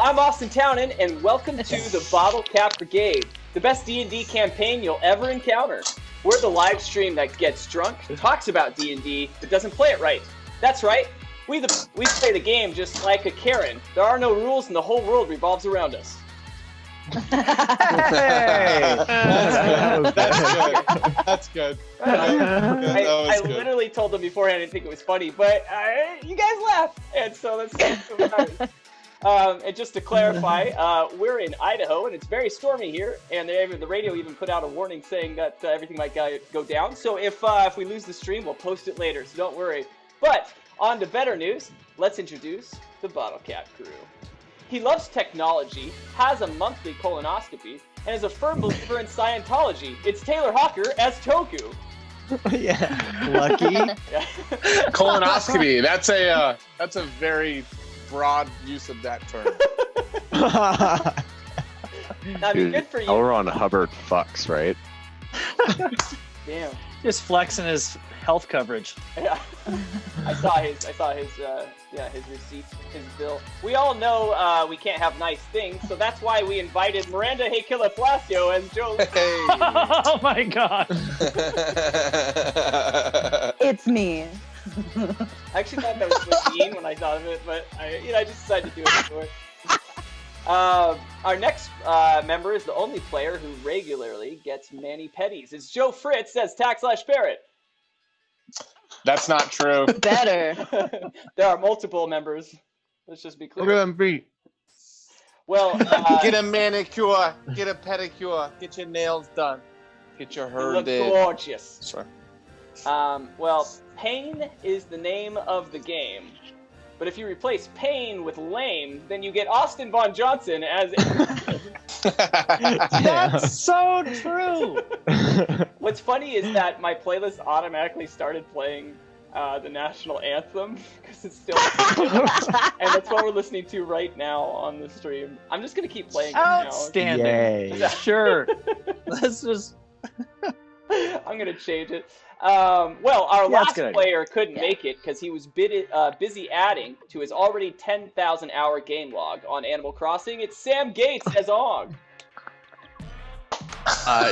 I'm Austin Townend, and welcome to the Bottlecap Brigade, the best D&D campaign you'll ever encounter. We're the live stream that gets drunk, talks about D&D, but doesn't play it right. That's right, we play the game just like a Karen. There are no rules, and the whole world revolves around us. Hey! That's good. I literally told them beforehand I didn't think it was funny, but you guys laughed, and so that's and just to clarify, we're in Idaho, and it's very stormy here, and the radio even put out a warning saying that everything might go down. So if we lose the stream, we'll post it later, so don't worry. But on to better news, let's introduce the Bottlecap crew. He loves technology, has a monthly colonoscopy, and is a firm believer in Scientology. It's Taylor Hawker as Toku. Yeah, lucky. Colonoscopy. That's a very broad use of that term. I mean, good for you. We're on Hubbard fucks, right? Damn. Just flexing his health coverage. Yeah. I saw his receipt, his bill. We all know we can't have nice things, so that's why we invited Miranda Hakila Palacio as Joe. Hey. Oh my god. It's me. I actually thought that was mean when I thought of it, but I just decided to do it anyway. Our next member is the only player who regularly gets mani pedis. It's Joe Fritz as Tax/Barrett. That's not true. Better. There are multiple members. Let's just be clear. Look at them feet. Well, Get a manicure, get a pedicure, get your nails done, get your hair you look did. gorgeous. Sorry. Well, Pain is the name of the game. But if you replace pain with lame, then you get Austin Von Johnson as... That's so true. What's funny is that my playlist automatically started playing the national anthem because it's still... and that's what we're listening to right now on the stream. I'm just going to keep playing it now. Outstanding. Yay. Sure. Let's just... I'm going to change it. Well, our last good idea. player couldn't make it because he was busy adding to his already 10,000 hour game log on Animal Crossing. It's Sam Gates as Og.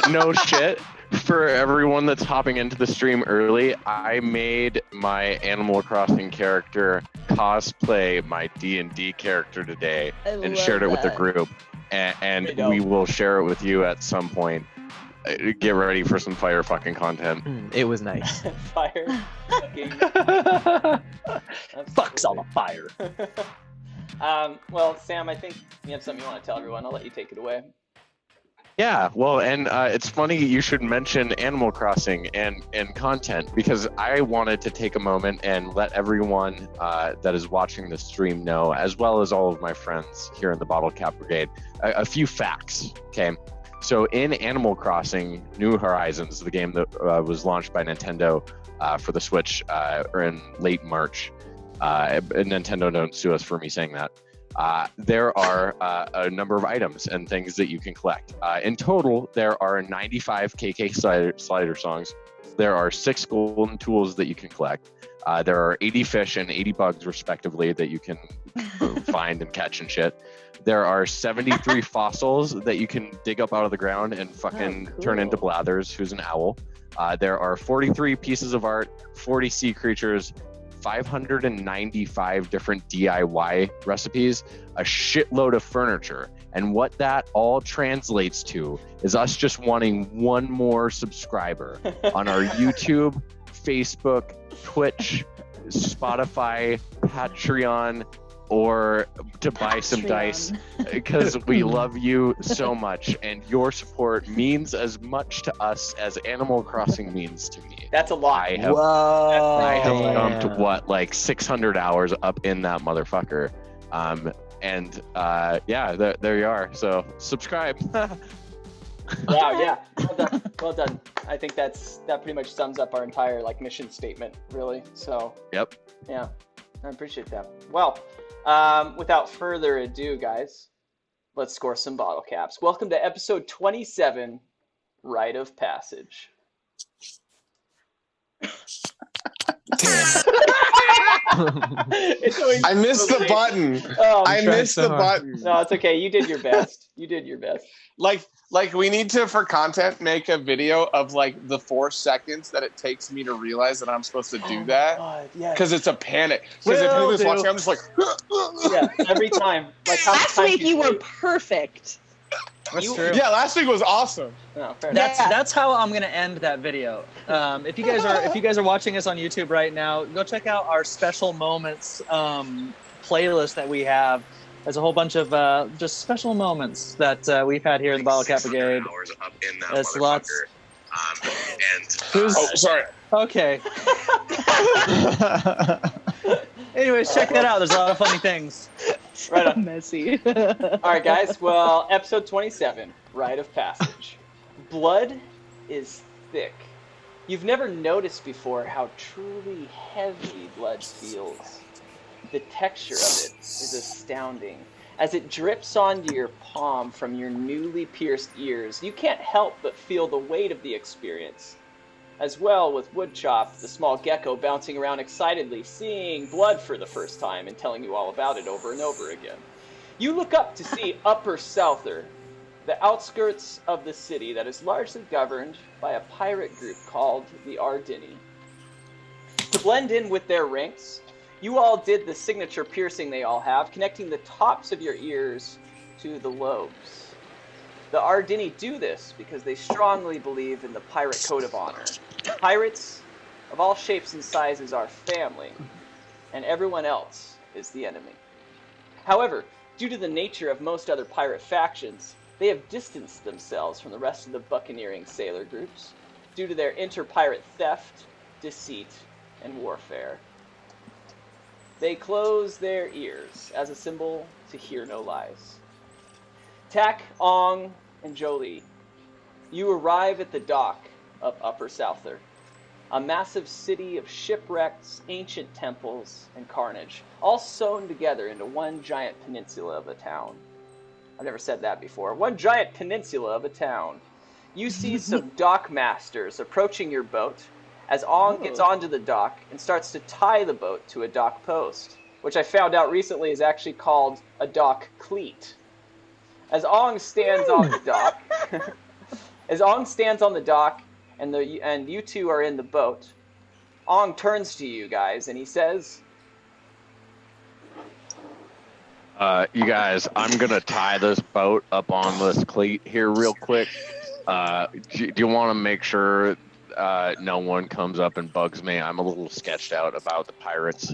No shit. For everyone that's hopping into the stream early, I made my Animal Crossing character cosplay my D&D character today and shared it with the group. And we will share it with you at some point. Get ready for some fire fucking content. It was nice. Fire. Fucking. Fuck's on the fire. Well, Sam, I think you have something you want to tell everyone. I'll let you take it away. Yeah, well, and it's funny you should mention Animal Crossing and content, because I wanted to take a moment and let everyone that is watching the stream know, as well as all of my friends here in the Bottlecap Brigade, a few facts, okay? So in Animal Crossing New Horizons, the game that was launched by Nintendo for the Switch in late March, Nintendo don't sue us for me saying that, there are a number of items and things that you can collect. In total, there are 95 KK slider songs. There are 6 golden tools that you can collect. There are 80 fish and 80 bugs, respectively, that you can find and catch and shit. There are 73 fossils that you can dig up out of the ground and fucking turn into Blathers, who's an owl. There are 43 pieces of art, 40 sea creatures, 595 different DIY recipes, a shitload of furniture. And what that all translates to is us just wanting one more subscriber on our YouTube, Facebook, Twitch, Spotify, Patreon, or to buy some dice, because we love you so much, and your support means as much to us as Animal Crossing means to me. That's a lot. I have dumped like 600 hours up in that motherfucker, yeah, there you are. So subscribe. Wow, yeah, well done. I think that pretty much sums up our entire mission statement, really. So Yep. Yeah, I appreciate that. Well, without further ado, guys, let's score some bottle caps. Welcome to episode 27, Rite of Passage. Damn. It's always I missed so the late. button. Oh, I tried missed so the hard. button. no, it's okay. You did your best. You did your best. Like we need to, for content, make a video of like the 4 seconds that it takes me to realize that I'm supposed to do that. God, yes. Because it's a panic. Because if Will anybody's do. watching, I'm just like, Yeah, every time. Like how many Last times week you were say- perfect. That's You- true. yeah, last week was awesome. No, fair enough. That's how I'm gonna end that video. If you guys are watching us on YouTube right now, go check out our special moments playlist that we have. There's a whole bunch of just special moments that we've had here in the Bottlecap Brigade. Up in that There's lots. Oh, sorry. Okay. Anyways, check that out. There's a lot of funny things. Right on. Messy. All right, guys. Well, episode 27, Rite of Passage. Blood is thick. You've never noticed before how truly heavy blood feels. The texture of it is astounding. As it drips onto your palm from your newly pierced ears, you can't help but feel the weight of the experience. As well with Woodchop, the small gecko bouncing around excitedly, seeing blood for the first time and telling you all about it over and over again. You look up to see Upper Souther, the outskirts of the city that is largely governed by a pirate group called the Ardini. To blend in with their ranks, you all did the signature piercing they all have, connecting the tops of your ears to the lobes. The Ardini do this because they strongly believe in the pirate code of honor. Pirates of all shapes and sizes are family, and everyone else is the enemy. However, due to the nature of most other pirate factions, they have distanced themselves from the rest of the buccaneering sailor groups due to their inter-pirate theft, deceit, and warfare. They close their ears as a symbol to hear no lies. Tak, Ong, and Jolie, you arrive at the dock of Upper Souther, a massive city of shipwrecks, ancient temples, and carnage, all sewn together into one giant peninsula of a town. I've never said that before. One giant peninsula of a town. You see some dock masters approaching your boat as Ong gets onto the dock and starts to tie the boat to a dock post, which I found out recently is actually called a dock cleat. As Ong stands on the dock, and you two are in the boat, Ong turns to you guys and he says, You guys, I'm gonna tie this boat up on this cleat here real quick. Do you want to make sure no one comes up and bugs me? I'm a little sketched out about the pirates,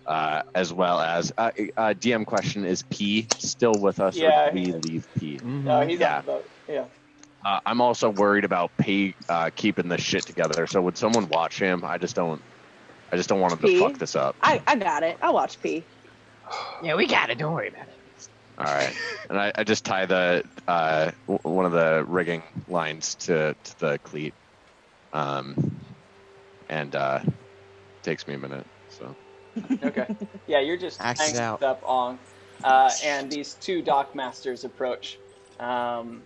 as well as DM question: is P still with us, Yeah, or did we leave P? no, he's Yeah. on the boat. Yeah. I'm also worried about P keeping this shit together. So would someone watch him? I just don't want him P? to fuck this up. I got it. I'll watch P. Yeah, we got it. Don't worry about it. All right, and I just tie the one of the rigging lines to the cleat, and takes me a minute. So Okay. Yeah, you're just Act it hanging out. up Ong, and these two dock masters approach, and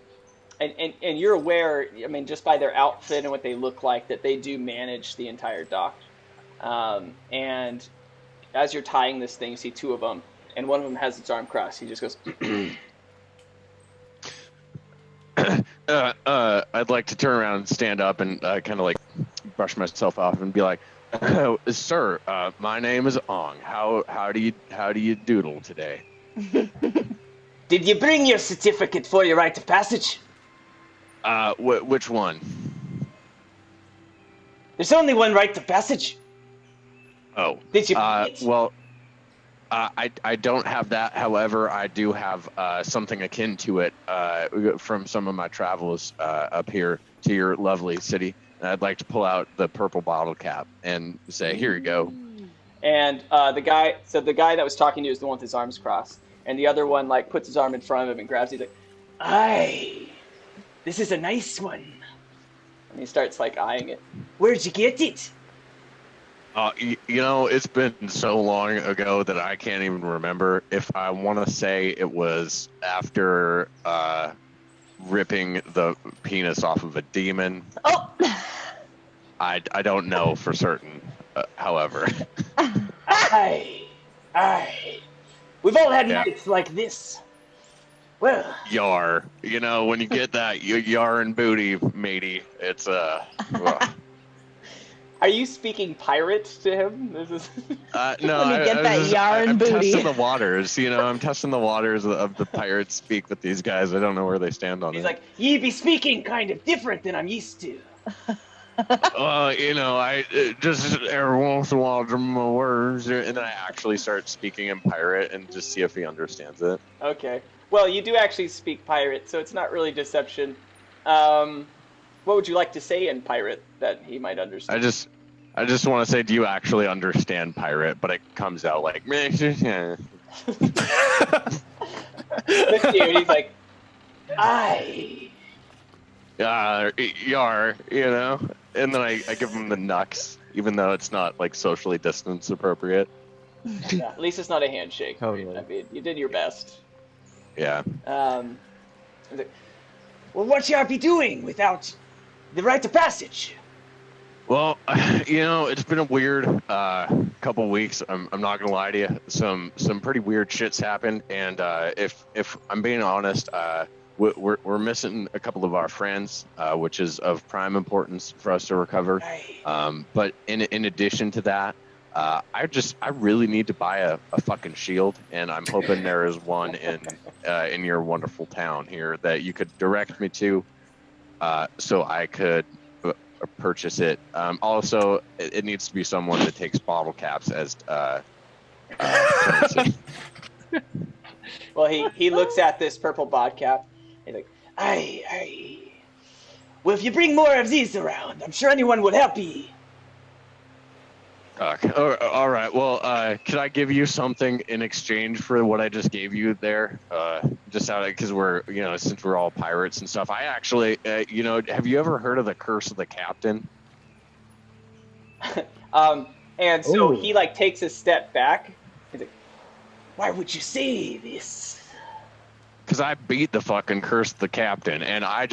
you're aware. I mean, just by their outfit and what they look like, that they do manage the entire dock. And as you're tying this thing, you see two of them, and one of them has its arm crossed. He just goes, I'd like to turn around and stand up and kind of like brush myself off and be like, "Sir, my name is Ong. How do you doodle today?" "Did you bring your certificate for your rite of passage?" Which one? "There's only one rite of passage." Oh, "Did you bring it?" well, I don't have that. However, I do have something akin to it from some of my travels up here to your lovely city. And I'd like to pull out the purple bottle cap and say, "Here you go." And the guy that was talking to you is the one with his arms crossed, and the other one like puts his arm in front of him and grabs it. He's like, "Aye, this is a nice one." And he starts like eyeing it. "Where'd you get it?" It's been so long ago that I can't even remember. If I want to say it was after ripping the penis off of a demon. Oh. I don't know for certain, however. Aye. We've all had Yeah. nights like this. Well, Yar. You know, when you get that yar and booty, matey, it's ugh. are you speaking pirate to him? This is No, Let me get that yarn I'm booty. testing the waters. You know, I'm testing the waters of the pirate speak with these guys. I don't know where they stand on He's it. like, ye be speaking kind of different than I'm used to. You know, I just every once in a while drum my words, and then I actually start speaking in pirate and just see if he understands it. Okay. Well, you do actually speak pirate, so it's not really deception. What would you like to say in pirate that he might understand? I just want to say, do you actually understand pirate? But it comes out like, meh. Look at you, and he's like, aye. Yar, you know? And then I give him the knucks, even though it's not like socially distance appropriate. Yeah, at least it's not a handshake. Totally. I mean, you did your best. Yeah. He's like, well, what shall I be doing without the rite of passage? Well, you know, it's been a weird couple weeks. I'm not gonna lie to you. Some pretty weird shit's happened, and if I'm being honest, we're missing a couple of our friends, which is of prime importance for us to recover. But in addition to that, I really need to buy a fucking shield, and I'm hoping there is one in your wonderful town here that you could direct me to, so I could purchase it. Also, it needs to be someone that takes bottle caps as currency. Well, he looks at this purple bot cap. He's like, aye. Well, if you bring more of these around, I'm sure anyone would help you. All right. Well, could I give you something in exchange for what I just gave you there? Just out because we're, you know, since we're all pirates and stuff. I actually, you know, have you ever heard of the Curse of the Captain? And so Ooh. he like takes a step back. He's like, why would you say this? Because I beat the fucking Curse of the Captain, and I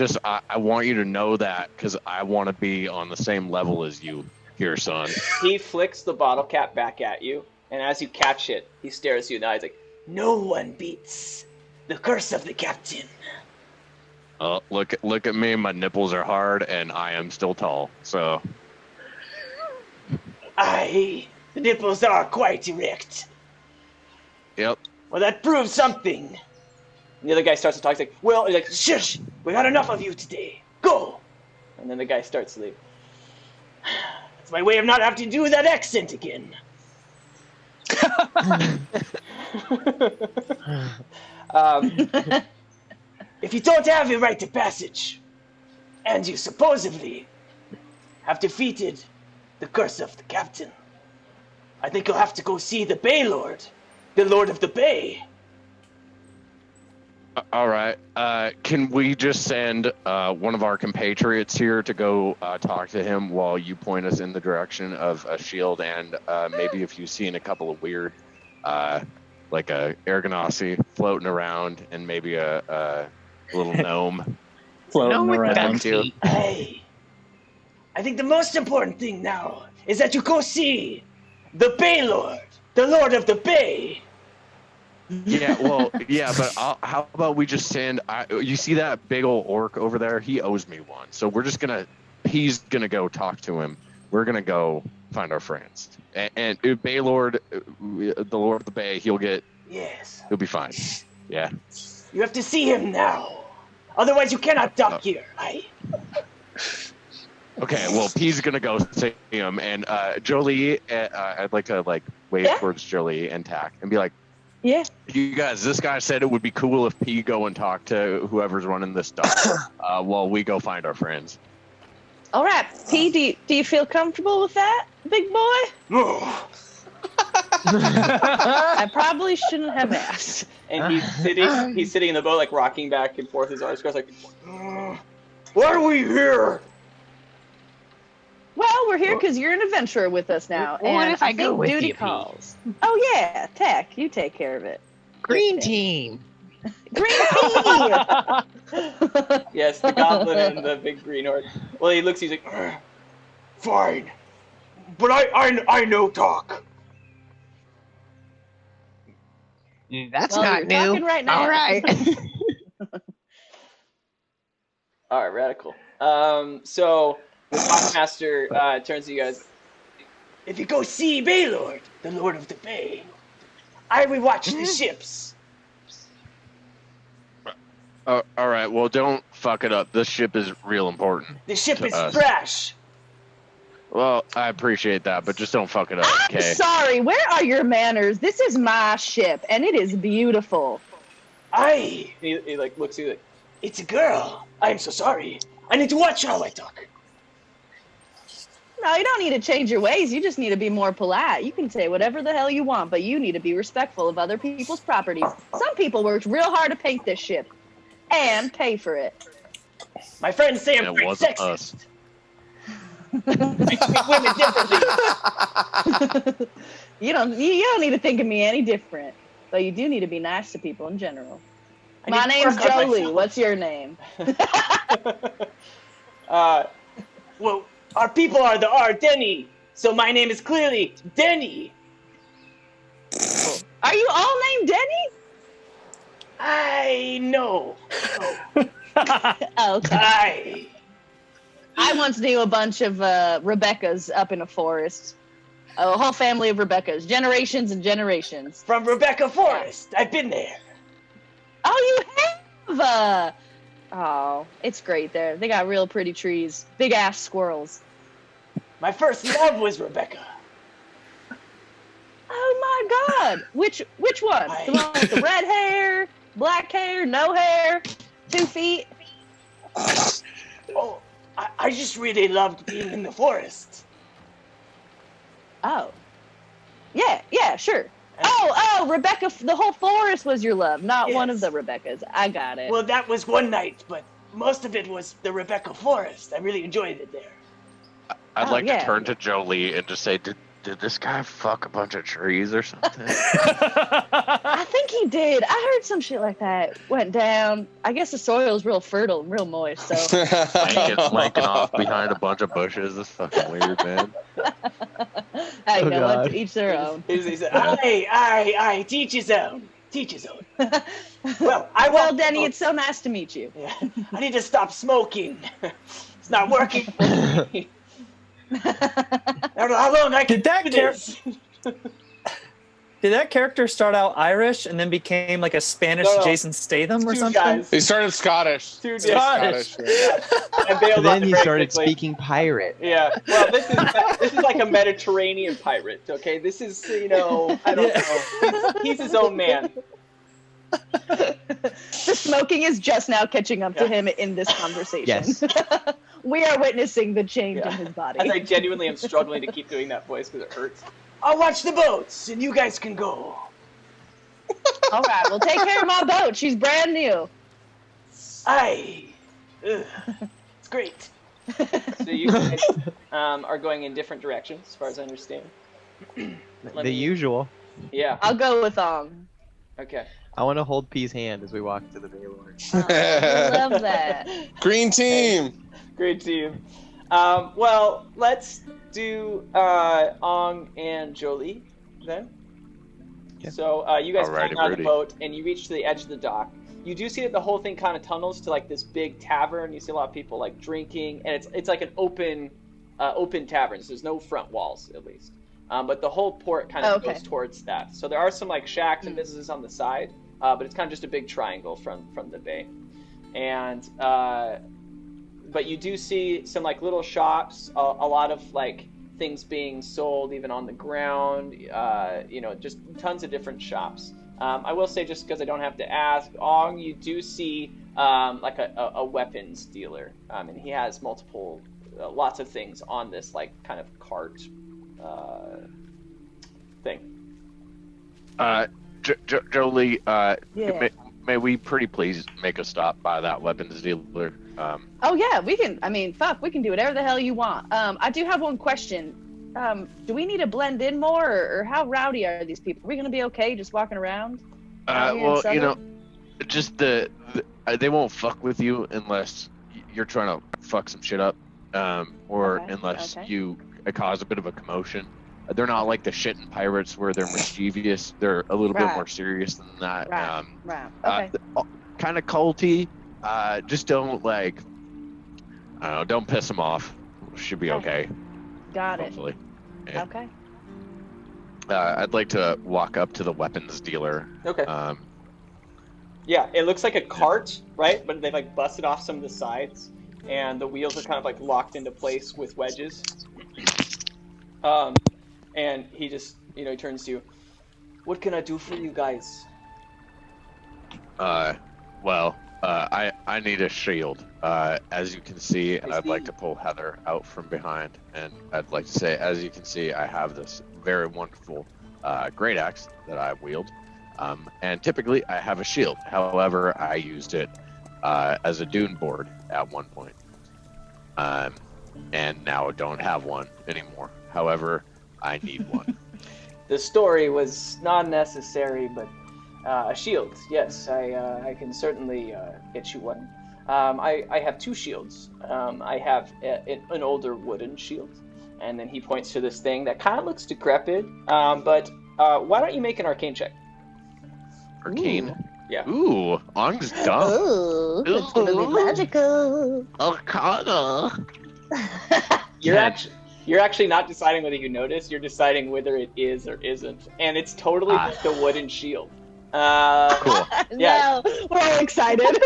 want you to know that because I want to be on the same level as you here, son. He flicks the bottle cap back at you, and as you catch it, he stares you in the eyes like, no one beats the Curse of the Captain. Look at me. My nipples are hard, and I am still tall. So. Aye, the nipples are quite erect. Yep. Well, that proves something. And the other guy starts to talk. He's like, well, he's like, shush, we had enough of you today. Go. And then the guy starts to leave. It's my way of not having to do that accent again. If you don't have a rite of passage, and you supposedly have defeated the Curse of the Captain, I think you'll have to go see the Bay Lord, the Lord of the Bay. All right. Can we just send one of our compatriots here to go talk to him while you point us in the direction of a shield and maybe if you've seen a couple of weird, like a Ergonasi floating around and maybe a little gnome Floating around. too. Hey, I think the most important thing now is that you go see the Bay Lord, the Lord of the Bay. Yeah, well, yeah, but how about we just send? You see that big old orc over there? He owes me one, so he's gonna go talk to him. We're gonna go find our friends, and Bay Lord, the Lord of the Bay, he'll be fine. Yeah. You have to see him now, otherwise you cannot dock here. Aye. Okay, well, P's gonna go see him, and Jolie, I'd like to wave towards Jolie and Tack and be like. Yeah. You guys, this guy said it would be cool if P go and talk to whoever's running this stuff while we go find our friends. All right, P, do you feel comfortable with that, big boy? No. I probably shouldn't have asked. And he's sitting in the boat, like rocking back and forth. His arms crossed, like, why are we here? Well, we're here because you're an adventurer with us now, Well, what and if I go think with duty you, Pete? calls. Oh yeah, Tech, you take care of it. Green team. Green tea. Yes, the goblin and the big green orc. Well, he looks, he's like, fine, but I know talk. That's Well, not you're new. talking right now. All right. All right, radical. So the Talkmaster turns to you guys. If you go see Baylord, the Lord of the Bay, I will watch the ships. All right. Well, don't fuck it up. This ship is real important. The ship is us. fresh. Well, I appreciate that, but just don't fuck it up, I'm okay? sorry. Where are your manners? This is my ship, and it is beautiful. He like looks at you like, it's a girl. I'm so sorry. I need to watch how I talk. No, you don't need to change your ways. You just need to be more polite. You can say whatever the hell you want, but you need to be respectful of other people's properties. Some people worked real hard to paint this ship and pay for it. My friends say I'm It very wasn't sexist. us. I treat women differently. You don't need to think of me any different, but you do need to be nice to people in general. My name's Jolie. What's your name? Well, our people are the Denny, so my name is clearly Denny. Are you all named Denny? I know. Okay. I once knew a bunch of Rebeccas up in a forest. A whole family of Rebeccas, generations and generations. From Rebecca Forest. I've been there. Oh, you have? Oh, it's great there. They got real pretty trees, big ass squirrels. My first love was Rebecca. Oh my God! Which one? The one with the red hair, black hair, no hair, 2 feet? Oh, I just really loved being in the forest. Oh. Yeah, sure. Oh, Rebecca, the whole forest was your love, not one of the Rebeccas. I got it. Well, that was one night, but most of it was the Rebecca Forest. I really enjoyed it there. I'd like to turn to Jolie and just say, did this guy fuck a bunch of trees or something? I think he did. I heard some shit like that went down. I guess the soil's real fertile and real moist, so. Swanking off behind a bunch of bushes. That's fucking weird, man. I know what, to each their own. He said, aye, teach his own. Teach his own. Well, Denny, it's so nice to meet you. Yeah. I need to stop smoking. It's not working for me. I don't know how long I can do this. Did that character start out Irish and then became like a Spanish Jason Statham or something? Guys. He started Scottish. Scottish. Yeah. And then he started speaking pirate. Yeah. Well, this is like a Mediterranean pirate. Okay, this is I don't know. He's his own man. The smoking is just now catching up to him in this conversation. Yes. We are witnessing the change in his body. As I genuinely am struggling to keep doing that voice because it hurts. I'll watch the boats, and you guys can go. All right, well, take care of my boat. She's brand new. Aye. It's great. So you guys are going in different directions, as far as I understand. The usual. Yeah. I'll go with Okay. I want to hold P's hand as we walk to the Baylord. I love that. Green team. Great team. Well, let's do Ong and Jolie then. Yeah. So you guys Alrighty, come out of the Rudy. boat and you reach to the edge of the dock. You do see that the whole thing kind of tunnels to like this big tavern. You see a lot of people like drinking, and it's like an open tavern. So there's no front walls at least, but the whole port kind of goes towards that. So there are some like shacks and businesses on the side, but it's kind of just a big triangle from the bay, and. But you do see some like little shops, a lot of like things being sold even on the ground, just tons of different shops. I will say, just because I don't have to ask, Ong, you do see like a weapons dealer, and he has lots of things on this like kind of cart thing. Jolie, may we pretty please make a stop by that weapons dealer? Oh yeah, we can. I mean, we can do whatever the hell you want. I do have one question. Do we need to blend in more, or how rowdy are these people? Are we gonna be okay just walking around? Well, just they won't fuck with you unless you're trying to fuck some shit up, or unless you cause a bit of a commotion. They're not like the shitting pirates where they're mischievous. They're a little bit more serious than that. Right. Okay. Kind of culty. Just don't like. I don't know. Don't piss them off. Should be okay. Got it. Hopefully. Yeah. Okay. I'd like to walk up to the weapons dealer. Okay. Yeah, it looks like a cart, right? But they like busted off some of the sides, and the wheels are kind of like locked into place with wedges. And he just, he turns to you. What can I do for you guys? Well, I need a shield. As you can see, and I'd like to pull Heather out from behind, and I'd like to say, as you can see, I have this very wonderful great axe that I wield. And typically I have a shield. However, I used it as a dune board at one point. And now I don't have one anymore. However, I need one. The story was not necessary, but a shield, yes, I can certainly get you one. I have two shields. I have an older wooden shield, and then he points to this thing that kind of looks decrepit, but why don't you make an arcane check? Arcane? Ooh. Yeah. Ooh, Ong's dumb. Ooh, it's gonna be magical. Arcana. You're actually not deciding whether you notice. You're deciding whether it is or isn't, and it's totally just a wooden shield. Cool. Yeah. No, we're all excited.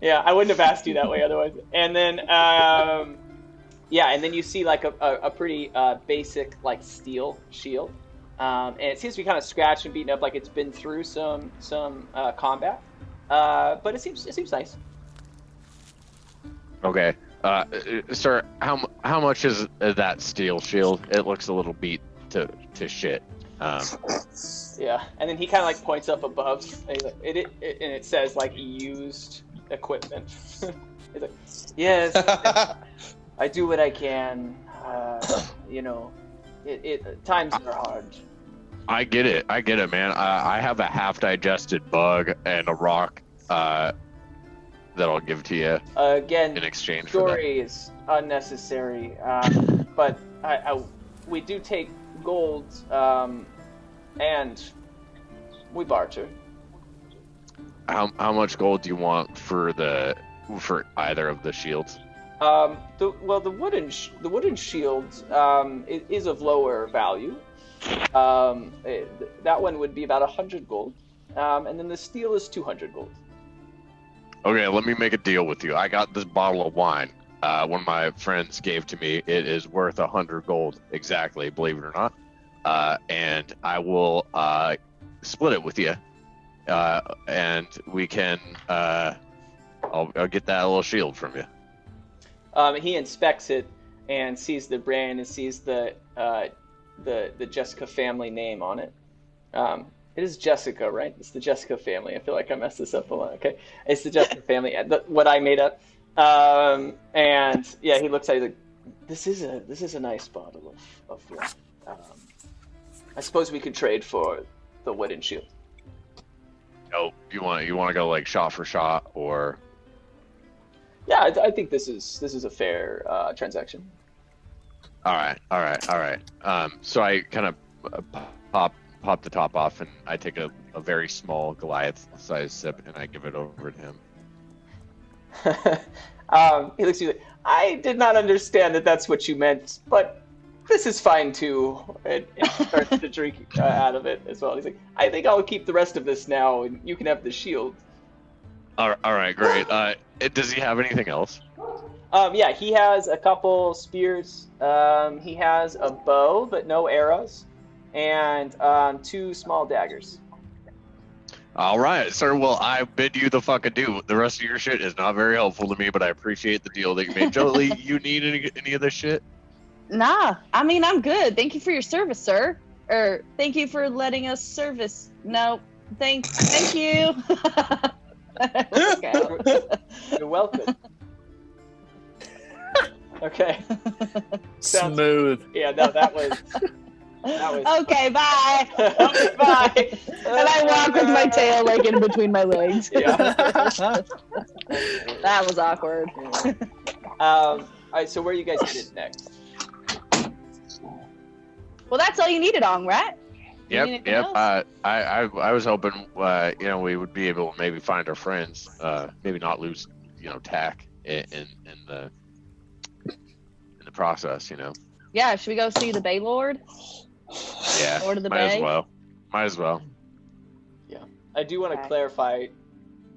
Yeah, I wouldn't have asked you that way otherwise. And then, and then you see like a pretty basic like steel shield, and it seems to be kind of scratched and beaten up, like it's been through some combat. But it seems nice. Okay. Sir, how much is that steel shield? It looks a little beat to shit. Yeah, and then he kind of like points up above, and it says like used equipment. He's like, yes, I do what I can. Times are hard. I get it, man. I have a half-digested bug and a rock that I'll give to you Again, in exchange for that. Story is unnecessary, but we do take gold, and we barter. How much gold do you want for either of the shields? The wooden shield is of lower value. That one would be about 100 gold, and then the steel is 200 gold. Okay, let me make a deal with you. I got this bottle of wine. One of my friends gave to me. It is worth 100 gold exactly, believe it or not. And I will split it with you, and we can. I'll get that little shield from you. He inspects it and sees the brand and sees the Jessica family name on it. It is Jessica, right? It's the Jessica family. I feel like I messed this up a lot. Okay, it's the Jessica family. What I made up. And yeah, he looks at it like, this is a nice bottle of wine. I suppose we could trade for the wooden shield. Oh, you want to go like shot for shot, or? Yeah, I think this is a fair transaction. All right. So I kind of pop the top off, and I take a very small Goliath-sized sip, and I give it over to him. He looks at you like, I did not understand that that's what you meant, but this is fine too. And starts to drink out of it as well. He's like, I think I'll keep the rest of this now, and you can have the shield. All right, great. Does he have anything else? Yeah, he has a couple spears. He has a bow, but no arrows, and 2 small daggers. All right, sir. Well, I bid you the fuck adieu. The rest of your shit is not very helpful to me, but I appreciate the deal that you made. Jolie, you need any of this shit? Nah, I mean, I'm good. Thank you for your service, sir. Or thank you for letting us service. No, thank you. You're welcome. Okay. Smooth. Yeah, no, that was. Okay, bye. Bye. And I walk with my tail like in between my legs. Yeah. That was awkward. All right, so where are you guys headed next? Well, that's all you needed on, right? You need Yep. anything else? I was hoping, we would be able to maybe find our friends. Maybe not lose, tack in the process. Yeah, should we go see the Bay Lord? Yeah. Lord of the Might Bay? as well. Yeah. I do want to Okay. clarify.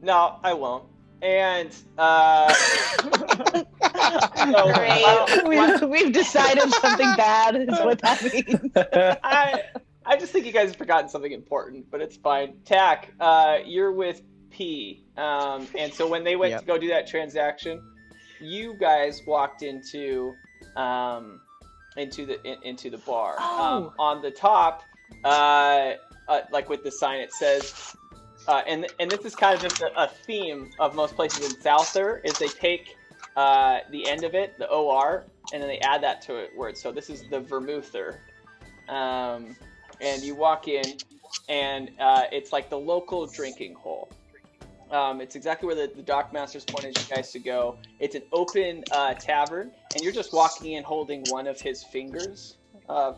No, I won't. And We've decided something bad is what that means. I just think you guys have forgotten something important, but it's fine. Tack, you're with P, and so when they went to go do that transaction, you guys walked into the bar. Oh. On the top, like with the sign, it says, and this is kind of just a theme of most places in Souther, is they take the end of it, the OR, and then they add that to a word. So this is the Vermouther. And you walk in, and it's like the local drinking hole. It's exactly where the dockmasters wanted you guys to go. It's an open tavern, and you're just walking in holding one of his fingers.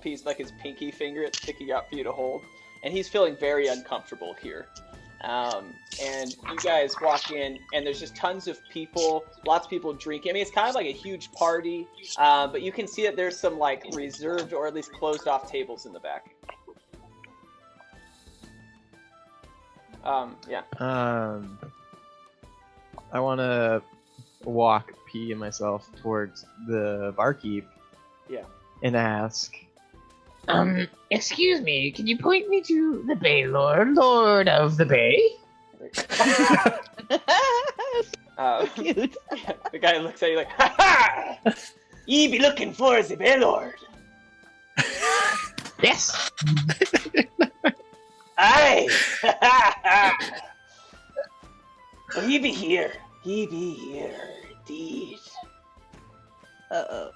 Piece like his pinky finger, it's sticking out for you to hold. And he's feeling very uncomfortable here. And you guys walk in, and there's just tons of people, lots of people drinking. I mean, it's kind of like a huge party, but you can see that there's some like reserved or at least closed off tables in the back. Yeah. I want to walk P and myself towards the barkeep. Yeah. And ask. Excuse me, can you point me to the Bay Lord, Lord of the Bay? Cute. The guy looks at you like, ha ha! Ye be looking for the Bay Lord. Yes. Aye! Well, he be here. He be here, indeed. Uh-oh.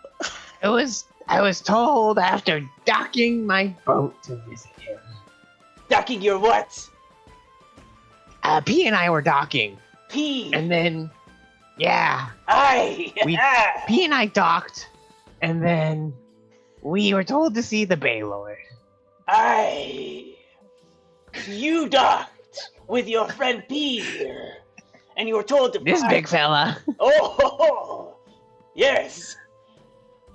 I was told after docking my boat to visit him. Docking your what? P and I were docking. P. And then, yeah. Aye! P and I docked, and then we were told to see the Bay Lord. Aye! You docked with your friend P here, and you were told to This big fella. Oh, yes.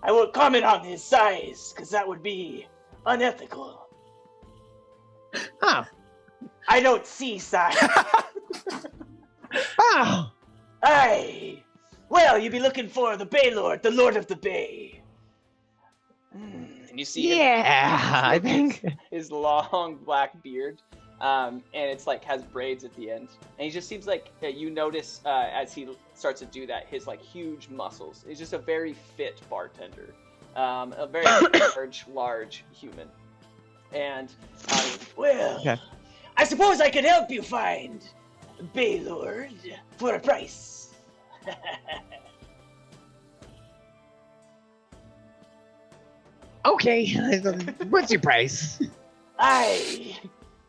I won't comment on his size, because that would be unethical. Oh. I don't see size. Oh. Aye. Well, you'd be looking for the Bay Lord, the Lord of the Bay. And you see I think. his long black beard, and it's like has braids at the end. And he just seems like you notice as he starts to do that, his like huge muscles. He's just a very fit bartender, a very large human. And well, Okay. I suppose I could help you find Bay Lord for a price. Okay, what's your price?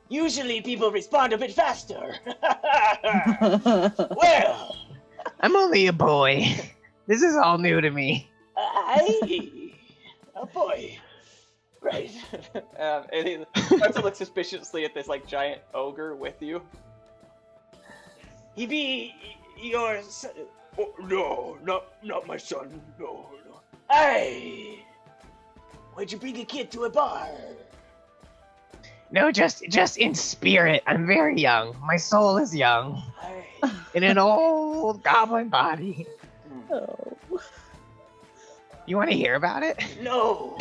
Usually people respond a bit faster. Well, I'm only a boy. This is all new to me. a boy. Right. And he starts to look suspiciously at this like giant ogre with you. He be your son? Oh, no, not my son. No. Why'd you bring a kid to a bar? No, just in spirit. I'm very young. My soul is young. In an old goblin body. Oh. You want to hear about it? No.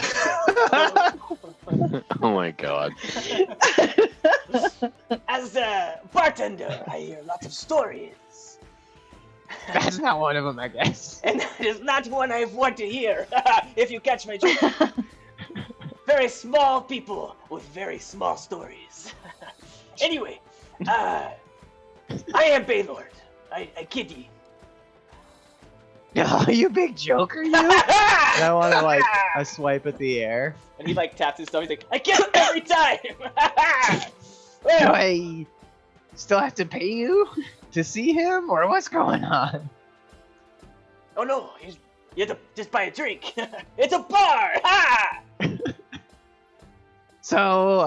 Oh my god. As a bartender, I hear lots of stories. That's not one of them, I guess. And that is not one I want to hear, if you catch my drift. Very small people with very small stories. Anyway, I am Baylord. I kid ye. Oh, you big joker, you? And I want to like a swipe at the air. And he like taps his stomach. He's like, I get it every time. Do I still have to pay you to see him, or what's going on? Oh no, you have to just buy a drink. It's a bar. Ha! So,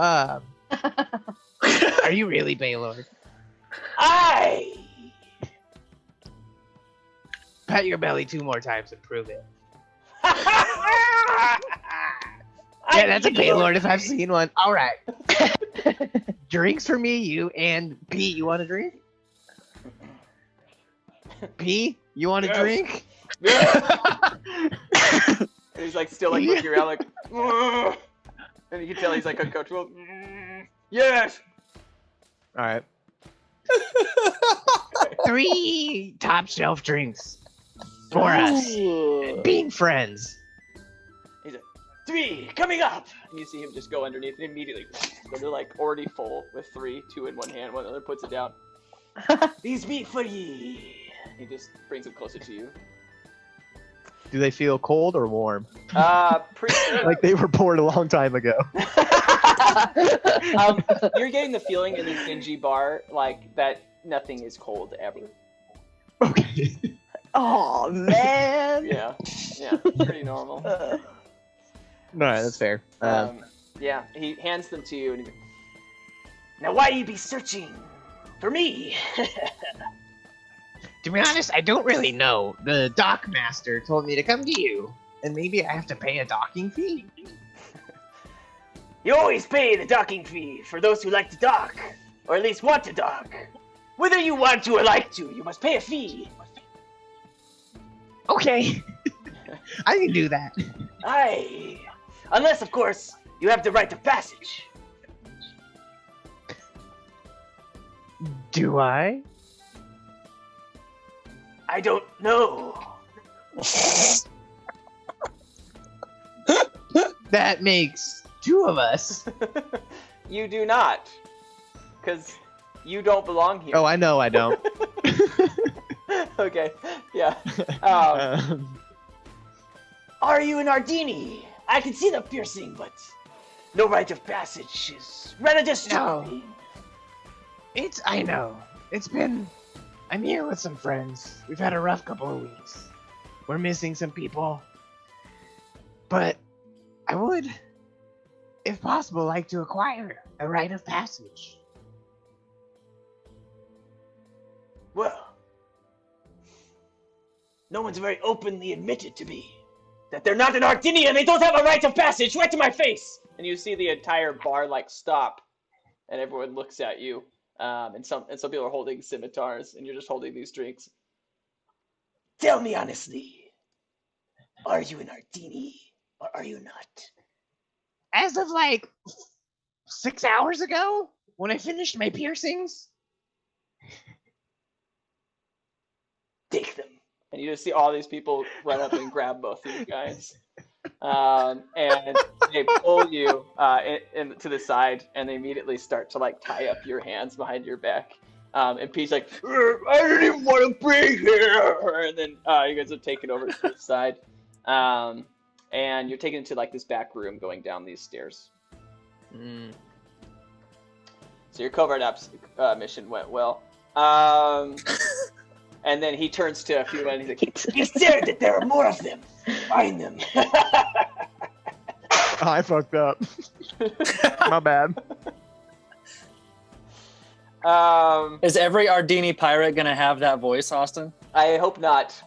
are you really Baylord? Pat your belly 2 more times and prove it. Yeah, that's a Baylord if I've seen one. All right. Drinks for me, you, and P. You want a drink? P, you want a drink? Yeah. He's like still like looking around like, and you can tell he's like uncomfortable. Yes. All right. 3 top shelf drinks for us. Being friends. He's like, 3 coming up. And you see him just go underneath and immediately go to like already full with 3, 2 in one hand, one other puts it down. These meat for ye. He just brings them closer to you. Do they feel cold or warm? Pretty Like they were poured a long time ago. You're getting the feeling in this dingy bar like that nothing is cold ever. Okay. Oh man. Yeah, pretty normal. All right, that's fair. Yeah, he hands them to you, and he's like, now why you be searching for me? To be honest, I don't really know. The dock master told me to come to you, and maybe I have to pay a docking fee. You always pay the docking fee for those who like to dock, or at least want to dock. Whether you want to or like to, you must pay a fee. Okay. I can do that. Aye. Unless, of course, you have the right of passage. Do I? I don't know. That makes 2 of us. You do not. Because you don't belong here. Oh, I know I don't. Okay, yeah. Are you an Ardini? I can see the piercing, but no rite of passage is rather disturbing. I know. I'm here with some friends. We've had a rough couple of weeks. We're missing some people. But I would, if possible, like to acquire a rite of passage. Well, no one's very openly admitted to me that they're not an Ardini and they don't have a rite of passage right to my face. And you see the entire bar like stop, and everyone looks at you. And some people are holding scimitars, and you're just holding these drinks. Tell me honestly, are you an Ardini or are you not? As of like 6 hours ago, when I finished my piercings. Take them. And you just see all these people run up and grab both of you guys. And they pull you to the side, and they immediately start to like tie up your hands behind your back. And Pete's like, I didn't even want to be here. And then you guys are taken over to the side. And you're taken into like this back room going down these stairs. So your covert ops mission went well. And then he turns to a few men and he's like, he said that there are more of them. Find them. I fucked up. My bad. Is every Ardini pirate gonna have that voice, Austin? I hope not.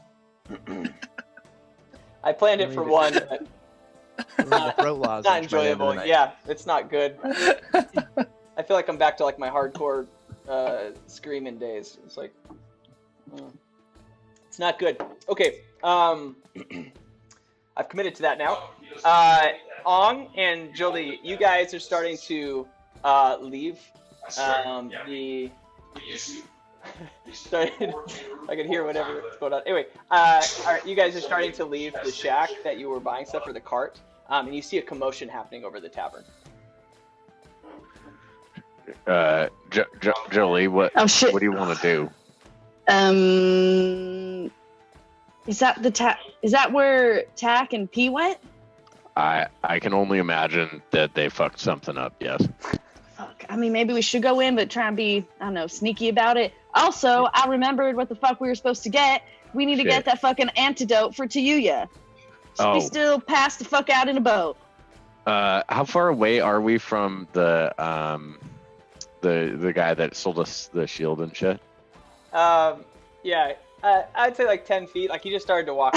I planned it for one, but it's not enjoyable. Yeah, it's not good. I feel like I'm back to like my hardcore screaming days. It's like, it's not good. Okay, I've committed to that now. Ong and Jolie, you guys are starting to leave the. I can hear whatever's going on. Anyway, all right, you guys are starting to leave the shack that you were buying stuff for the cart, and you see a commotion happening over the tavern. Jolie, what? Oh shit! What do you want to do? Is that where Tack and P went? I can only imagine that they fucked something up. Yes. Fuck. I mean, maybe we should go in, but try and be, I don't know, sneaky about it. Also, I remembered what the fuck we were supposed to get. We need to get that fucking antidote for Tayuya. We still pass the fuck out in a boat. How far away are we from the guy that sold us the shield and shit? Yeah, I'd say like 10 feet. Like he just started to walk.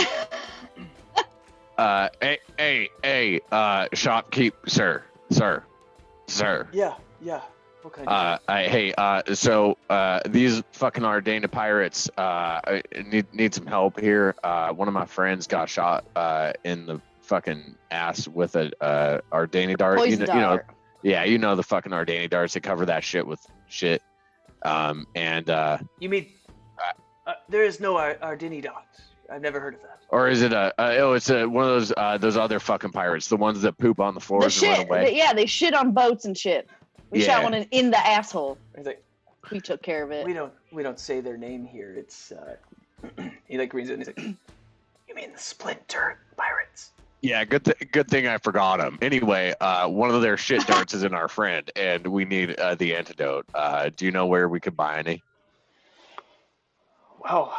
Hey, shopkeep, sir. Yeah. What can I do? So these fucking Ardena pirates need some help here. One of my friends got shot in the fucking ass with a Ardena dart. Poison dart. You know the fucking Ardena darts that cover that shit with shit. You mean there is no Ardeni dots? I've never heard of that. Or is it it's one of those other fucking pirates, the ones that poop on the floors and run away? They shit on boats and shit. We shot one in the asshole. He's like, we took care of it. We don't say their name here. It's he like reads it and he's like, you mean the Splinter Pirates? Yeah, good thing I forgot him. Anyway, one of their shit darts is in our friend, and we need the antidote. Do you know where we could buy any? Well,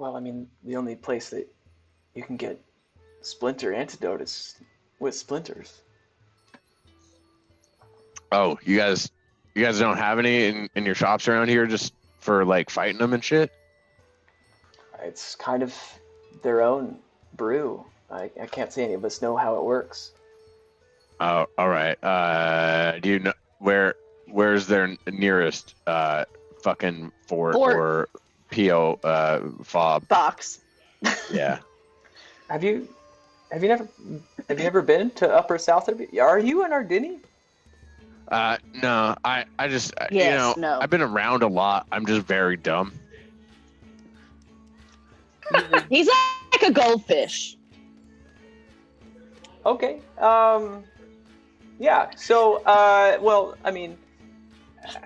I mean, the only place that you can get Splinter antidote is with splinters. Oh, you guys don't have any in your shops around here just for like fighting them and shit? It's kind of their own brew. I can't say any of us know how it works. Oh, all right. Do you know where's their nearest fucking fort or PO fob? Box. Yeah. Have you never been to Upper South? Are you an Ardeni? No, I just Yes, no. I've been around a lot. I'm just very dumb. He's like a goldfish. Okay. Yeah. So, well, I mean,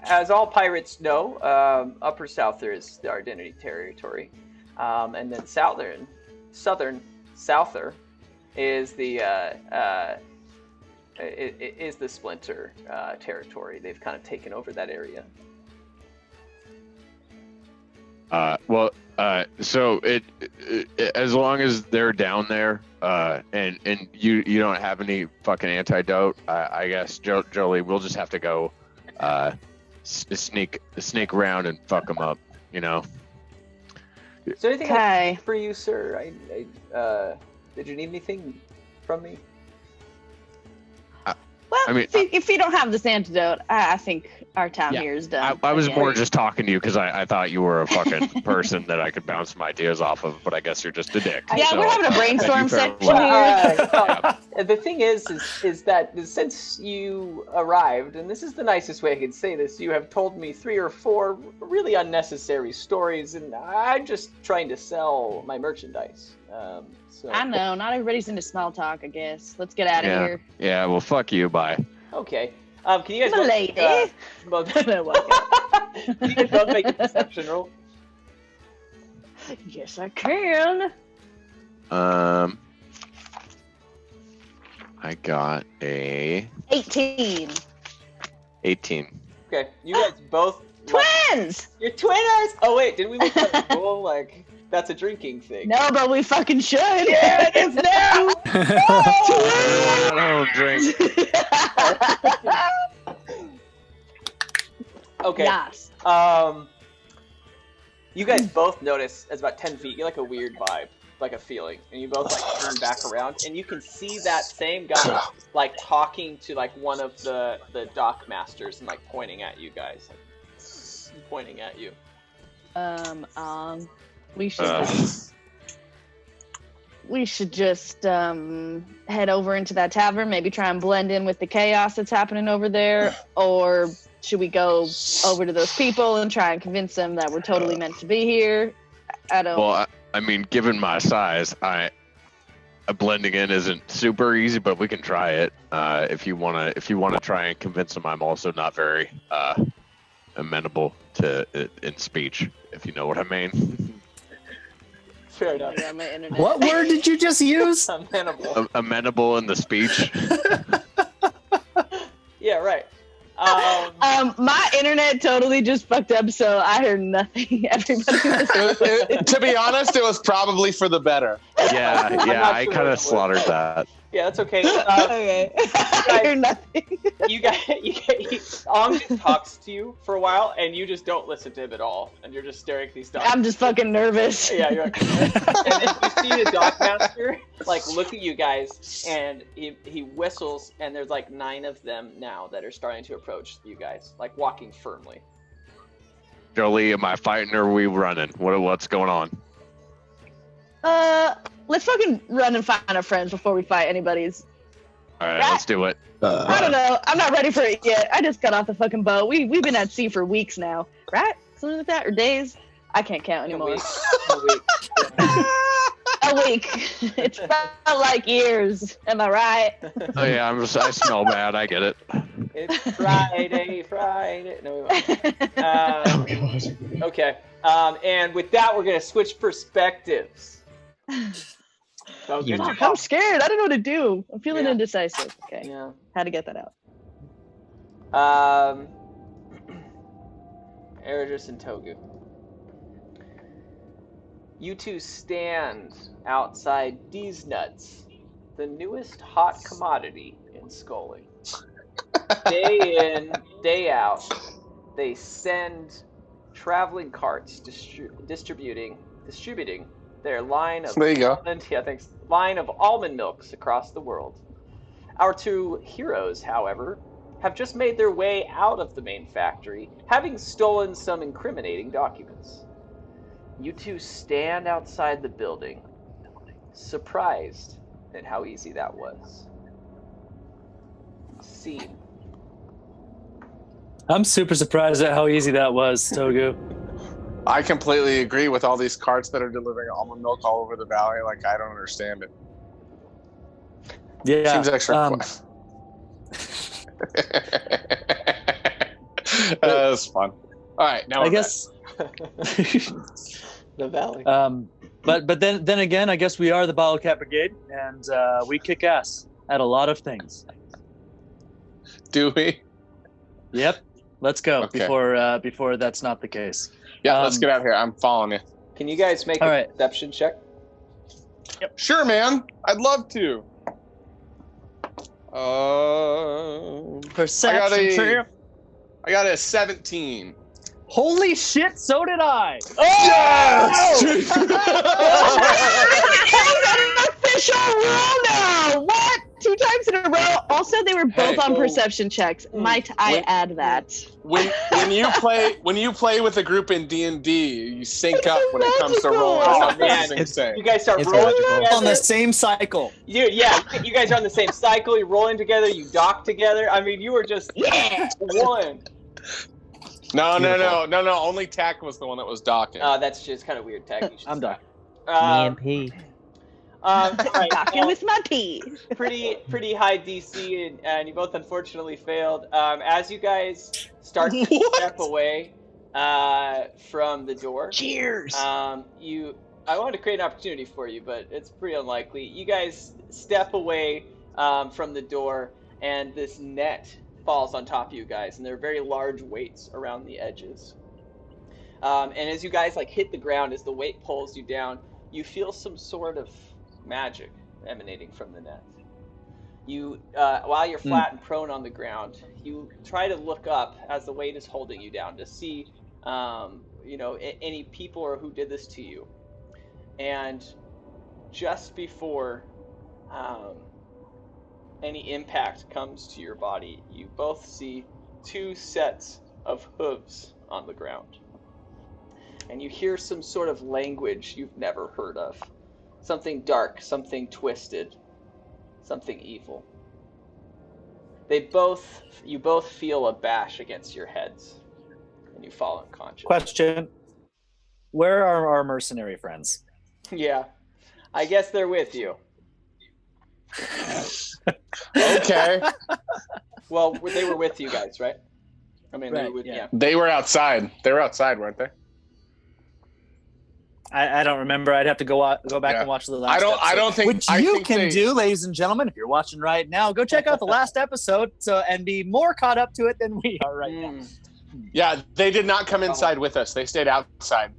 as all pirates know, Upper Souther is the Ardeni territory, and then southern Souther is the is the Splinter territory. They've kind of taken over that area. So it as long as they're down there, and you don't have any fucking antidote, I guess Jolie, we'll just have to go, sneak around and fuck them up, you know. Is there anything I can do for you, sir? Did you need anything from me? Well, I mean, if you don't have this antidote, I think our time here is done. I was more just talking to you because I thought you were a fucking person that I could bounce some ideas off of, but I guess you're just a dick. Yeah, so, we're having a brainstorm session here. The thing is that since you arrived, and this is the nicest way I could say this, you have told me 3 or 4 really unnecessary stories, and I'm just trying to sell my merchandise. So. I know, not everybody's into small talk, I guess. Let's get out of here. Yeah, well, fuck you, bye. Okay. Can you guys both, can you guys both make a perception roll? Yes, I can. I got a 18. 18. Okay, you guys both twins. You're twinners. Oh wait, did we make that a rule? Like that's a drinking thing. No, but we fucking should. Yeah, it is now. I don't drink. Okay. Yes. You guys both notice as about 10 feet, you're like a weird vibe, like a feeling, and you both like turn back around, and you can see that same guy like talking to like one of the dock masters and like pointing at you guys, like, pointing at you. We should just head over into that tavern, maybe try and blend in with the chaos that's happening over there, or should we go over to those people and try and convince them that we're totally meant to be here? I don't. Well, I mean, given my size, blending in isn't super easy, but we can try it. If you wanna try and convince them, I'm also not very amenable to it in speech, if you know what I mean. Fair enough. Yeah, my internet. What word did you just use? Amenable. Amenable in the speech. Yeah, right. My internet totally just fucked up, so I heard nothing. Everybody was to be honest, it was probably for the better. Yeah, I'm yeah, not I sure kind what of it was. slaughtered that. Yeah, that's okay. Okay. I hear nothing. Ong just talks to you for a while, and you just don't listen to him at all, and you're just staring at these dogs. I'm just fucking nervous. Yeah, you're like, and then you see the dog master like look at you guys, and he whistles, and there's like 9 of them now that are starting to approach you guys, like walking firmly. Jolie, am I fighting or are we running? What's going on? Let's fucking run and find our friends before we fight anybody's. All right, Right. let's do it. I don't know. I'm not ready for it yet. I just got off the fucking boat. We've been at sea for weeks now, right? Something like that, or days. I can't count anymore. A week. A week. It's felt like years. Am I right? Oh yeah, I smell bad. I get it. It's Friday. No, we won't. Okay. And with that, we're gonna switch perspectives. So good Fuck, job. I'm scared. I don't know what to do. I'm feeling Yeah. indecisive. Okay. Yeah. How to get that out? Eridus and Togu. You two stand outside D's Nuts, the newest hot commodity in Scully. Day in, day out, they send traveling carts distributing their line of There you go. line of almond milks across the world. Our 2 heroes, however, have just made their way out of the main factory, having stolen some incriminating documents. You two stand outside the building, surprised at how easy that was. Scene. I'm super surprised at how easy that was, Togu. I completely agree with all these carts that are delivering almond milk all over the valley. Like, I don't understand it. Yeah. Seems extra. That's fun. All right, now I we're guess. The valley. But then again, I guess we are the Bottlecap Brigade, and we kick ass at a lot of things. back. Do we? Yep. Let's go Okay. before that's not the case. Yeah, let's get out here. I'm following you. Can you guys make All a right. perception check? Sure, man. I'd love to. Perception check. I got a 17. Holy shit! So did I. Yes! Official rule now. What? 2 times in a row. Also, they were both Hey. on perception checks. Might I add that? when you play with a group in D&D, you sync up when it comes to magical. rolling. Oh, That's what man. these things say. You guys start It's rolling magical. together. On the same cycle. Dude, yeah, you guys are on the same cycle. You're rolling together. You dock together. I mean, you were just one. No. Only Tack was the one that was docking. That's just kind of weird. Tag. You should I'm stop. Me and P. All right, Talking with my P. pretty high DC, and you both unfortunately failed. As you guys start to step away from the door, Cheers. I wanted to create an opportunity for you, but it's pretty unlikely. You guys step away from the door, and this net falls on top of you guys, and there are very large weights around the edges. And as you guys like hit the ground, as the weight pulls you down, you feel some sort of magic emanating from the net. You, while you're flat and prone on the ground, you try to look up as the weight is holding you down to see, any people or who did this to you. And just before any impact comes to your body, you both see 2 sets of hooves on the ground. And you hear some sort of language you've never heard of. Something dark, something twisted, something evil. You both feel a bash against your heads, and you fall unconscious. Question: where are our mercenary friends? Yeah, I guess they're with you. Okay. Well, they were with you guys, right? I mean, they Right, were with, yeah. yeah. They were outside. They were outside, weren't they? I don't remember. I'd have to go back and watch the last. I don't think. Which I you think can they- do, ladies and gentlemen, if you're watching right now. Go check out the last episode and be more caught up to it than we are right now. Yeah, they did not come inside with us. They stayed outside.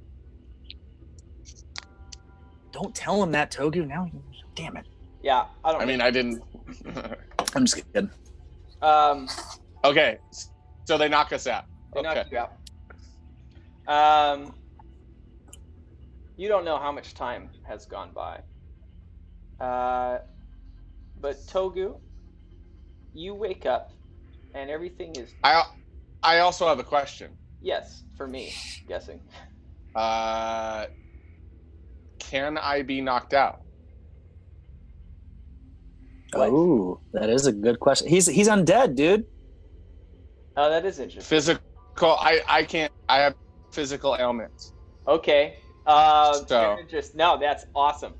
Don't tell him that, Togu. Now, damn it. Yeah, I don't. I mean, I didn't. I'm just kidding. Okay, so they knock us out. They Okay. knock you out. You don't know how much time has gone by. But Togu, you wake up, and everything is I also have a question. yes for me, guessing. Can I be knocked out? What? Oh, that is a good question. He's undead, dude. Oh, that is interesting. Physical. I can't. I have physical ailments. Okay. So just no, that's awesome.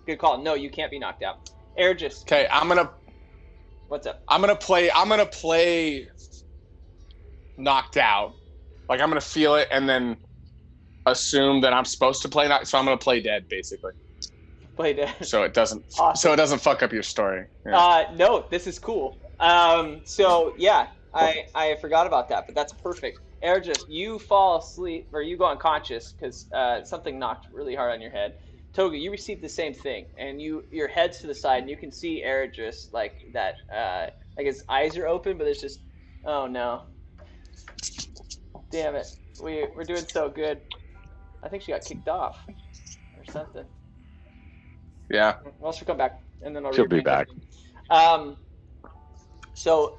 Good call. No, you can't be knocked out. Just okay. what's up? I'm gonna play knocked out. Like I'm gonna feel it and then assume that I'm supposed to play knocked. So I'm gonna play dead, basically. Play dead. So it doesn't. Awesome. So it doesn't fuck up your story. Yeah. No, this is cool. So yeah, I forgot about that, but that's perfect. Just you fall asleep or you go unconscious because something knocked really hard on your head. Toga, you receive the same thing, and your head's to the side, and you can see just like that, like his eyes are open, but there's just, oh no, damn it, we're doing so good. I think she got kicked off or something. Yeah. Well, she'll come back, and then She'll be back. So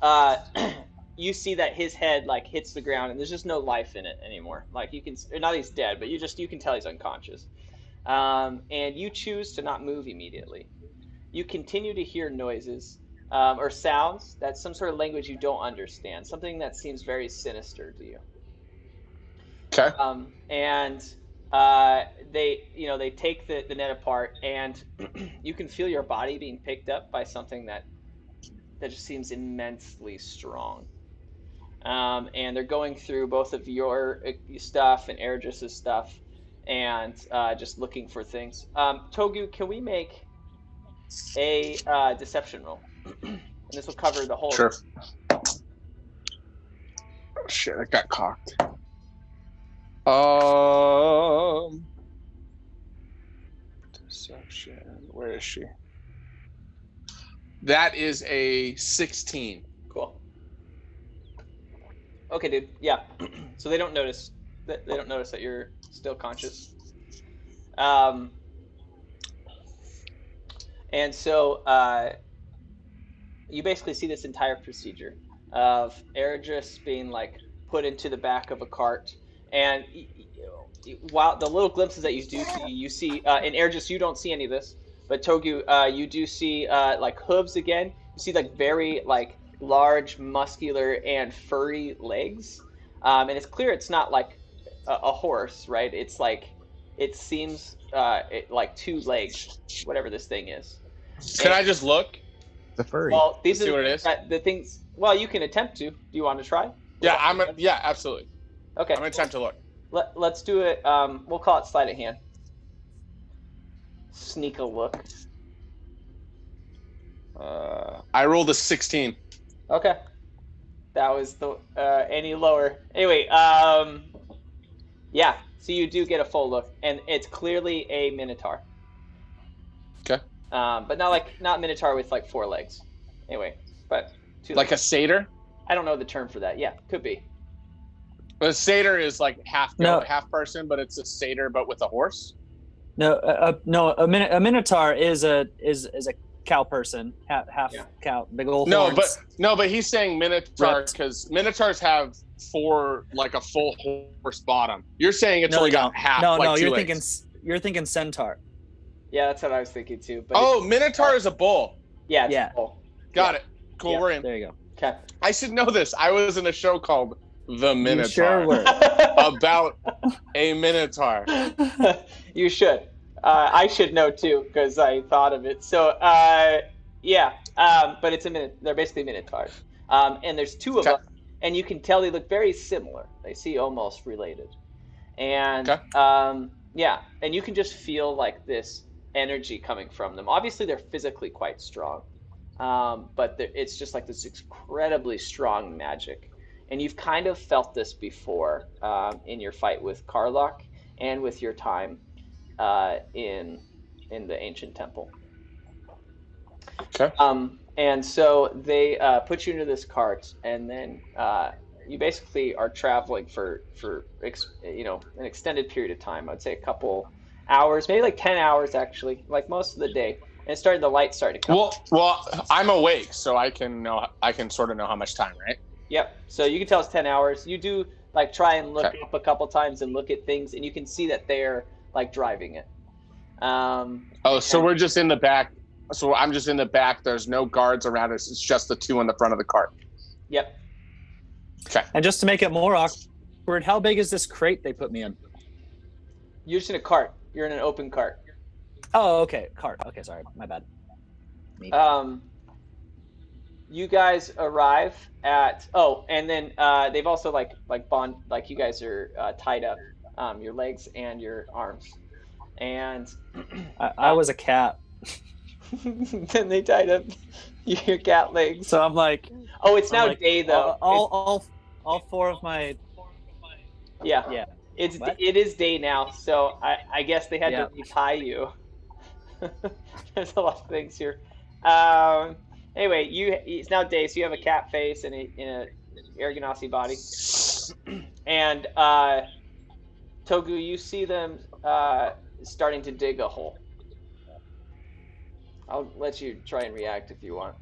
you see that his head like hits the ground, and there's just no life in it anymore. Like you can, not he's dead, but you can tell he's unconscious. And you choose to not move immediately. You continue to hear noises or sounds. That's some sort of language you don't understand. Something that seems very sinister to you. Okay. And they take the net apart, and you can feel your body being picked up by something that just seems immensely strong. And they're going through both of your stuff and Ergis's stuff, and just looking for things. Togu, can we make a deception roll? And this will cover the whole. Sure. Oh, shit, I got cocked. Deception. Where is she? That is a 16. Cool. Okay, dude. Yeah. So they don't notice that you're still conscious. And so you basically see this entire procedure of Ergis being like put into the back of a cart, and while the little glimpses that you do see, you see in Ergis you don't see any of this, but Togu you do see like hooves again. You see like very like large, muscular, and furry legs, and it's clear it's not like a horse, right? It's like it seems like two legs, whatever this thing is. Can I just look? The furry. Well, these See are what it is? the things. Well, you can attempt to. Do you want to try? Yeah, yeah, absolutely. Okay. I'm gonna attempt to look. Let's do it. We'll call it sleight of hand. Sneak a look. I rolled a 16. Okay. That was the any lower. Anyway, yeah. So you do get a full look, and it's clearly a minotaur. Okay. But not minotaur with like four legs. Anyway, but two Like legs. a satyr? I don't know the term for that. Yeah, could be. A satyr is like half No. goat, half person, but it's a satyr but with a horse. No, a minotaur is a cow person, half Yeah. cow, big old No, horns. but he's saying minotaur Right. because minotaurs have like a full horse bottom. You're saying it's only got half. No, like two you're legs. thinking centaur. Yeah, that's what I was thinking too. But Oh, minotaur is a bull. yeah, it's Yeah. full. Got it. Cool, Yeah. we're in. There you go. Okay. I should know this. I was in a show called The Minotaur You sure were. about a minotaur. You should. I should know too because I thought of it. So yeah, but it's they're basically minotaurs, and there's two of Okay. them, and you can tell they look very similar. They seem almost related, and Okay. yeah, and you can just feel like this energy coming from them. Obviously, they're physically quite strong, but it's just like this incredibly strong magic. And you've kind of felt this before in your fight with Karlach and with your time in in the ancient temple. Okay. And so they put you into this cart, and then you basically are traveling for an extended period of time. I'd say a couple hours, maybe like 10 hours actually, like most of the day. And the lights started to come. Well, I'm awake, so I can sort of know how much time, right? Yep. So you can tell it's 10 hours. You do like try and look Okay. up a couple times and look at things, and you can see that they're like driving it. So we're just in the back. So I'm just in the back. There's no guards around us. It's just the two in the front of the cart. Yep. Okay. And just to make it more awkward, how big is this crate they put me in? You're just in a cart. You're in an open cart. Oh, okay. Cart. Okay, sorry. My bad. You guys arrive at and then they've also like you guys are tied up, your legs and your arms, and I was a cat. then they tied up your cat legs. So I'm like, it's now day though. All four of my. Yeah. It is day now, so I guess they had to retie you. There's a lot of things here. Anyway, it's now day, so you have a cat face and a Aragonasi body. And Togu, you see them starting to dig a hole. I'll let you try and react if you want.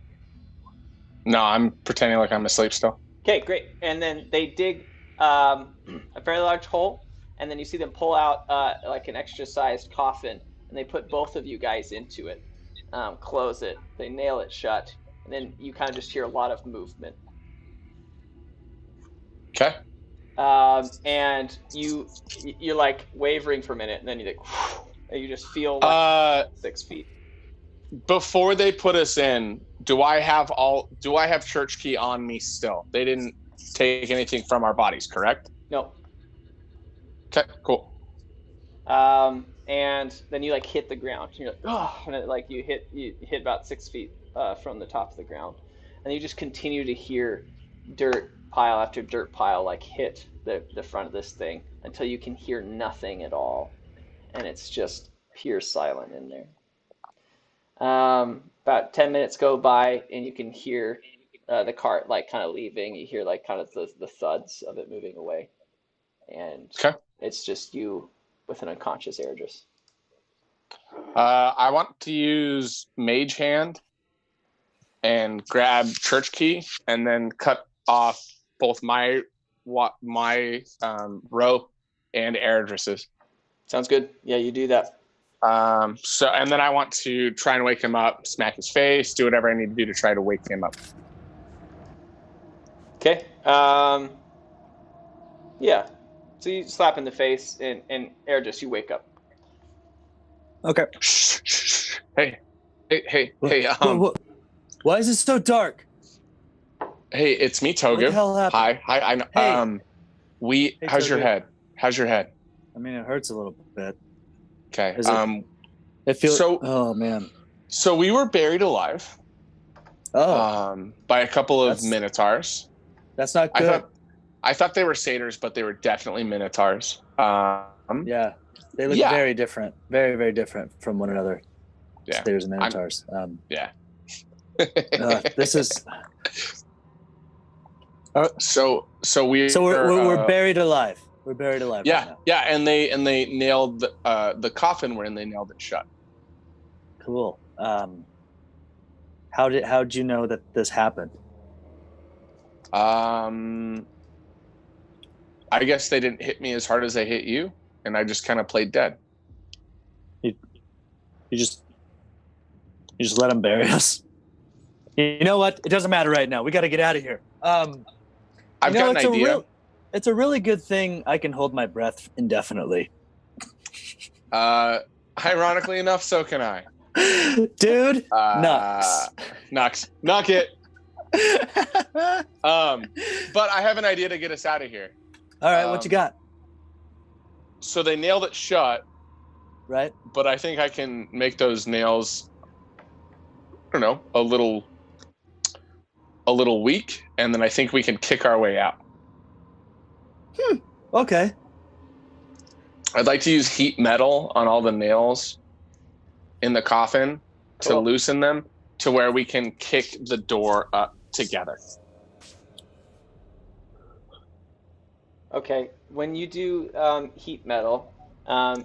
No, I'm pretending like I'm asleep still. Okay, great. And then they dig a fairly large hole, and then you see them pull out like an extra-sized coffin, and they put both of you guys into it, close it, they nail it shut, and then you kind of just hear a lot of movement. Okay. And you're like wavering for a minute, and then you and you just feel like 6 feet. Before they put us in, do I have church key on me still? They didn't take anything from our bodies, correct? No. Okay, cool. And then you like hit the ground. You're like, oh, and it, you hit about 6 feet from the top of the ground, and you just continue to hear dirt pile after dirt pile like hit the front of this thing until you can hear nothing at all, and it's just pure silent in there. About 10 minutes go by, and you can hear the cart like kind of leaving. You hear like kind of the thuds of it moving away, and it's just you with an unconscious Erdris. I want to use Mage Hand and grab Church Key, and then cut off both my rope and Erdris's. Sounds good. Yeah, you do that. And then I want to try and wake him up, smack his face, do whatever I need to do to try to wake him up. Okay. Yeah. So you slap in the face, and Erdris, you wake up. Okay. Hey. Why is it so dark? Hey, it's me, Togu. What the hell happened? Hi. I know. Hey. How's your head? I mean, it hurts a little bit. Okay. It feels. So. Oh man. So we were buried alive. Oh. By a couple of minotaurs. That's not good. I thought they were satyrs, but they were definitely minotaurs. Yeah, they look very different, very, very different from one another. Yeah, satyrs and minotaurs. Yeah. This is. So we're buried alive. We're buried alive. Yeah, right now. yeah, and they nailed the coffin we're in. They nailed it shut. Cool. How'd you know that this happened? I guess they didn't hit me as hard as they hit you, and I just kind of played dead. You just let them bury us. You know what? It doesn't matter right now. We got to get out of here. I've got an idea. It's a really good thing I can hold my breath indefinitely. Ironically enough, so can I. Dude, Knox. Knock it. But I have an idea to get us out of here. All right, what you got? So they nailed it shut. Right. But I think I can make those nails, I don't know, a little weak, and then I think we can kick our way out. Okay. I'd like to use heat metal on all the nails in the coffin to Cool. loosen them to where we can kick the door up together. Okay, when you do heat metal,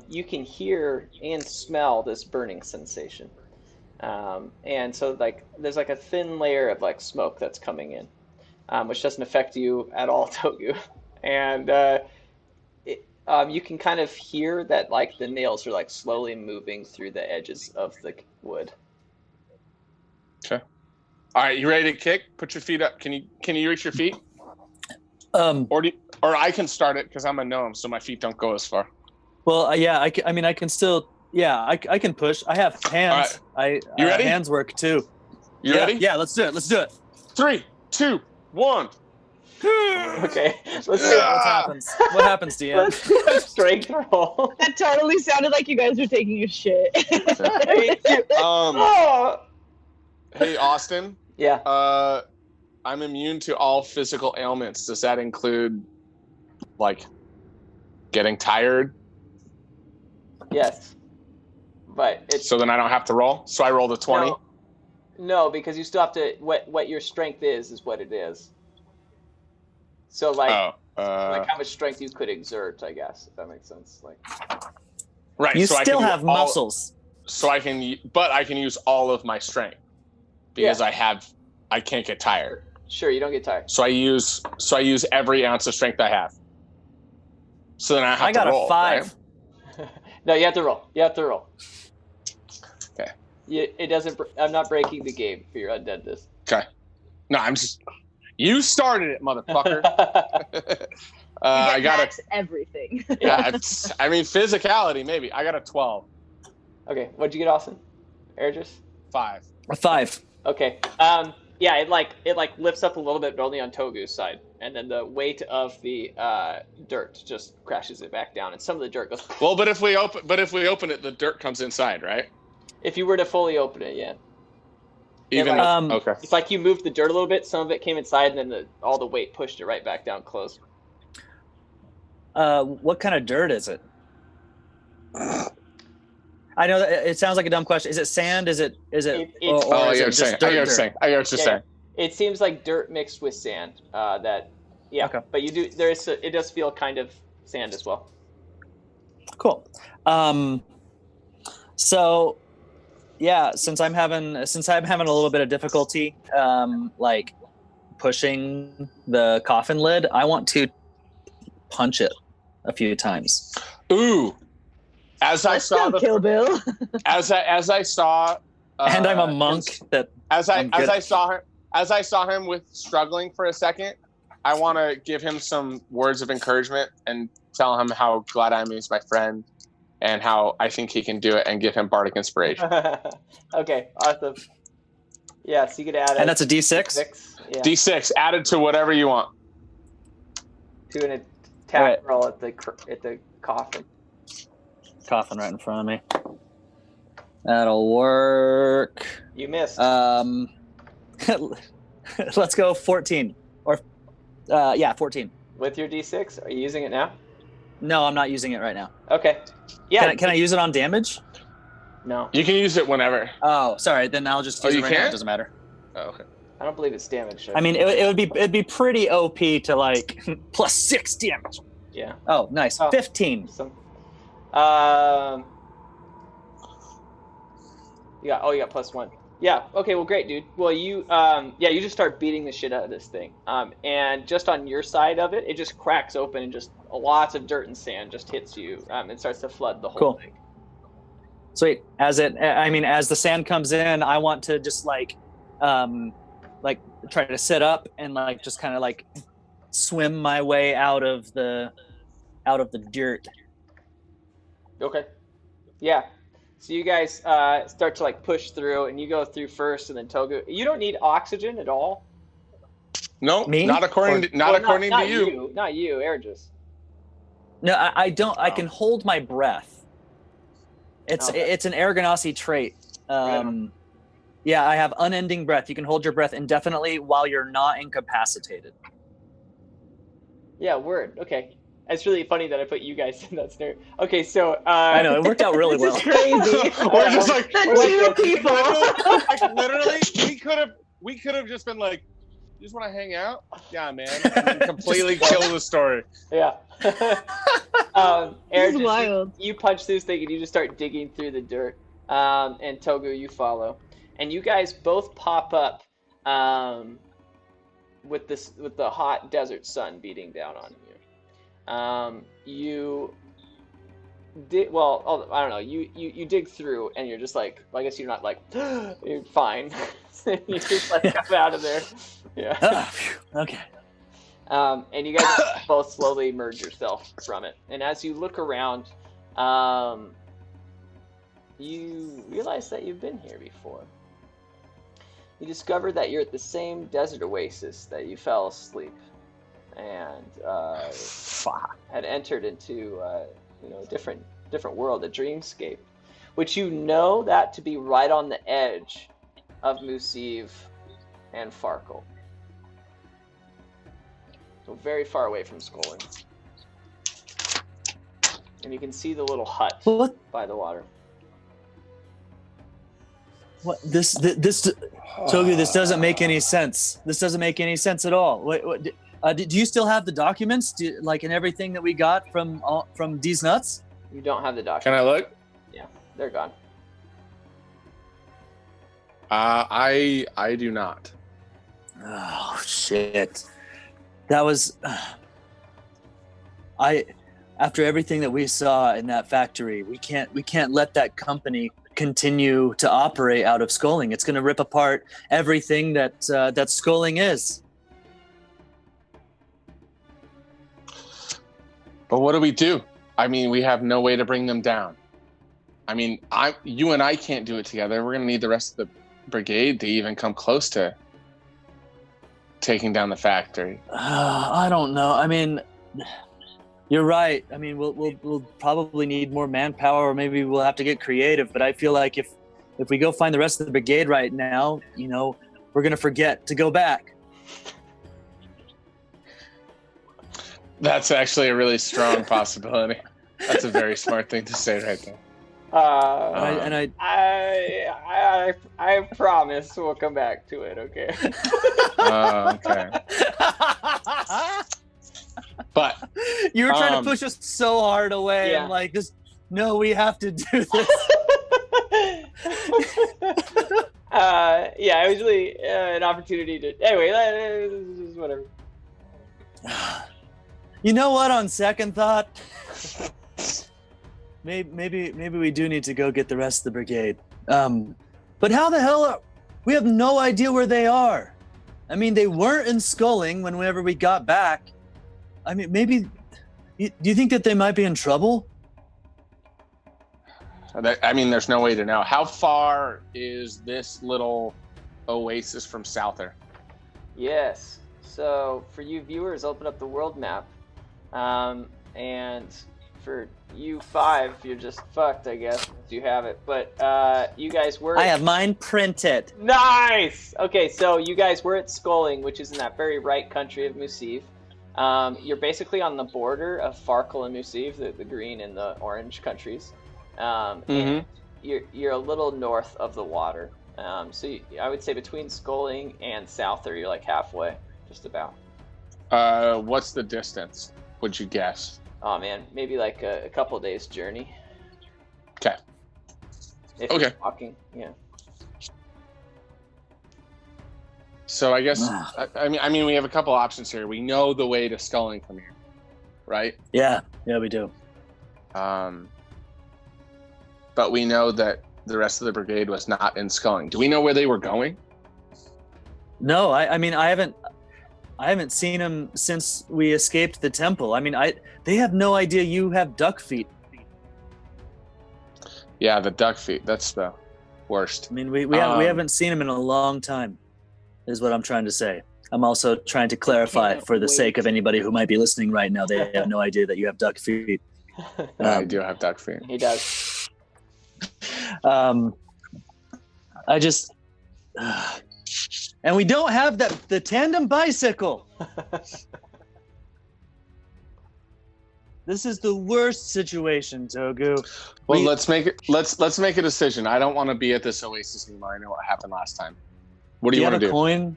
you can hear and smell this burning sensation. And so like there's like a thin layer of like smoke that's coming in, which doesn't affect you at all, Togu. And you can kind of hear that like the nails are like slowly moving through the edges of the wood. Okay. All right, you ready to kick? Put your feet up. Can you reach your feet? Or I can start it because I'm a gnome, so my feet don't go as far. Well, yeah, I can still, yeah, I can push. I have hands. Right. You ready? Hands work too. You ready? Yeah, let's do it. 3, 2, 1. Okay, let's see What happens. What happens, DM? Let's do a strength roll. That totally sounded like you guys were taking a shit. Hey, Austin. Yeah. I'm immune to all physical ailments. Does that include, like, getting tired? Yes. But it's So then I don't have to roll? So I roll the 20? No, because you still have to. What your strength is what it is. So like how much strength you could exert, I guess, if that makes sense. Like. Right. You so still have muscles. So I can use all of my strength because I can't get tired. Sure, you don't get tired. So I use every ounce of strength I have. So then I got a 5. Right? No, you have to roll. Okay. It doesn't. I'm not breaking the game for your undeadness. Okay. No, I'm just. You started it, motherfucker. I got everything. Yeah, I mean physicality maybe. I got a 12. Okay, what'd you get, Austin? Ergis? 5. A 5. Okay. Yeah, it lifts up a little bit, but only on Togu's side, and then the weight of the dirt just crashes it back down, and some of the dirt goes. Well, but if we open it, the dirt comes inside, right? If you were to fully open it, yeah. Even okay. It's like you moved the dirt a little bit, some of it came inside, and then all the weight pushed it right back down close. What kind of dirt is it? I know that it sounds like a dumb question. Is it sand? Is it I get what you're saying. It seems like dirt mixed with sand. Okay. But it does feel kind of sand as well. Cool. So yeah, since I'm having a little bit of difficulty like pushing the coffin lid, I want to punch it a few times. Ooh. As I saw Kill Bill. as I saw and I'm a monk as I saw him with struggling for a second, I want to give him some words of encouragement and tell him how glad I am he's my friend and how I think he can do it and give him bardic inspiration. Okay, awesome. Yeah, so you could add and that's a D6? Yeah. D6 added to whatever you want. To an attack roll at the coffin. Coffin right in front of me. That'll work. You missed. Let's go 14. Or 14. With your D6? Are you using it now? No, I'm not using it right now. Okay. Yeah. Can I use it on damage? No. You can use it whenever. Oh, sorry. Then I'll just use it right now. It doesn't matter. Oh, okay. I don't believe it's damage. I mean, it'd be pretty OP to like plus 6 damage. Yeah. Oh, nice. 15. Awesome. You got +1. Yeah. Okay. Well, great, dude. Well, you just start beating the shit out of this thing. And just on your side of it, it just cracks open and just lots of dirt and sand just hits you. And starts to flood the whole thing. Sweet. As the sand comes in, I want to just like try to sit up and like just kind of like swim my way out of the dirt. Okay. Yeah. So you guys start to like push through, and you go through first, and then Togu. You don't need oxygen at all. No, me? Not according to you. Not you, Ergis. No, I don't. I can hold my breath. It's an Aragonasi trait. Yeah, I have unending breath. You can hold your breath indefinitely while you're not incapacitated. Yeah, word. Okay. It's really funny that I put you guys in that scenario. Okay, so I know it worked out really well. This is crazy. We're just like The two people. literally, we could have just been like, you just want to hang out? Yeah, man. And then completely kill the story. Yeah. This Aaron, is wild. you punch this thing and you just start digging through the dirt. And Togu, you follow. And you guys both pop up with the hot desert sun beating down on you. You dig, well, I don't know. You dig through and you're just like, I guess you're not like, you're fine. You just like come out of there. Yeah. Okay. And you guys both slowly emerge yourself from it. And as you look around, you realize that you've been here before. You discover that you're at the same desert oasis that you fell asleep and had entered into a different world, a dreamscape, which you know that to be right on the edge of Musiv and Farkle. So very far away from Skolin. And you can see the little hut by the water. What this Togu, this doesn't make any sense. This doesn't make any sense at all. What do you still have the documents, and everything that we got from D's Nuts? You don't have the documents. Can I look? Yeah, they're gone. I do not. Oh shit! That was after everything that we saw in that factory, we can't let that company continue to operate out of Skolling. It's going to rip apart everything that Skolling is. But what do we do? I mean, we have no way to bring them down. I mean, you and I can't do it together. We're going to need the rest of the brigade to even come close to taking down the factory. I don't know. I mean, you're right. I mean, we'll probably need more manpower, or maybe we'll have to get creative. But I feel like if we go find the rest of the brigade right now, we're gonna forget to go back. That's actually a really strong possibility. That's a very smart thing to say right there. I promise we'll come back to it. Okay. Okay. But you were trying to push us so hard away, yeah. and like this. No, we have to do this. Yeah, it was really an opportunity to. Anyway, whatever. You know what? On second thought, maybe we do need to go get the rest of the brigade. But how the hell we have no idea where they are? I mean, they weren't in Skolling whenever we got back. I mean, maybe. Do you think that they might be in trouble? I mean, there's no way to know. How far is this little oasis from Souther? Yes. So for you viewers, open up the world map. And for you 5, you're just fucked, I guess, if you have it. But you guys were... I have mine printed. Nice! Okay, so you guys were at Skolling, which is in that very right country of Musiv. You're basically on the border of Farkle and Musiv, the green and the orange countries. And you're a little north of the water. So I would say between Skolling and Souther, you're like halfway, just about. What's the distance, would you guess? Oh man, maybe like a couple of days journey. Okay. If you're walking, yeah. So I guess I mean we have a couple options here. We know the way to Skolling from here, right? Yeah, we do. But we know that the rest of the brigade was not in Skolling. Do we know where they were going? No, I mean I haven't seen them since we escaped the temple. I mean, they have no idea you have duck feet. Yeah, the duck feet. That's the worst. I mean, we haven't seen them in a long time, is what I'm trying to say. I'm also trying to clarify for the sake of anybody who might be listening right now. They have no idea that you have duck feet. I do have duck feet. He does. I just... and we don't have the tandem bicycle. This is the worst situation, Togu. Well, let's make it. Let's make a decision. I don't want to be at this oasis anymore. I know what happened last time. What do you want to do? Have a coin?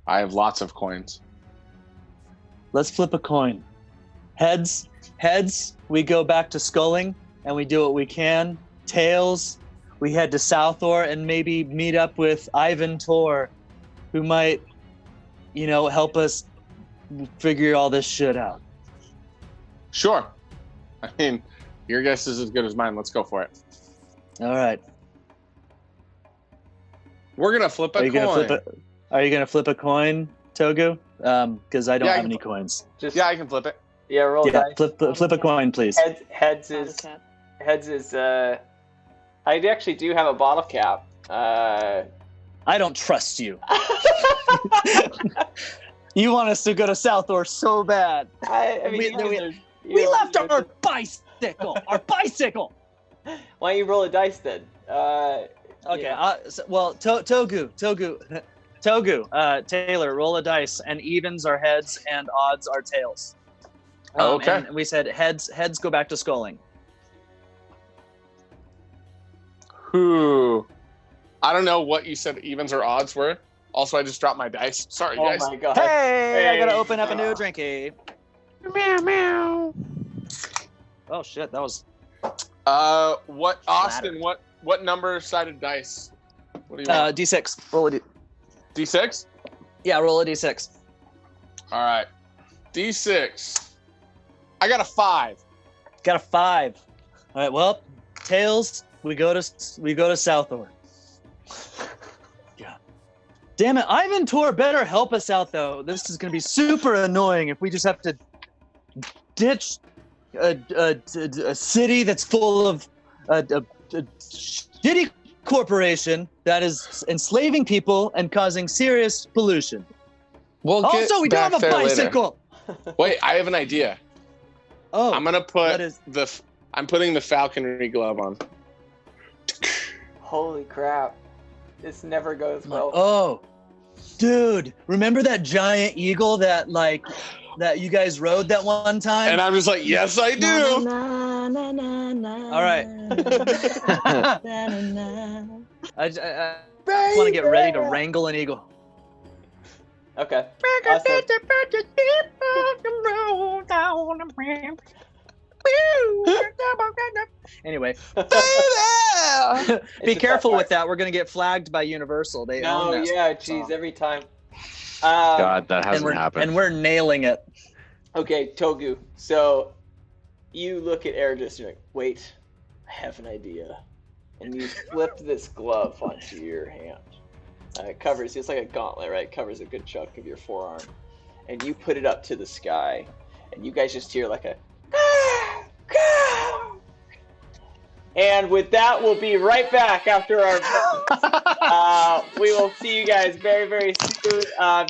I have lots of coins. Let's flip a coin. Heads, we go back to Sculling and we do what we can. Tails, we head to Southor and maybe meet up with Ivan Tor, who might, help us figure all this shit out. Sure. I mean, your guess is as good as mine. Let's go for it. All right. We're gonna flip a coin. Are you gonna flip a coin, Togu? Because I don't have any coins. I can flip it. Yeah, roll dice. Flip a coin, please. Heads is I actually do have a bottle cap. I don't trust you. You want us to go to Southor so bad. I mean, we left our bicycle. Our bicycle. Why don't you roll a dice then? Okay. Yeah. Togu. Taylor, roll a dice, and evens are heads, and odds are tails. Okay. And we said heads go back to Sculling. Who? I don't know what you said evens or odds were. Also, I just dropped my dice. Sorry, guys. Oh my god. Hey, I gotta open up a new drinky. Meow meow. Oh shit, that was. What Austin? What number-sided dice? What do you want? D6. Roll a D6. Yeah, roll a D6. All right. D6. I got a 5. Got a 5. All right. Well, tails. We go to Southor. Yeah. Damn it, Ivan Tor better help us out though. This is gonna be super annoying if we just have to ditch a city that's full of a shitty corporation that is enslaving people and causing serious pollution. We'll Also, we don't have a bicycle. Wait, I have an idea. Oh, I'm gonna put I'm putting the falconry glove on. Holy crap. This never goes well. Oh, dude, remember that giant eagle that you guys rode that one time? And I'm just like, yes, I do. All right. I want to get ready to wrangle an eagle. Okay. Awesome. Anyway, be careful with that. We're gonna get flagged by Universal. They own that. Yeah, geez, every time. God, that hasn't happened. And we're nailing it. Okay, Togu. So you look at Air District. Wait, I have an idea. And you flip this glove onto your hand. It covers. It's like a gauntlet, right? It covers a good chunk of your forearm. And you put it up to the sky, and you guys just hear like a. And with that, we'll be right back after our. We will see you guys very, very soon.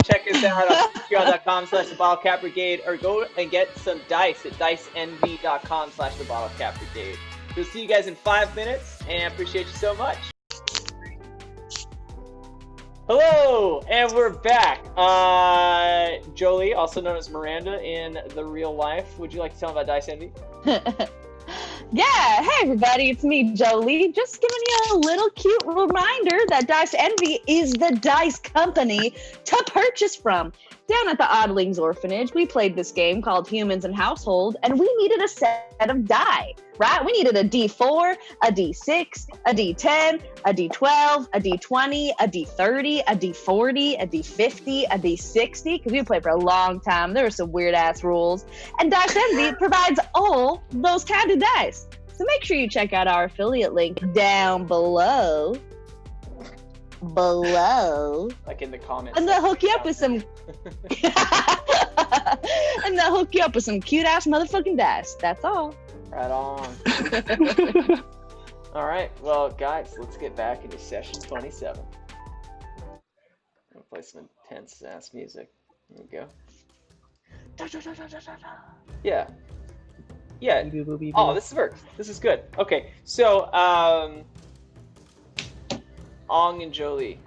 Check us out on patreon.com/the Brigade, or go and get some dice at diceenvy.com/the Brigade. We'll see you guys in 5 minutes, and appreciate you so much. Hello, and we're back. Jolie, also known as Miranda in the real life. Would you like to tell them about Dice Envy? Yeah, hey everybody, it's me, Jolie. Just giving you a little cute reminder that Dice Envy is the dice company to purchase from. Down at the Oddlings Orphanage, we played this game called Humans and Household, and we needed a set of die, right? We needed a D4, a D6, a D10, a D12, a D20, a D30, a D40, a D50, a D60, because we played for a long time. There were some weird-ass rules. And Dice Envy provides all those kind of dice. So make sure you check out our affiliate link down below. Like in the comments. And they'll hook you up with some cute ass motherfucking dice. That's all. Right on. All right, well, guys, let's get back into session 27. I'm gonna play some intense ass music. There we go. Yeah. Yeah. Oh, this works. This is good. Okay, so Ong and Jolie,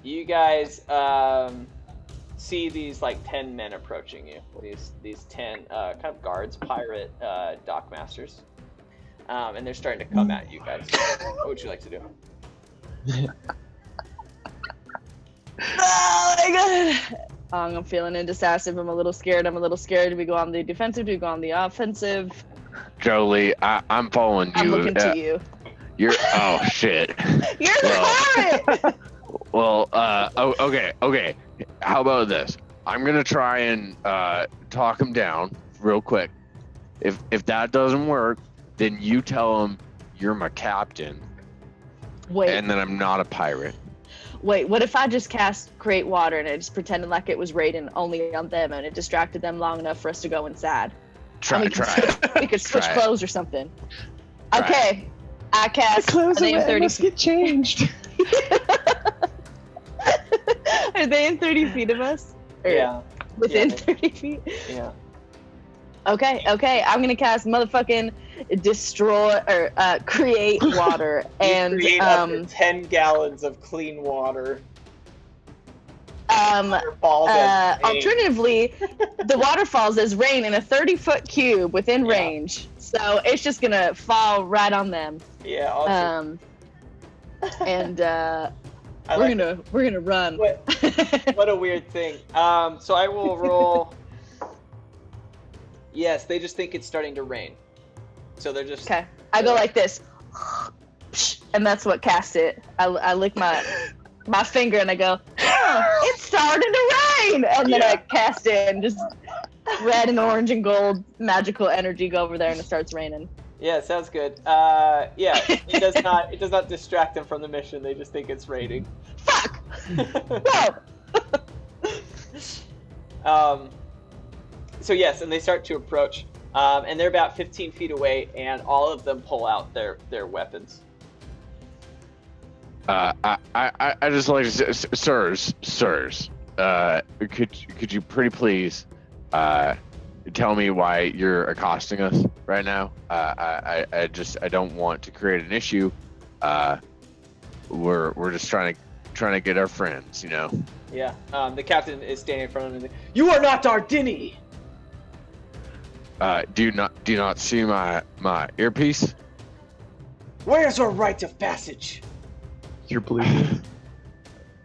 you guys see these like 10 men approaching you. These 10 kind of guards, pirate dockmasters, and they're starting to come at you guys. What would you like to do? Oh my god! I'm feeling indecisive. I'm a little scared. Do we go on the defensive? Do we go on the offensive? Jolie, I'm following you. I'm looking to you. You're oh shit. You're the pirate. Well, okay. How about this? I'm gonna try and talk him down real quick. If that doesn't work, then you tell him you're my captain. Wait. And then I'm not a pirate. Wait, what if I just cast Create Water and I just pretended like it was raining only on them and it distracted them long enough for us to go inside? Try it. We could switch clothes or something. Try Okay. I cast Clothes an AM 30 must get changed. Are they in 30 feet of us? Or Yeah. Within Yeah. 30 feet? Yeah. Okay. I'm gonna cast motherfucking destroy or create water and create up to 10 gallons of clean water. Alternatively, the waterfalls is rain in a 30-foot cube within range, so it's just gonna fall right on them. Yeah. Awesome. And we're gonna run. What a weird thing. So I will roll. Yes, they just think it's starting to rain, so they're just okay. I go like this, and that's what casts it. I lick my finger and I go, oh, it's starting to rain, and then I cast it and just red and orange and gold magical energy go over there and it starts raining. Yeah, sounds good. It does not distract them from the mission. They just think it's raining. Fuck. No. So yes, and they start to approach, and they're about 15 feet away, and all of them pull out their weapons. I just like to say, sirs, could you pretty please tell me why you're accosting us right now? I don't want to create an issue. We're just trying to get our friends, you know. Yeah. The captain is standing in front of him. You are not Dardini. Do you not see my earpiece? Where's our rite of passage? You're bleeding.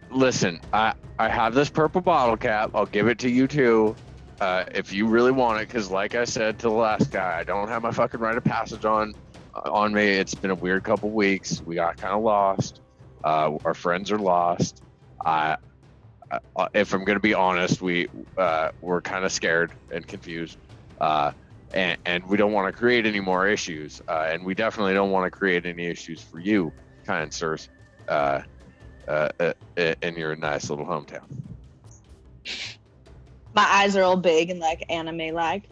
Listen, I have this purple bottle cap. I'll give it to you too, if you really want it. Because like I said to the last guy, I don't have my fucking rite of passage on me. It's been a weird couple weeks. We got kind of lost. Our friends are lost. If I'm gonna be honest, we're kind of scared and confused. And we don't want to create any more issues. And we definitely don't want to create any issues for you, kind sirs. In your nice little hometown. My eyes are all big and like anime like.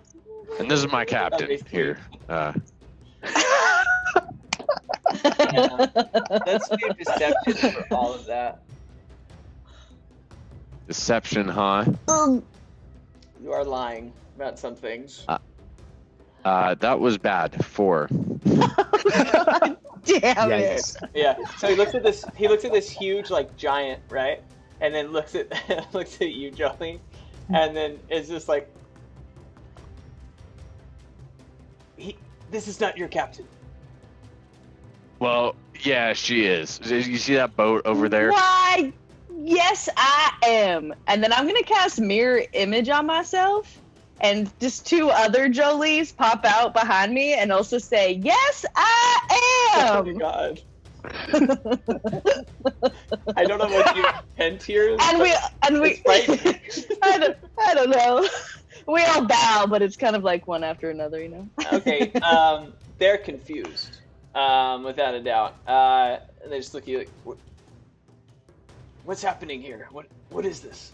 And this is my captain here. Let's do deception for all of that. Deception, huh? You are lying about some things. That was bad. 4. Damn it. Yeah. So he looks at this huge like giant, right? And then looks at you, Jolie, and then is just like, this is not your captain. Well, yeah, she is. You see that boat over there? Why? Yes, I am. And then I'm gonna cast mirror image on myself. And just 2 other Jolies pop out behind me and also say, "Yes, I am." Oh my god! I don't know what you intend here. And we, it's I don't know. We all bow, but it's kind of like one after another, you know. Okay, they're confused, without a doubt. And they just look at you like, "What's happening here? What is this?"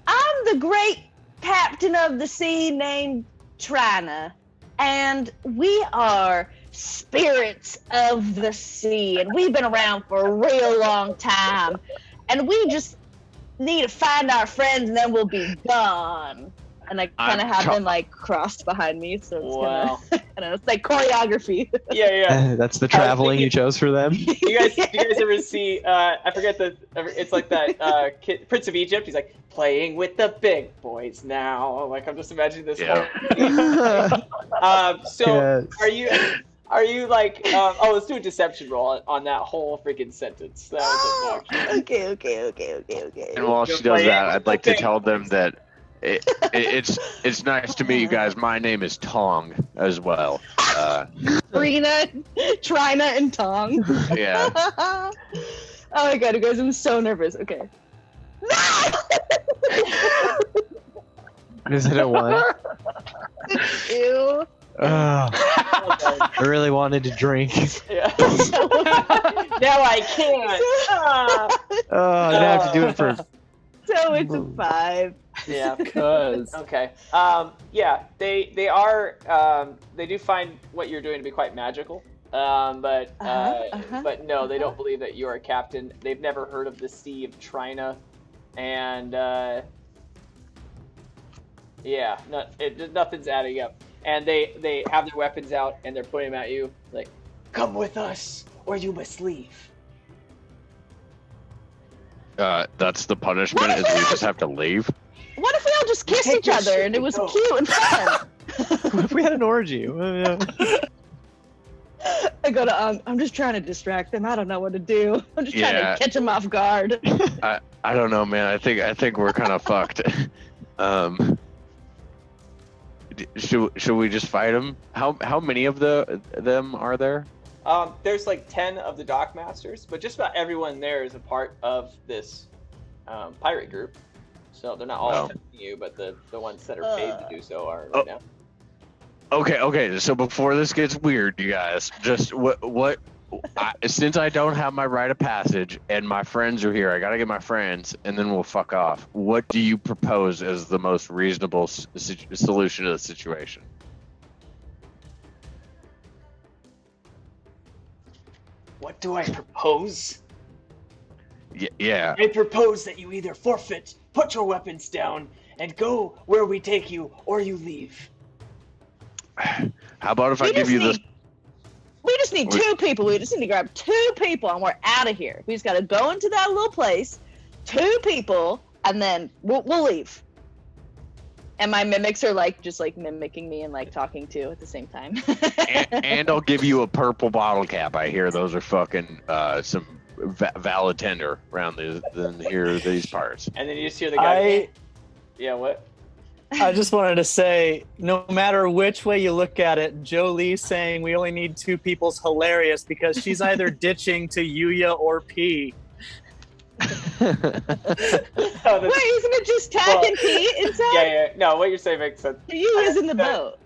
I'm the great captain of the sea named Trina, and we are spirits of the sea, and we've been around for a real long time, and we just need to find our friends, and then we'll be gone. And I kind of have them like crossed behind me, so it's Wow. it's like choreography. Yeah. That's the traveling you chose for them. Do you guys ever see? I forget it's like that kid, Prince of Egypt. He's like playing with the big boys now. Like I'm just imagining this. Yeah. So Yes. are you like? Oh, let's do a deception roll on that whole freaking sentence. That was obnoxious. Okay. And while she does that, I'd like to tell them that it's nice to meet you guys. My name is Tong as well. Trina, and Tong. Yeah. Oh my god, you guys! I'm so nervous. Okay. Is it a 1? Ew. I really wanted to drink. Yeah. Now I can't. Oh, I have to do it for. So it's a 5. Yeah. Cause Okay. Yeah. They are. They do find what you're doing to be quite magical. But no, they don't believe that you are a captain. They've never heard of the Sea of Trina, and yeah, nothing's adding up. And they have their weapons out and they're pointing them at you, like, "Come with us, or you must leave." That's the punishment. Is we just have to leave. What if we all just kissed each other and it was cute and fun? What if we had an orgy? I go to I'm just trying to distract them. I don't know what to do. I'm just trying to catch them off guard. I don't know, man. I think we're kind of fucked. Should we just fight them? How many of them are there? There's like 10 of the dock masters, but just about everyone there is a part of this pirate group. So they're not all attacking you, but the ones that are paid to do so are right now. Okay. So before this gets weird, you guys, just what since I don't have my rite of passage and my friends are here, I gotta get my friends, and then we'll fuck off. What do you propose as the most reasonable solution to the situation? What do I propose? Yeah. I propose that you either forfeit, put your weapons down, and go where we take you, or you leave. How about if I give you this? We just need 2 people. We just need to grab 2 people and we're out of here. We just got to go into that little place, 2 people, and then we'll leave. And my mimics are like just like mimicking me and like talking too at the same time. and I'll give you a purple bottle cap. I hear those are fucking some valid tender around these parts. And then you just hear the guy. Yeah, what? I just wanted to say, no matter which way you look at it, Jolie saying we only need 2 people's hilarious because she's either ditching to Yuya or P. Wait, isn't it just Tack and P inside? Yeah. No, what you're saying makes sense. You is in the boat.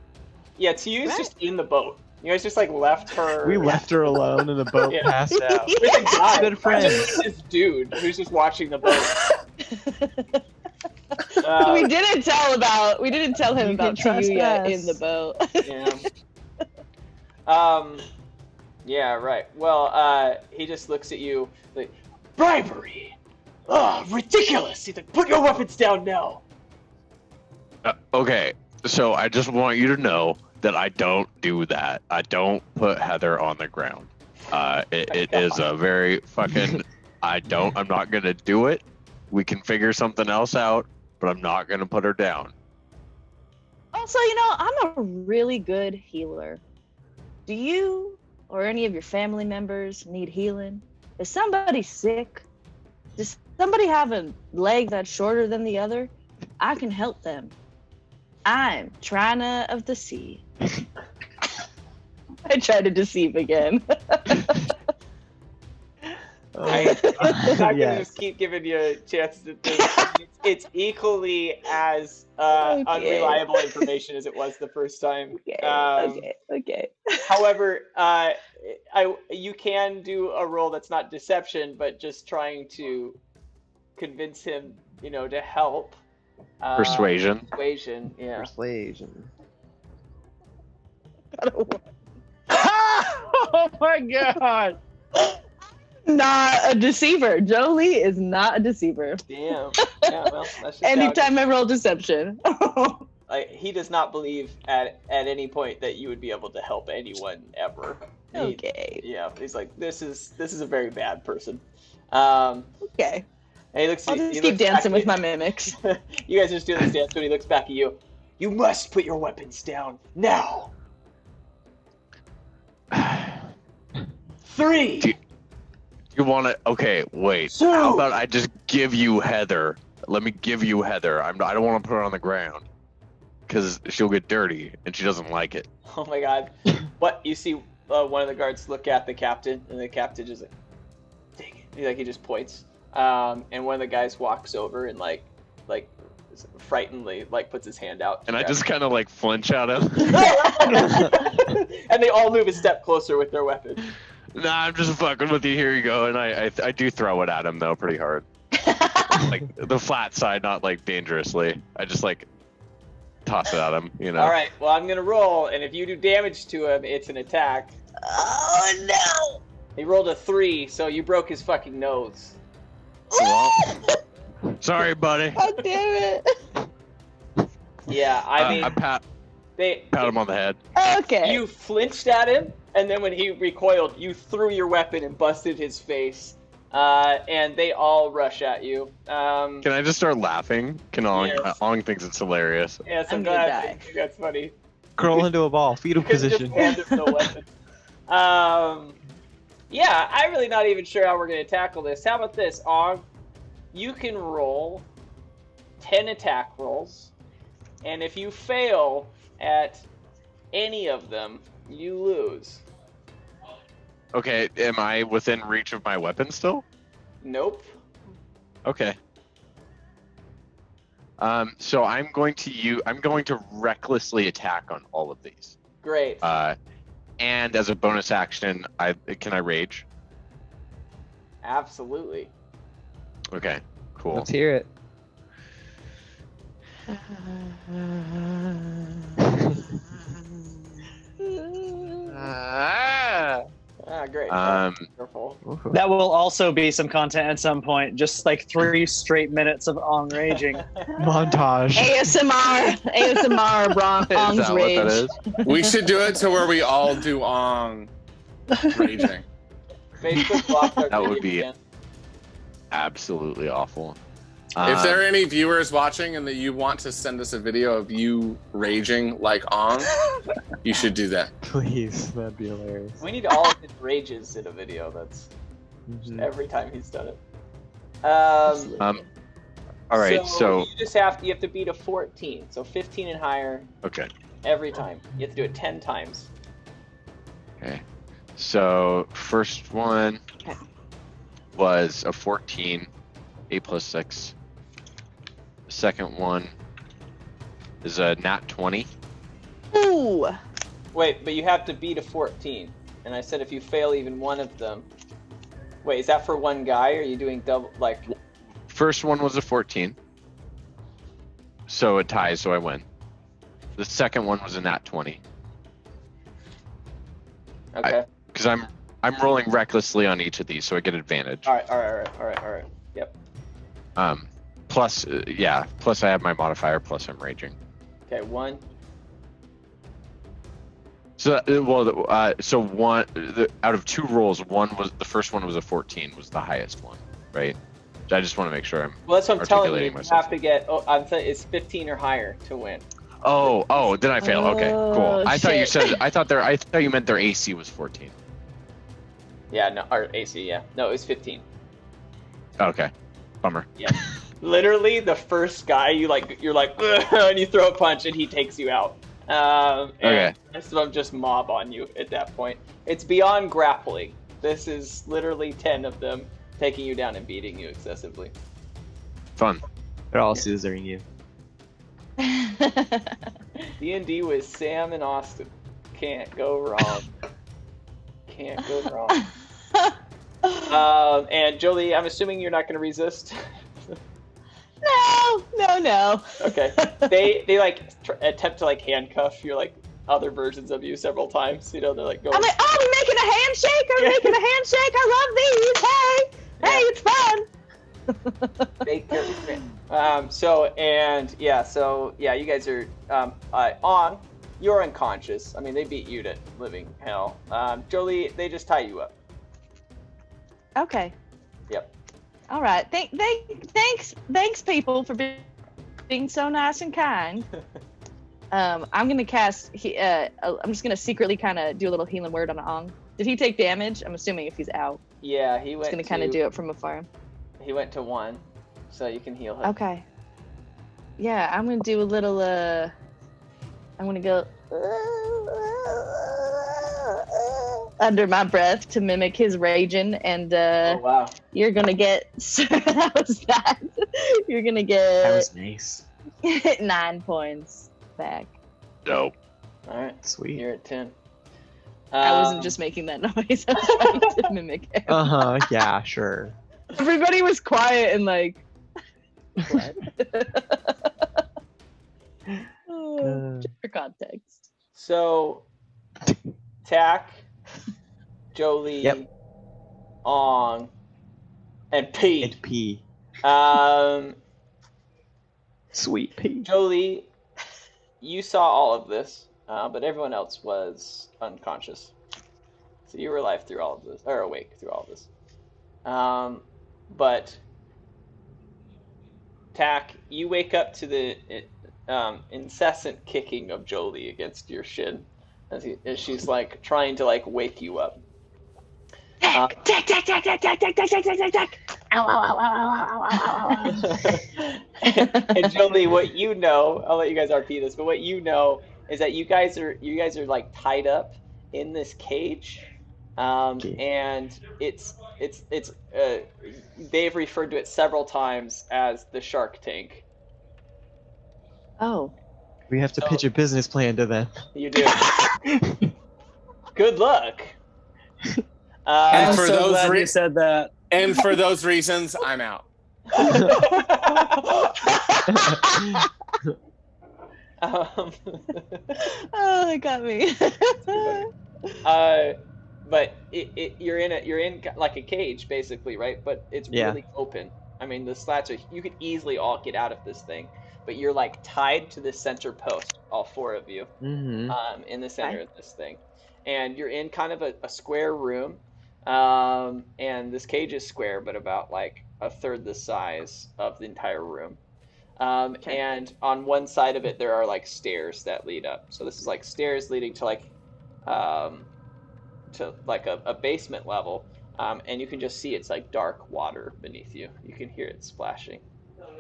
Yeah, Tiyu's just in the boat. You guys just like left her. We left her alone in the boat, passed out. With a guy. Good friends. Just this dude who's just watching the boat. We didn't tell him about Tiyuya in the boat. Yeah. Yeah, right. Well, he just looks at you like, bribery! Oh, ridiculous! He's like, put your weapons down now! Okay, so I just want you to know that I don't do that. I don't put Heather on the ground. It is a very fucking... I'm not gonna do it. We can figure something else out, but I'm not gonna put her down. Also, I'm a really good healer. Do you or any of your family members need healing? Is somebody sick? Does somebody have a leg that's shorter than the other? I can help them. I'm Trina of the Sea. I tried to deceive again. I'm not gonna just keep giving you chances to think. It's equally as unreliable information as it was the first time. Okay. However, you can do a roll that's not deception, but just trying to convince him, to help. Persuasion. Yeah. Persuasion. Oh my god! Not a deceiver. Jolie is not a deceiver. Damn. Yeah, well, that's just Anytime I roll deception. he does not believe at any point that you would be able to help anyone ever. Okay. He's like, this is a very bad person. Okay. And he looks. I'll just keep dancing with my mimics. You guys are just doing this dance when he looks back at you. You must put your weapons down now. 3. You want to? Okay, wait. 2. How about I just give you Heather? Let me give you Heather. I don't want to put her on the ground because she'll get dirty and she doesn't like it. Oh my God! What you see? One of the guards look at the captain, and the captain just like, dang it! He just points. And one of the guys walks over and like frightenedly puts his hand out. And I just kind of like flinch at him. And they all move a step closer with their weapon. Nah, I'm just fucking with you. Here you go. And I do throw it at him though, pretty hard. Like the flat side, not like dangerously. I just like toss it at him, you know. All right. Well, I'm gonna roll, and if you do damage to him, it's an attack. Oh no! He rolled a 3, so you broke his fucking nose. Well, sorry, buddy. God damn it! Yeah, I mean, I pat him on the head. Okay. You flinched at him, and then when he recoiled, you threw your weapon and busted his face. And they all rush at you. Can I just start laughing? Yes. Ong thinks it's hilarious. Yes, I'm I'm gonna glad. die. I think that's funny. Curl into a ball, fetal You could've position. just handed him the weapon. Yeah, I'm really not even sure how we're going to tackle this. How about this, Og? You can roll 10 attack rolls, and if you fail at any of them, you lose. Okay, am I within reach of my weapon still? Nope. Okay. So I'm going to recklessly attack on all of these. Great. And as a bonus action, can I rage? Absolutely. Okay, cool. Let's hear it. Great. Wonderful. That will also be some content at some point. Just like 3 straight minutes of Ong raging. Montage. ASMR, Is Ong's that rage. what that is? We should do it to where we all do Ong raging. Facebook blocked our That would video be- again. Absolutely awful. If there are any viewers watching and that you want to send us a video of you raging like Ong, you should do that. Please, that'd be hilarious. We need all of his rages in a video. That's just every time he's done it. All right, so you just have to beat a 14, so 15 and higher okay. every time. You have to do it 10 times. Okay. So first one was a 14, 8 plus 6. The second one is a nat 20. Ooh. Wait, but you have to beat a 14. And I said if you fail even one of them. Wait, is that for one guy, or are you doing double, like... First one was a 14. So it ties, so I win. The second one was a nat 20. Okay. Because I'm rolling recklessly on each of these, so I get advantage. All right. Yep. Plus I have my modifier, plus I'm raging. Okay, 1. So so one out of 2 rolls, the first one was a 14, was the highest one, right? I just want to make sure I'm. Well, that's what I'm telling you. articulating You myself. have to get. Oh, it's 15 or higher to win. Oh, did I fail? Okay, cool. Oh, I thought you shit. said. I thought you meant their AC was 14. Yeah, no, or AC. Yeah, no, it was 15. Okay, bummer. Yeah. Literally, the first guy you're like, "Ugh," and you throw a punch, and he takes you out. And Okay. the rest of them just mob on you at that point. It's beyond grappling. This is literally 10 of them taking you down and beating you excessively. Fun. They're all scissoring you. D&D with Sam and Austin. Can't go wrong. Can't go wrong. And Jolie, I'm assuming you're not going to resist. No. Okay. They like attempt to like handcuff your like other versions of you several times. You know, they're like going. I'm like, oh, we're making a handshake. I love these. Hey, it's fun. Fake turkey fan. So you guys are on. You're unconscious. I mean, they beat you to living hell. Jolie, they just tie you up. Okay. Yep. All right. Thanks, people, for being so nice and kind. I'm gonna cast. I'm just gonna secretly kind of do a little healing word on Ong. Did he take damage? I'm assuming if he's out. Yeah, he went. Just gonna kind of do it from afar. He went to 1, so you can heal him. Okay. Yeah, I'm gonna do a little. I'm gonna go under my breath to mimic his raging, and Oh wow. you're gonna get. That was that. You're gonna get. That was nice. 9 points back. Dope. All right. Sweet. You're at 10. I wasn't just making that noise. I was trying to mimic him. Yeah, sure. Everybody was quiet and like. What? Just for context. So, Tack, Jolie, Yep. Ong, and P. And P. Sweet P. Jolie, you saw all of this, but everyone else was unconscious. So you were alive through all of this, or awake through all of this. But Tack, you wake up to the incessant kicking of Jolie against your shin as she's like trying to like wake you up. Tack, tack, tack, tack, tack, tack, tack, tack, tack, tack, tack. Ow, ow, ow, ow, ow, ow, ow. And Jolie, what you know, I'll let you guys RP this, but what you know is that you guys are like tied up in this cage, and it's they've referred to it several times as the Shark Tank. Oh. We have to pitch a business plan to them. You do. Good luck. And I'm for so those glad you said that. And for those reasons, I'm out. Oh, that got me. But you're in like a cage basically, right? But it's really open. I mean, the slats are. You could easily all get out of this thing, but you're like tied to the center post, all 4 of you, in the center of this thing, and you're in kind of a square room, and this cage is square, but about like a third the size of the entire room. And on one side of it, there are like stairs that lead up. So this is like stairs leading to like a basement level. And you can just see it's like dark water beneath you. You can hear it splashing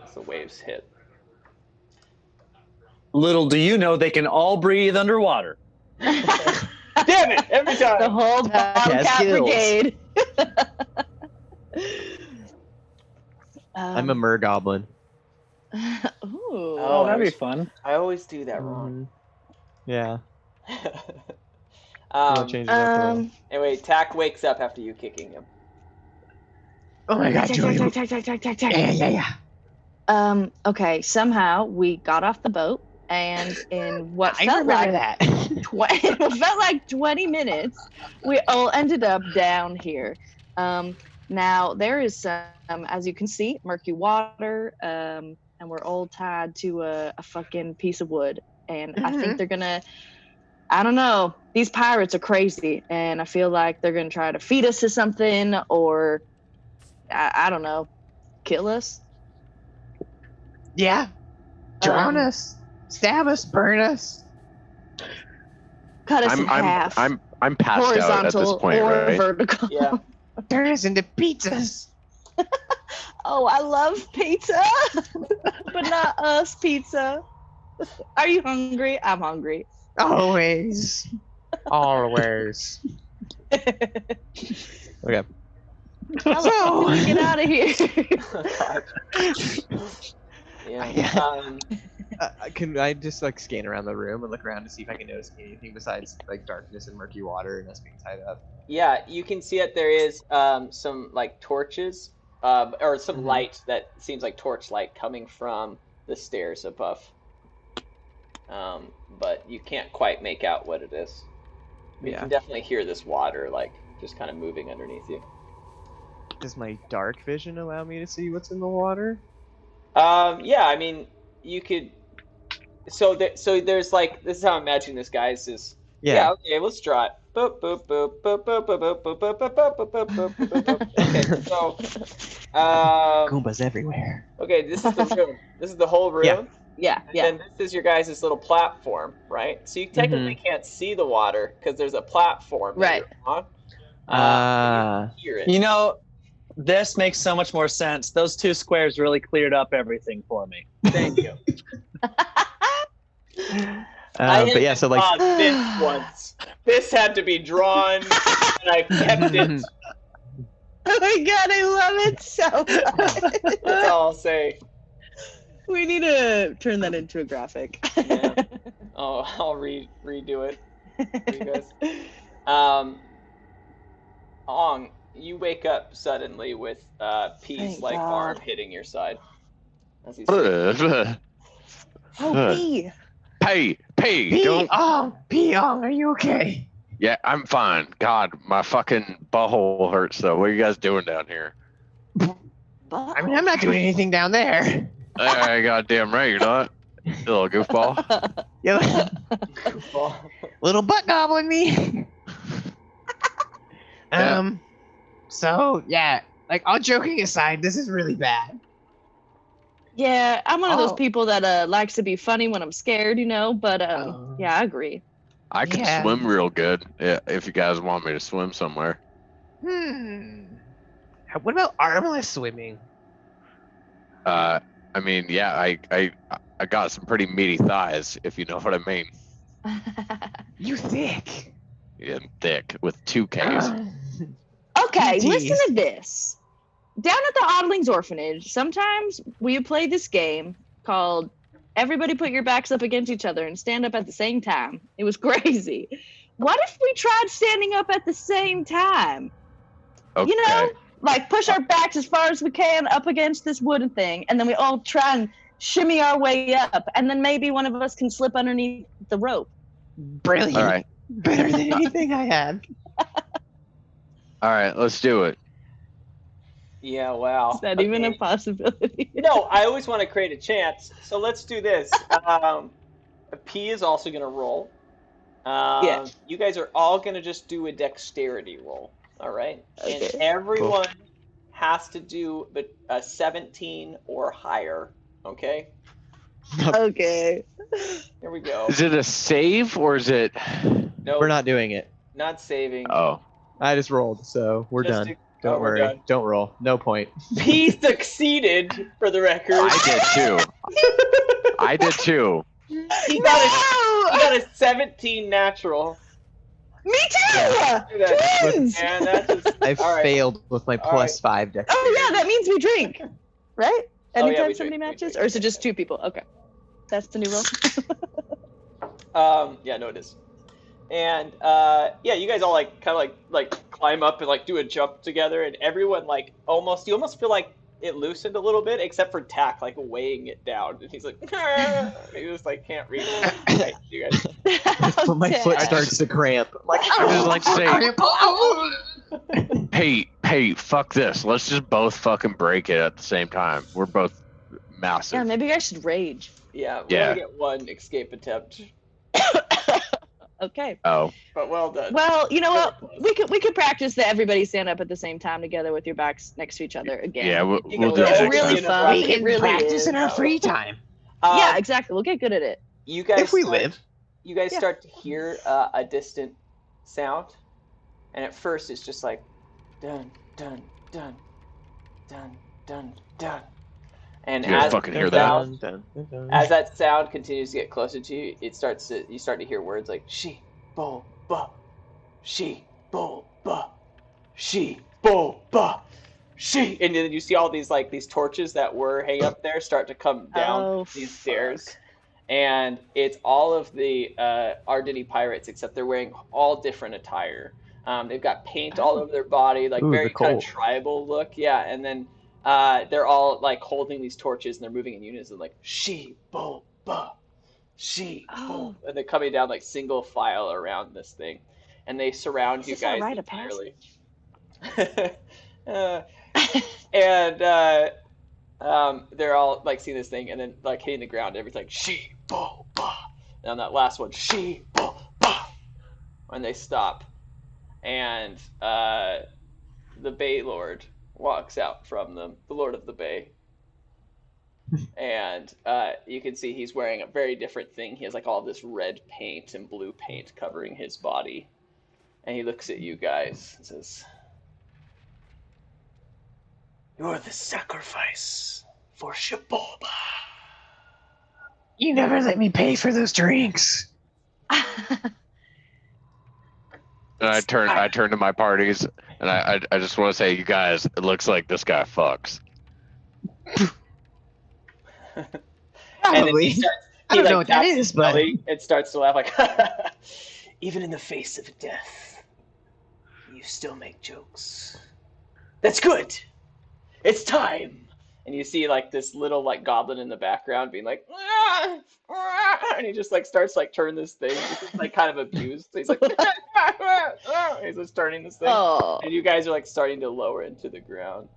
as the waves hit. Little do you know, they can all breathe underwater. Damn it! Every time. The whole Bottlecap Brigade. I'm a mergoblin. Ooh. Oh, that'd be fun. I always do that wrong. Yeah. Change it up Anyway, Tack wakes up after you kicking him. Oh my god, Joey. Yeah. Okay, somehow we got off the boat, and in what I felt remember like that. It felt like 20 minutes, we all ended up down here. Now there is some, as you can see, murky water, and we're all tied to a fucking piece of wood. And I think they're gonna, I don't know, these pirates are crazy, and I feel like they're gonna try to feed us to something, or I don't know, kill us. Yeah. Drown us, stab us, burn us. Cut us in half. I'm passed out at this point, or right? vertical. Yeah. Turn us into pizzas. Oh, I love pizza, but not us pizza. Are you hungry? I'm hungry. Always. Always. Okay. How do we get out of here? Yeah. Can I just like scan around the room and look around to see if I can notice anything besides like darkness and murky water and us being tied up? Yeah, you can see that there is some like torches, or some light that seems like torch light coming from the stairs above. But you can't quite make out what it is. You can definitely hear this water like just kind of moving underneath you. Does my dark vision allow me to see what's in the water? Yeah, I mean, you could. So there's like, this is how I'm imagining this, guys. Yeah. Okay, let's draw it. Boop boop boop boop boop boop boop boop boop boop boop boop boop boop boop. Okay, so Goombas everywhere. okay, this is the room. This is the whole room. Yeah. And then this is your guys' little platform, right? So you technically can't see the water because there's a platform that Right. you're on. You hear it. You know, this makes so much more sense. Those 2 squares really cleared up everything for me. Thank you. But yeah, so like this once. This had to be drawn, and I kept it. Oh my god, I love it so much. That's all I'll say. We need to turn that into a graphic. Yeah. Oh, I'll redo it for you guys. Ong, you wake up suddenly with P's Thank like God. arm hitting your side. As he's Oh, P. Hey, don't. Peong, are you okay? Yeah, I'm fine. God, my fucking butthole hurts though. What are you guys doing down here? I mean, I'm not doing anything down there. Goddamn right you're not. You little goofball. Yeah, Goofball. little butt goblin me. Yeah. So yeah, like all joking aside, this is really bad. Yeah, I'm one of those Oh. people that likes to be funny when I'm scared, but yeah, I agree. I can Yeah. swim real good. Yeah, if you guys want me to swim somewhere. What about armless swimming? I mean, yeah, I got some pretty meaty thighs, if you know what I mean. You thick. Yeah, thick with 2 Ks. Okay, Jeez. listen to this. Down at the Oddlings Orphanage, sometimes we play this game called Everybody Put Your Backs Up Against Each Other and Stand Up at the Same Time. It was crazy. What if we tried standing up at the same time? Okay. You know, like push our backs as far as we can up against this wooden thing, and then we all try and shimmy our way up, and then maybe one of us can slip underneath the rope. Brilliant. All right. Better than anything I had. All right, let's do it. Yeah, wow. Is that even a possibility? No, I always want to create a chance. So let's do this. P is also going to roll. Yeah. You guys are all going to just do a dexterity roll. All right? Okay. And everyone has to do a 17 or higher. Okay? Okay. Here we go. Is it a save or is it? No, we're not doing it. not saving. Oh, I just rolled, so we're Just done. we're Don't worry. done. Don't roll. No point. P succeeded, for the record. I did too. I did too. He got a 17 natural. Me too! Look at that. Twins! And that just, I all right. failed with my All plus 5 dexterity. Oh yeah, that means we drink, right? Oh, yeah, Anytime we somebody drink, matches, drink, or is it just 2 people? Okay, that's the new rule. Yeah, no, it is. And yeah, you guys all like kind of like climb up and like do a jump together, and everyone like you almost feel like it loosened a little bit, except for Tack like weighing it down, and he's like, he just like can't reach it. Right, you guys. But my foot starts to cramp. I'm like, I just like to say, hey, fuck this. Let's just both fucking break it at the same time. We're both massive. Yeah, maybe I should rage. Yeah, we Yeah. only get 1 escape attempt, Okay. Oh, but well done. Well, you know what? We could practice that everybody stand up at the same time together with your backs next to each other again. yeah, we'll You do can it It's next really time. fun. We It can really practice is. in our free time. Yeah, exactly. We'll get good at it. You guys If we start- live. You guys Yeah. start to hear a distant sound, and at first it's just like dun dun dun dun dun dun. And You guys as fucking hear that that? as that sound continues to get closer to you, you start to hear words like she bo ba, she bo ba, she bo ba, she, and then you see all these like these torches that were hanging up there start to come down Oh, these fuck. stairs. And it's all of the Ardini pirates, except they're wearing all different attire. They've got paint all over their body, like Ooh, very the kind of cult. tribal look. Yeah, and then they're all like holding these torches and they're moving in unison, like she bo ba, she bo, and they're coming down like single file around this thing, and they surround Is you this our guys rite of entirely. And they're all like seeing this thing, and then like hitting the ground. Everything's like she bo ba, and on that last one, she bo ba, when they stop, and the Bay Lord walks out from them, the Lord of the Bay. And you can see he's wearing a very different thing. He has like all this red paint and blue paint covering his body. And he looks at you guys and says, "You're the sacrifice for Shiboba." You never let me pay for those drinks. And I turn to my parties, and I just want to say, you guys, it looks like this guy fucks. Probably. I don't know what that is, but it starts to laugh like, "Even in the face of death, you still make jokes. That's good. It's time." And you see like this little like goblin in the background being like, "Ah, ah," and he just like starts like turning this thing. He's like kind of abused. So he's like, he's just turning this thing, and you guys are like starting to lower into the ground.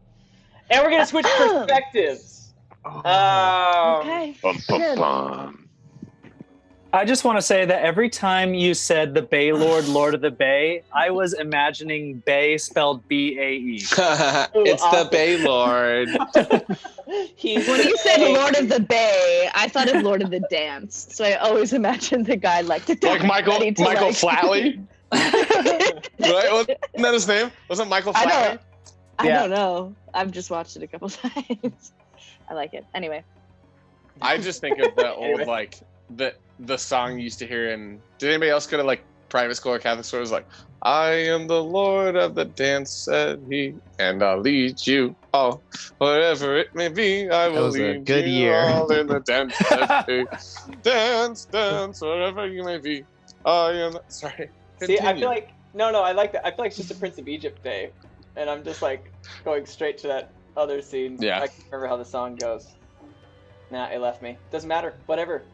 And we're gonna switch perspectives. Okay. Bum, bum, bum. I just want to say that every time you said the Bay Lord, Lord of the Bay, I was imagining Bay spelled B-A-E. It's the Bay Lord. When you said Lord of the Bay, I thought of Lord of the Dance. So I always imagined the guy like Michael like, Flatley. Right? Wasn't that his name? Wasn't Michael Flatley? I don't know. I've just watched it a couple times. I like it. Anyway. I just think of the old like the song you used to hear in. Did anybody else go to like private school or Catholic school? It was like, "I am the Lord of the dance," said he, "and I'll lead you all wherever it may be. I will lead good you year. all in the dance, dance wherever you may be. I am." Sorry. See, I Continue. feel like I like that. I feel like it's just a Prince of Egypt day, and I'm just like going straight to that other scene. Yeah. I can't remember how the song goes. Nah, it left me. Doesn't matter. Whatever.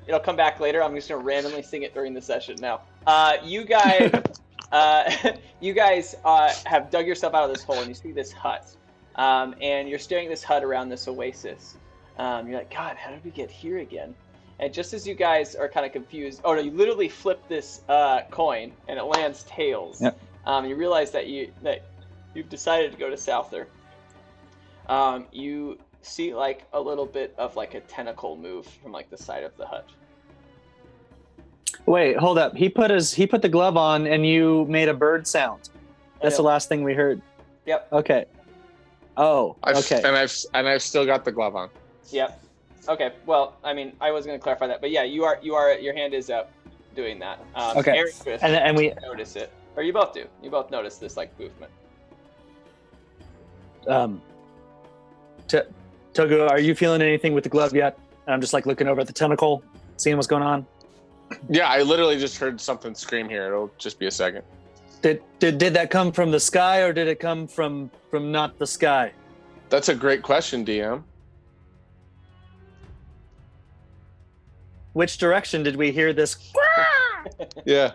It'll come back later. I'm just gonna randomly sing it during the session now. You guys, have dug yourself out of this hole, and you see this hut, and you're staring at this hut around this oasis. You're like, "God, how did we get here again?" And just as you guys are kind of confused, oh no, you literally flip this coin, and it lands tails. Yep. You realize that you've decided to go to Souther. You see like a little bit of like a tentacle move from like the side of the hut. Wait, hold up. He put the glove on, and you made a bird sound. That's the last thing we heard. Yep. Okay. Oh. Okay. And I've still got the glove on. Yep. Okay. Well, I mean, I was going to clarify that, but yeah, you are. Your hand is up, doing that. Okay. Eric Swift, And we notice it, or you both do. You both notice this like movement. Togu, are you feeling anything with the glove yet? And I'm just like looking over at the tentacle, seeing what's going on. Yeah, I literally just heard something scream here. It'll just be a second. Did that come from the sky, or did it come from not the sky? That's a great question, DM. Which direction did we hear this? Yeah.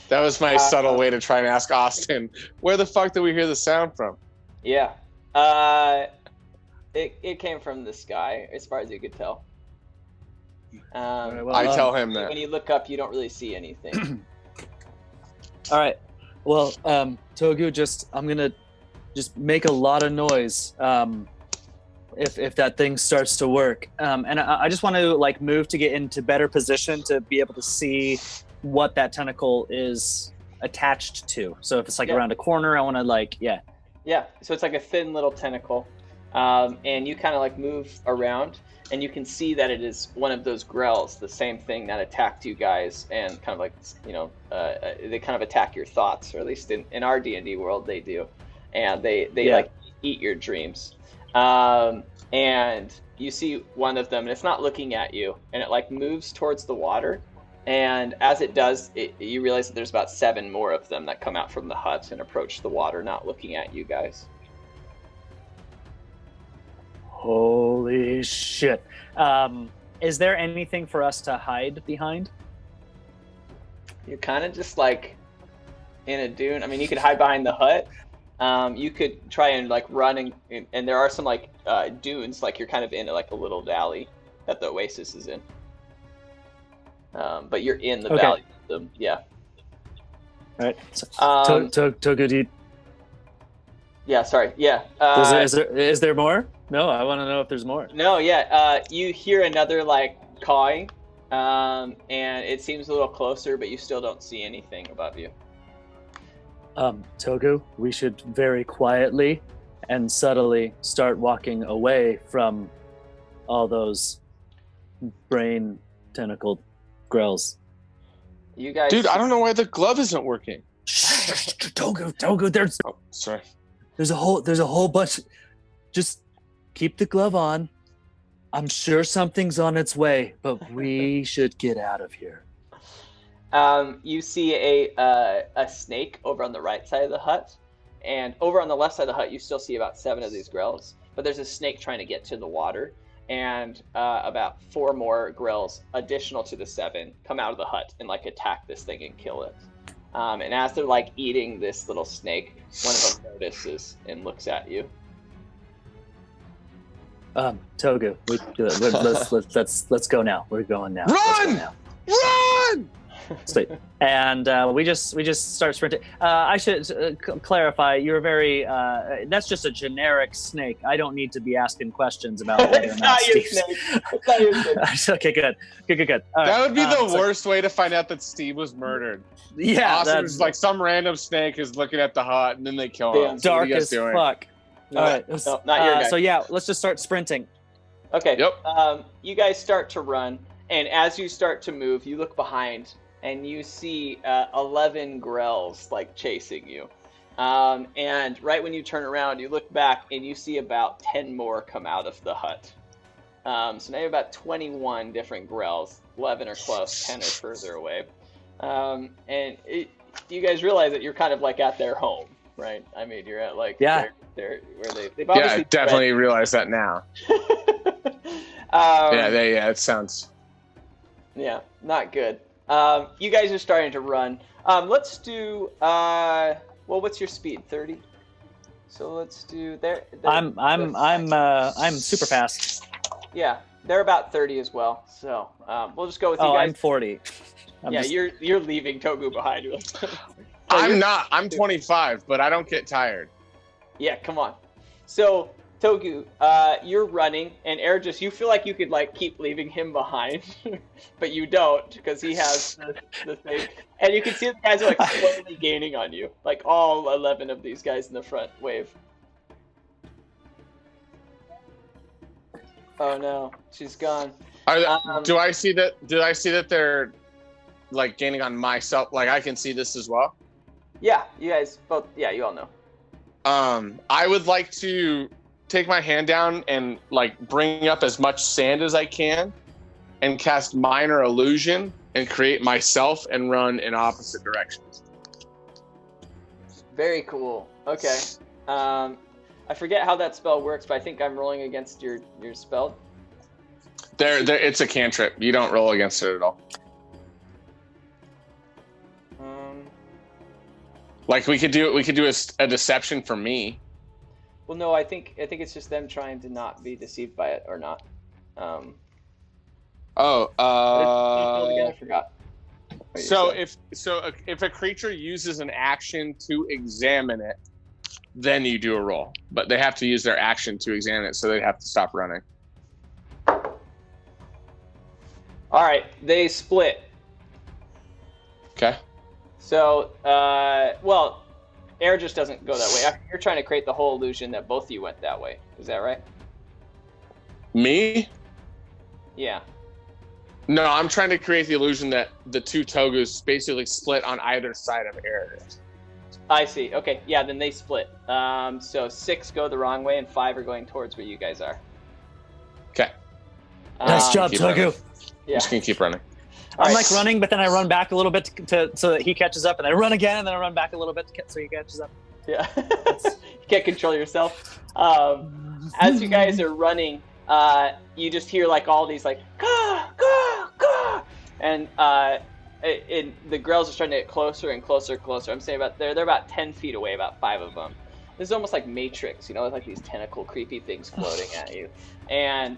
That was my subtle way to try and ask Austin, where the fuck did we hear the sound from? Yeah. It came from the sky, as far as you could tell. Well, I tell him that. When you look up, you don't really see anything. All right. Well, Togu, I'm gonna just make a lot of noise if that thing starts to work. And I just want to like move to get into better position to be able to see what that tentacle is attached to. So if it's like around a corner, I want to like Yeah, so it's like a thin little tentacle. And you kind of like move around, and you can see that it is one of those grells, the same thing that attacked you guys, and kind of like, they kind of attack your thoughts, or at least in our D&D world they do, and they like eat your dreams. And you see one of them, and it's not looking at you, and it like moves towards the water, and as it does, you realize that there's about 7 more of them that come out from the hut and approach the water, not looking at you guys. Holy shit. Is there anything for us to hide behind? You're kind of just like in a dune. I mean, you could hide behind the hut, You could try and like run and there are some like dunes, like you're kind of in like a little valley that the oasis is in. But you're in the valley. Yeah. All right. Togu, yeah, sorry. Yeah. Is there more? No, I want to know if there's more. No, yeah. You hear another like cawing, and it seems a little closer, but you still don't see anything above you. Togu, we should very quietly and subtly start walking away from all those brain tentacled grills. You guys, dude, I don't know why the glove isn't working. Togu, Sorry. There's a whole bunch. Just keep the glove on. I'm sure something's on its way, but we should get out of here. You see a snake over on the right side of the hut, and over on the left side of the hut, you still see about 7 of these grills. But there's a snake trying to get to the water, and about 4 more grills, additional to the 7, come out of the hut and like attack this thing and kill it. And as they're like eating this little snake, one of them notices and looks at you. Togu, let's go now. We're going now. Run! Run! Sweet. And we just start sprinting. I should clarify. You're very. That's just a generic snake. I don't need to be asking questions about whether or not Steve's. It's not your snake. Okay, good. All that right. would be the worst way to find out that Steve was murdered. Yeah, Awesome. It's like some random snake is looking at the hut and then they kill him. Dark as fuck. No, all right. No, not your guy. So yeah, let's just start sprinting. Okay. Yep. You guys start to run, and as you start to move, you look behind, and you see 11 grells like chasing you. And right when you turn around, you look back, and you see about 10 more come out of the hut. So now you have about 21 different grells. 11 are close, 10 are further away. And you guys realize that you're kind of like at their home, right? I mean, you're at like they're where they've obviously I definitely realize that now. It sounds. Yeah, not good. You guys are starting to run. Let's do. What's your speed? 30. So let's do there. I'm super fast. Yeah, they're about 30 as well. So we'll just go with you guys. I'm 40. You're leaving Togu behind you. I'm not. I'm 25, but I don't get tired. Yeah, come on. So Togu, you're running, and Ergis, you feel like you could like keep leaving him behind, but you don't because he has the thing. And you can see the guys are like slowly gaining on you, like all 11 of these guys in the front wave. Oh no, she's gone. Do I see that? Did I see that they're like gaining on myself? Like I can see this as well. Yeah, you guys both. Yeah, you all know. I would like to take my hand down and like bring up as much sand as I can and cast minor illusion and create myself and run in opposite directions. Very cool. Okay. I forget how that spell works, but I think I'm rolling against your spell. There, it's a cantrip. You don't roll against it at all. Like we could do a deception for me. Well, no, I think it's just them trying to not be deceived by it or not. I forgot. So if a creature uses an action to examine it, then you do a roll. But they have to use their action to examine it, so they have to stop running. All right, they split. Okay. So, air just doesn't go that way. You're trying to create the whole illusion that both of you went that way. Is that right? Me? Yeah. No, I'm trying to create the illusion that the two Togus basically split on either side of air. I see. Okay, yeah, then they split. So 6 go the wrong way and 5 are going towards where you guys are. Okay. Nice job, Togu. Yeah. I'm just gonna keep running. I'm like running, but then I run back a little bit so that he catches up, and I run again, and then I run back a little bit so he catches up. Yeah. You can't control yourself. As you guys are running, you just hear like all these like "Gah, gah, gah," and the grells are starting to get closer and closer and closer. I'm saying they're about 10 feet away, about 5 of them, This is almost like Matrix, like these tentacle creepy things floating at you. And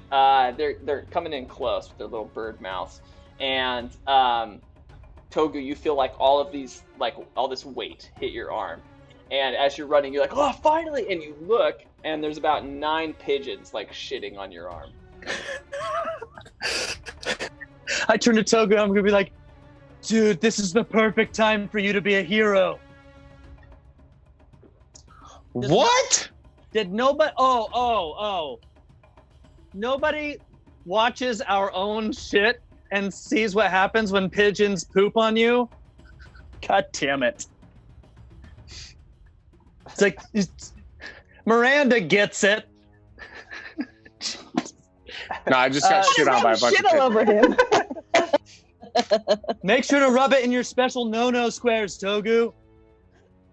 they're coming in close with their little bird mouths. And Togu, you feel like all this weight hit your arm. And as you're running, you're like, oh, finally! And you look, and there's about 9 pigeons like shitting on your arm. I turn to Togu, I'm gonna be like, dude, this is the perfect time for you to be a hero. What? Did nobody? Oh. Nobody watches our own shit and sees what happens when pigeons poop on you? God damn it. It's like, Miranda gets it. No, I just got shit on by a bunch shit of all over him. Make sure to rub it in your special no-no squares, Togu.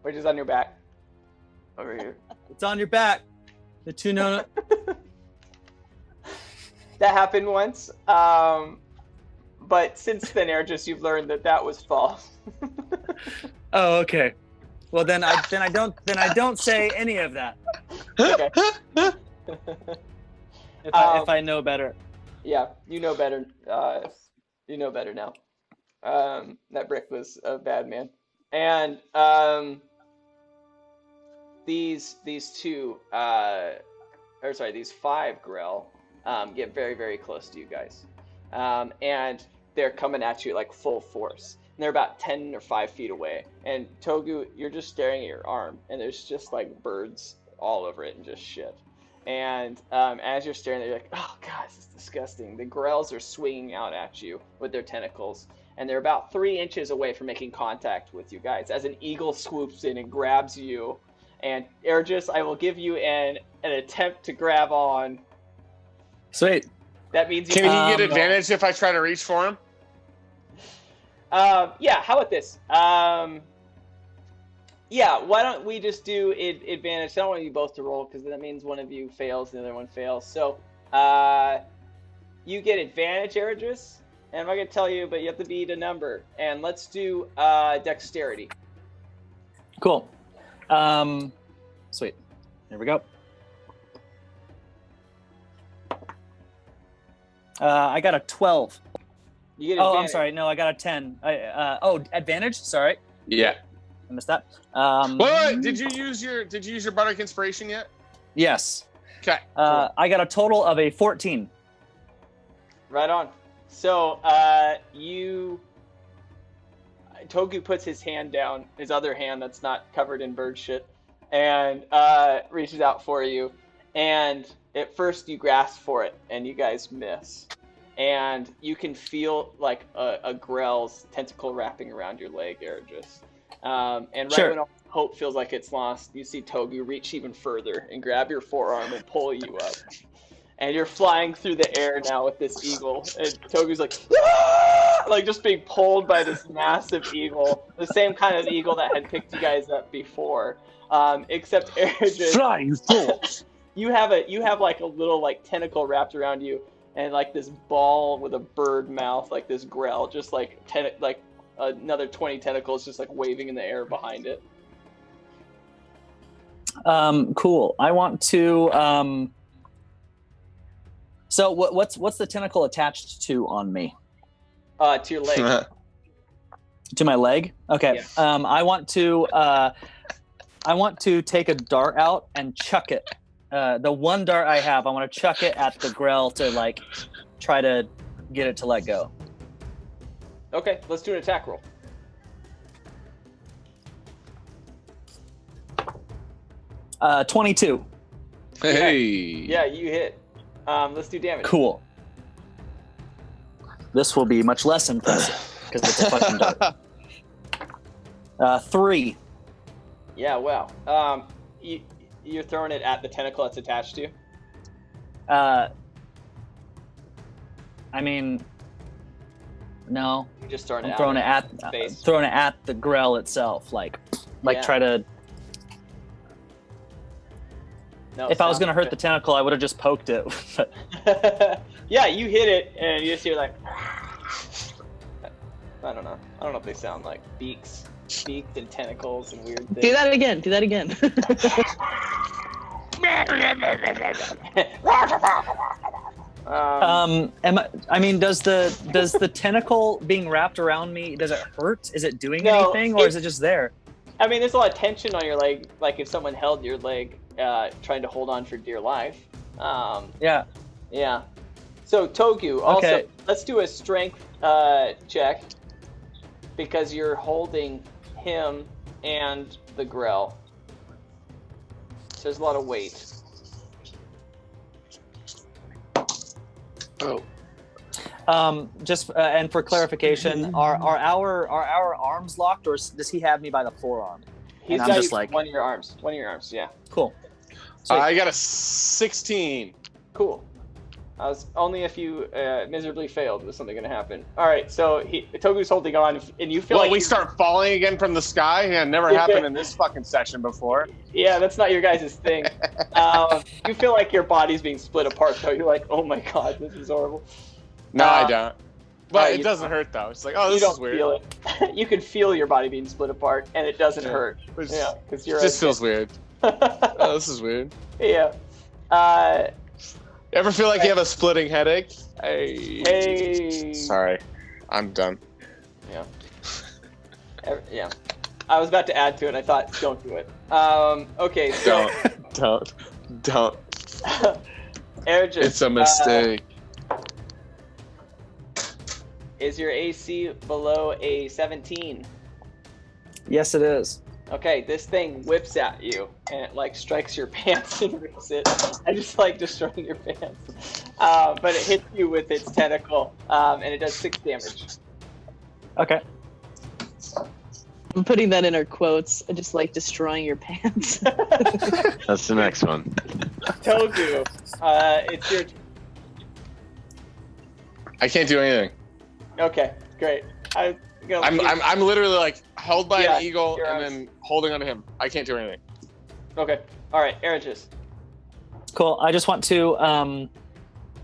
Which is on your back. Over here. It's on your back. The 2 no-no. That happened once. But since then, Airgis, you've learned that was false. Oh, okay. Well, then I don't say any of that. Okay. If I know better. Yeah, you know better. You know better now. That brick was a bad man. And these 5 Grell get very, very close to you guys. And they're coming at you like full force. And they're about 10 or 5 feet away. And Togu, you're just staring at your arm, and there's just like birds all over it and just shit. And as you're staring there, you're like, oh, God, this is disgusting. The Grells are swinging out at you with their tentacles, and they're about 3 inches away from making contact with you guys as an eagle swoops in and grabs you. And Airgis, I will give you an attempt to grab on. Sweet. That means Can he get advantage if I try to reach for him? Yeah, how about this? Yeah, why don't we just do advantage? I don't want you both to roll because that means one of you fails, the other one fails. So, you get advantage, Airgis, and I'm not gonna tell you, but you have to beat a number. And let's do dexterity. Cool. Sweet. Here we go. I got a 12. You get Oh, advantage. I'm sorry. No, I got a 10. Advantage. Sorry. Yeah. I missed that. Wait, did you use your bardic inspiration yet? Yes. Okay. I got a total of a 14. Right on. So, Togu puts his hand down, his other hand that's not covered in bird shit, and reaches out for you. And at first you grasp for it, and you guys miss. And you can feel like a Grell's tentacle wrapping around your leg, Airgis. And right when all hope feels like it's lost, you see Togu reach even further and grab your forearm and pull you up. And you're flying through the air now with this eagle. And Togu's like, ah! Like just being pulled by this massive eagle. The same kind of eagle that had picked you guys up before. Except Airgis, Fly, you fool! you have like a little like tentacle wrapped around you, and like this ball with a bird mouth, like this Grell, just like another 20 tentacles just like waving in the air behind it. Cool. I want to. So what's the tentacle attached to on me? To your leg. To my leg? Okay. Yeah. I want to take a dart out and chuck it. The one dart I have, I want to chuck it at the Grell to like try to get it to let go. Okay, let's do an attack roll. Uh, 22. Hey. Yeah, you hit. Let's do damage. Cool. This will be much less impressive because it's a fucking dart. 3. Yeah, wow. You're throwing it at the tentacle it's attached to? I mean, no. You're just throwing I'm it throwing it at at space. throwing it at the Grell itself, like Yeah. try to. No, If I was sounds gonna hurt good. the tentacle, I would have just poked it. But Yeah, you hit it, and you just hear like, I don't know if they sound like beaks, beaks and tentacles and weird things. Do that again. Do that again. Does the tentacle being wrapped around me, does it hurt? Is it doing No, anything, or is it just there? I mean, there's a lot of tension on your leg, like if someone held your leg, trying to hold on for dear life. Yeah. Yeah. So Togu, also, Okay. let's do a strength check because you're holding him and the Grell. So there's a lot of weight. Oh. And for clarification, are our arms locked, or does he have me by the forearm? He's And got I'm just you like, one of your arms. One of your arms, yeah. cool. Sweet. I got a 16. Cool. I was only if you miserably failed was something going to happen. All right, so Togu's holding on, and you feel Well, like we start falling again from the sky. Yeah, never happened in this fucking session before. Yeah, that's not your guys' thing. You feel like your body's being split apart, though. You're like, oh my god, this is horrible. No, I don't. But it you doesn't hurt though. It's like, oh, this you don't is weird. feel it. You can feel your body being split apart, and it doesn't hurt. Yeah, because you're. It just feels weird. Oh, this is weird. Yeah. Ever feel like you have a splitting headache? Hey. Sorry, I'm done. Yeah. Yeah. I was about to add to it. I thought, don't do it. Okay. So, Don't. Ergis, It's a mistake. Is your AC below a 17? Yes, it is. Okay, this thing whips at you, and it like strikes your pants and rips it. I just like destroying your pants. But it hits you with its tentacle, and it does 6 damage. Okay. I'm putting that in our quotes. I just like destroying your pants. That's the next one. Togu, it's your. I can't do anything. Okay, great. I'm literally like held by an eagle your and arms. then holding onto him. I can't do anything. Okay, all right, Ergis. Cool. I just want to I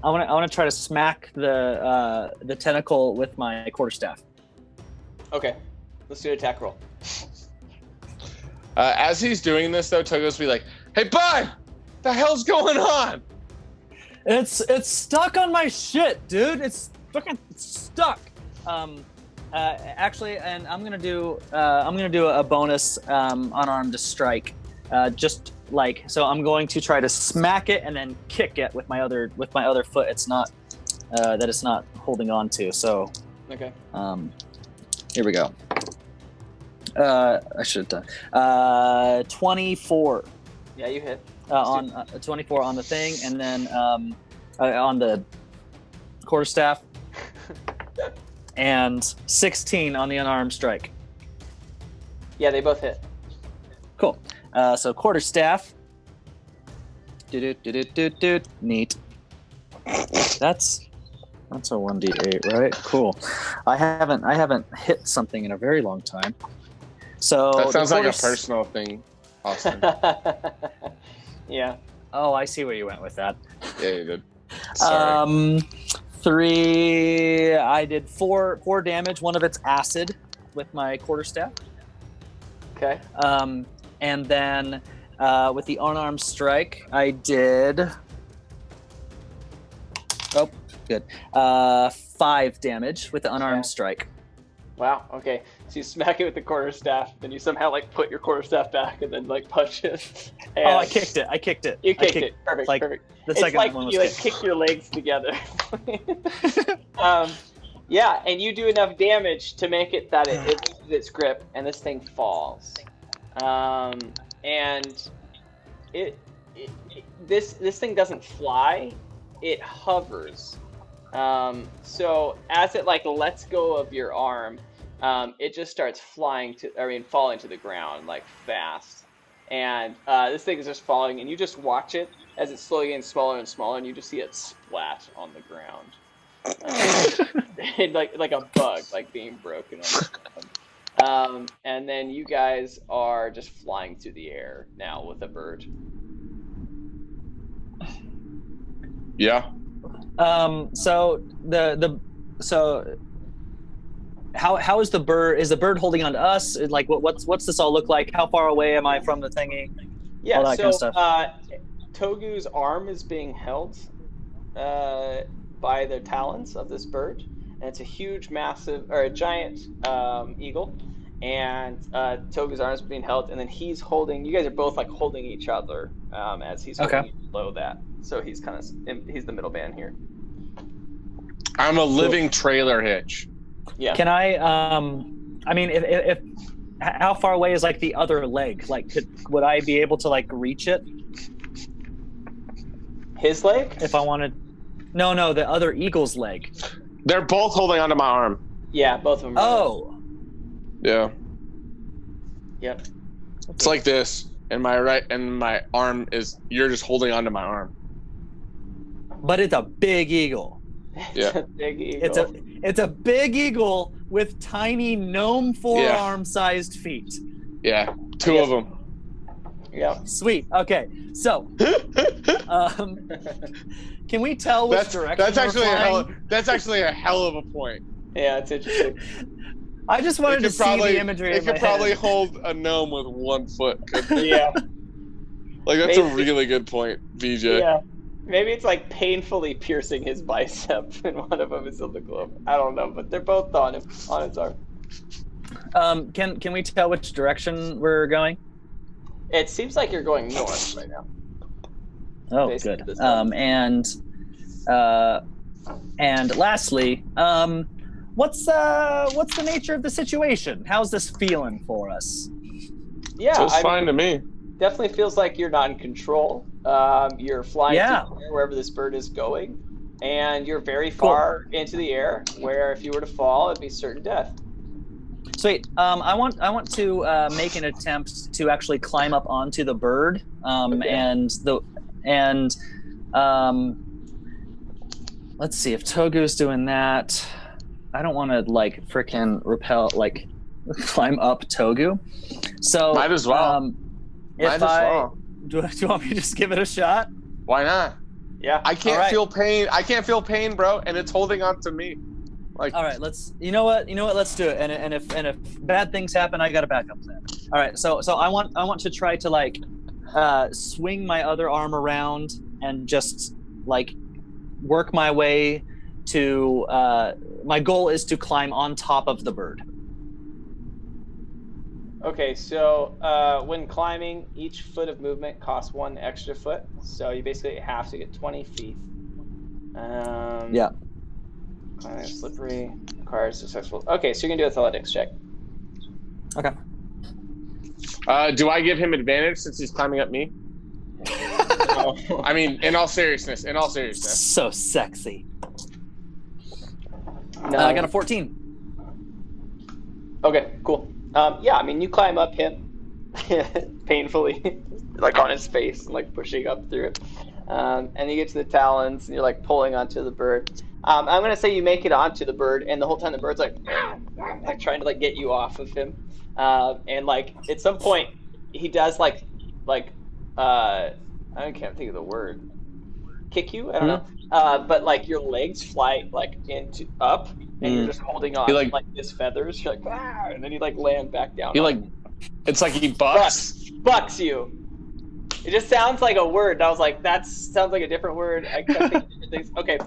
want to try to smack the tentacle with my quarterstaff. Okay, let's do an attack roll. As he's doing this though, Togo's be like, "Hey, bud, the hell's going on?" It's stuck on my shit, dude. It's fucking stuck. Actually, and I'm gonna do a bonus unarmed strike, just like so. I'm going to try to smack it and then kick it with my other foot. It's not that it's not holding on to. So Okay. Here we go. I should have done 24. Yeah, you hit. On 24 on the thing, and then on the quarterstaff, and 16 on the unarmed strike. Yeah, they both hit. Cool. So quarterstaff. Neat. That's a 1d8, right? Cool. I haven't hit something in a very long time. So That sounds like a personal thing, Austin. Yeah. Oh, I see where you went with that. Yeah, you did. Sorry. 3. I did 4 damage. One of it's acid with my quarterstaff. Okay. And then with the unarmed strike, I did. Oh, good. 5 damage with the unarmed strike. Wow. Okay. So you smack it with the quarterstaff, then you somehow like put your quarterstaff back, and then like punch it. And Oh, I kicked it. You kicked it. Perfect. like, Perfect. The It's second like one was you like kicked. kick your legs together. Yeah, and you do enough damage to make it that it loses its grip, and this thing falls. And this thing doesn't fly; it hovers. So as it like lets go of your arm, it just starts falling to the ground like fast. And this thing is just falling, and you just watch it as it's slowly getting smaller and smaller, and you just see it splat on the ground. like a bug, like being broken on the ground. And then you guys are just flying through the air now with a bird. Yeah. So how is the bird? Is the bird holding on to us? Like, what's this all look like? How far away am I from the thingy? Yeah, all that kind of so stuff. Togu's arm is being held by the talons of this bird, and it's a huge, massive, or a giant eagle. And Togu's arm is being held, and then he's holding. You guys are both like holding each other as he's holding you below that. So he's he's the middleman here. I'm a living trailer hitch. Yeah. Can I? I mean, if how far away is like the other leg? Like, would I be able to like reach it? His leg? If I wanted. No, the other eagle's leg. They're both holding onto my arm. Yeah, both of them. Oh. Yeah. Yep. It's like this, and my arm is. You're just holding onto my arm. But it's a big eagle. Yeah. It's a big eagle. It's a big eagle with tiny gnome forearm-sized feet. Yeah, two of them. Yeah. Sweet. Okay, so can we tell which direction that's actually we're flying? That's actually a hell of a point. Yeah, it's interesting. I just wanted to see the imagery. It could probably hold a gnome with 1 foot. Yeah. Like that's a really good point, VJ. Yeah. Maybe it's like painfully piercing his bicep, and one of them is in the glove. I don't know, but they're both on him, on his arm. Can we tell which direction we're going? It seems like you're going north right now. Oh, good. And lastly, what's the nature of the situation? How's this feeling for us? Yeah, feels fine to me. Definitely feels like you're not in control. You're flying through the air wherever this bird is going, and you're very far into the air, where if you were to fall, it'd be certain death. Sweet. I want to make an attempt to actually climb up onto the bird, let's see if Togu's doing that. I don't want to like frickin' like climb up Togu. So might as well. Do you want me to just give it a shot? Why not? Yeah. I can't feel pain. I can't feel pain, bro, and it's holding on to me. Like. All right, you know what? Let's do it. And if bad things happen, I got a backup plan. All right, so I want to try to like swing my other arm around and just like work my way to. My goal is to climb on top of the bird. Okay, so when climbing, each foot of movement costs 1 extra foot. So you basically have to get 20 feet. Yeah. Climbing slippery, requires successful. Okay, so you're gonna do athletics check. Okay. Do I give him advantage since he's climbing up me? No. I mean, in all seriousness. So sexy. No. I got a 14. Okay, cool. Yeah, I mean, you climb up him painfully, like on his face, and like pushing up through it. And you get to the talons, and you're like pulling onto the bird. I'm gonna say you make it onto the bird, and the whole time the bird's like trying to like get you off of him. And like at some point, he does like I can't think of the word. Kick you? I don't know. But like your legs fly like up. And you're just holding on like his feathers. You're like, and then you like land back down. It's like he bucks you. It just sounds like a word. And I was like, that sounds like a different word. I kept thinking different things. Okay,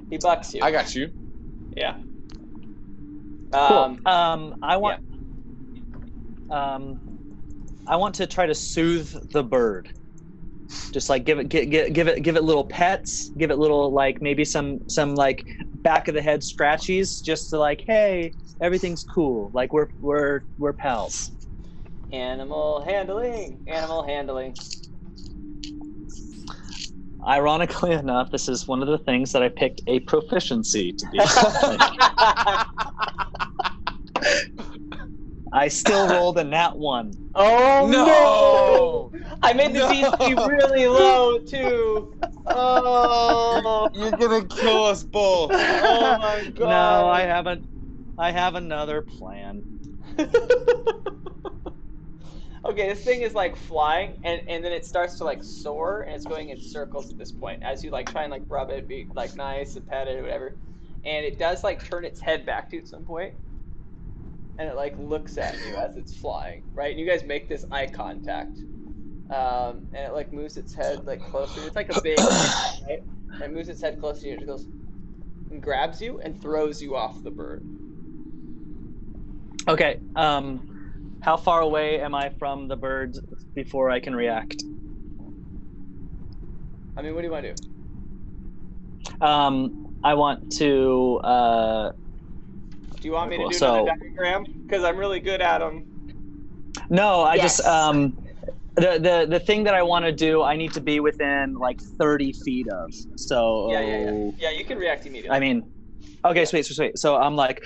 he bucks you. I got you. Yeah. Cool. I want to try to soothe the bird. Just like give it little pets, give it little like maybe some like back of the head scratchies, just to like, hey, everything's cool, like we're pals. Animal handling. Ironically enough, this is one of the things that I picked a proficiency to be. I still rolled a nat 1. Oh no! I made the DC really low too. Oh, you're gonna kill us both. Oh my god! No, I haven't. I have another plan. Okay, this thing is like flying, and then it starts to like soar, and it's going in circles at this point as you like try and like rub it, be like nice and pet it, or whatever. And it does like turn its head back to you at some point, and it like looks at you as it's flying, right? And you guys make this eye contact, and it like moves its head like closer. It's like a big, right? And it moves its head closer to you. And it goes and grabs you and throws you off the bird. Okay. How far away am I from the bird before I can react? I mean, what do you want to do? I want to. Do you want me to do So- another diagram? Because I'm really good at them. No, I Yes. just the thing that I want to do, I need to be within like 30 feet of. So Yeah, you can react immediately. I mean, okay, sweet. So I'm like,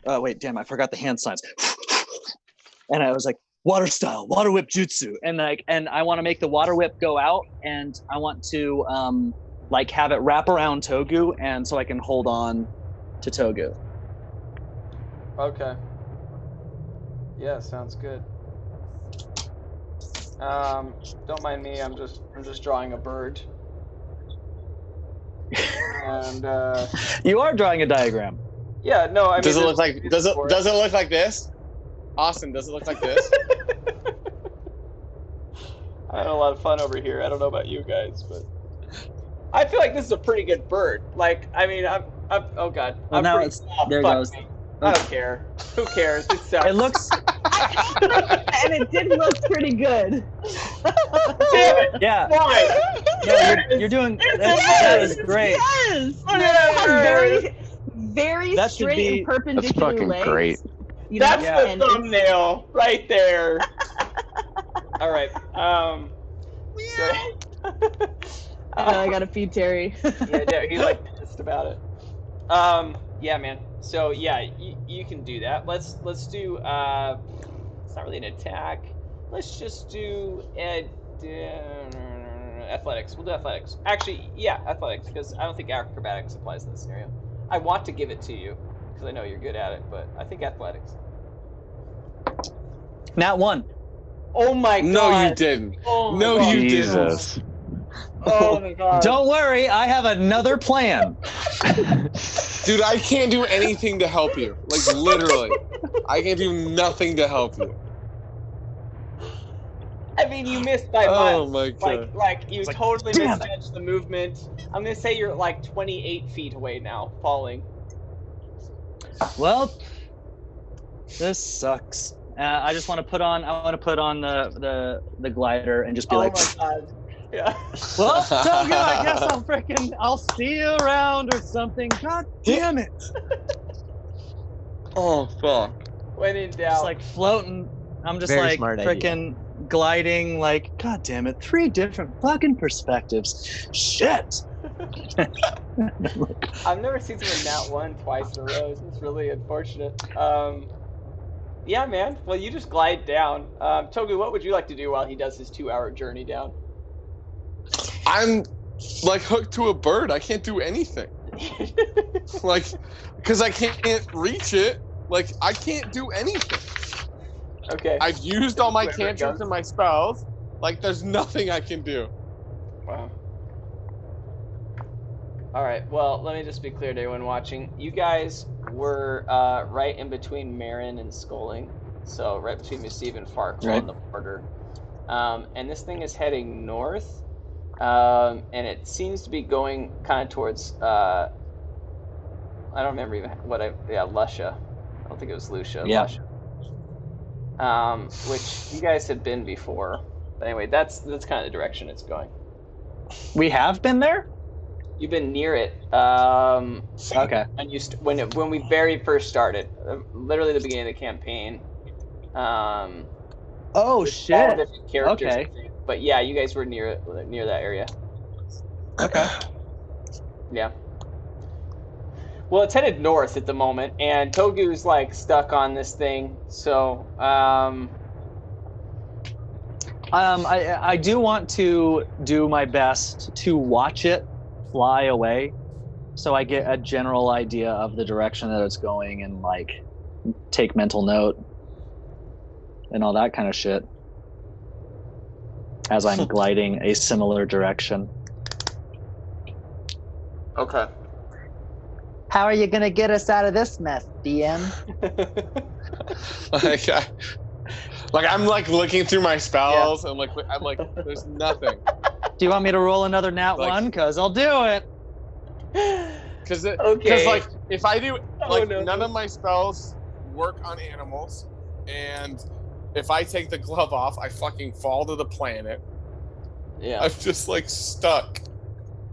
oh wait, damn, I forgot the hand signs. And I was like, water style, water whip jutsu, and I want to make the water whip go out, and I want to like have it wrap around Togu, and so I can hold on to Togu. Okay. Yeah, sounds good. Don't mind me. I'm just drawing a bird. And You are drawing a diagram. yeah, no, I mean, Does it look there's like reasons for it. does it look like this? Austin, does it look like this? I had a lot of fun over here. I don't know about you guys, but I feel like this is a pretty good bird. Like, I mean, I'm oh god. Well, I'm now pretty, it's oh, there it fuck goes. me. I don't care. Who cares? It sucks. It looks. And it did look pretty good. Damn it! Yeah. Why? No, you're doing. That is great. Yes. Look It at has that. very, very That should straight be- and perpendicular fucking legs. great. You know, That's the and it's- thumbnail right there. All right. So, I gotta feed Terry. yeah, he's like pissed about it. Yeah, man. So yeah, you can do that. Let's do. It's not really an attack. Let's just do athletics. We'll do athletics. Actually, yeah, athletics, because I don't think acrobatics applies in this scenario. I want to give it to you because I know you're good at it, but I think athletics. Nat 1. Oh my god! No, you didn't. Oh my No, god. you Jesus. Oh my god! Don't worry, I have another plan. Dude, I can't do anything to help you. Like, literally. I can do nothing to help you. I mean, you missed by Oh much. my god. Like you like, totally damn it. misjudged the movement. I'm gonna say you're like 28 feet away now, falling. Well, this sucks. I just want to put on. I want to put on the glider and just be Oh like, my god! Yeah. well, so good. I guess I'll see you around or something. God damn it! Oh, fuck. When in Just doubt. like floating. I'm just Very like smart idea. freaking gliding. Like, god damn it! 3 different fucking perspectives. Shit. I've never seen someone nat 1 twice in a row. It's really unfortunate. Yeah, man. Well, you just glide down. Togu, what would you like to do while he does his 2-hour journey down? I'm, like, hooked to a bird. I can't do anything. Like, because I can't reach it. Like, I can't do anything. Okay. I've used all my Wherever it cantrips goes. and my spells. Like, there's nothing I can do. Wow. All right. Well, let me just be clear to everyone watching. You guys were right in between Marin and Sculling, so right between Musib and Farquhar Right. on the border. And this thing is heading north, and it seems to be going kind of towards. I don't remember even Luscia. I don't think it was Lucia. Yeah. Luscia. Which you guys had been before. But anyway, that's kind of the direction it's going. We have been there. You've been near it. Okay. And when we very first started, literally the beginning of the campaign. Oh All shit. different characters, Okay. I think. But yeah, you guys were near that area. Okay. Yeah. Well, it's headed north at the moment, and Togu's like stuck on this thing. So, I do want to do my best to watch it fly away, so I get a general idea of the direction that it's going, and like take mental note and all that kind of shit as I'm gliding a similar direction. okay. How are you gonna get us out of this mess, DM? I'm like looking through my spells and I'm like, there's nothing. Do you want me to roll another nat Like- one? Because I'll do it. Because Okay. like if I do none no. of my spells work on animals, and if I take the glove off, I fucking fall to the planet. Yeah. I'm just like stuck.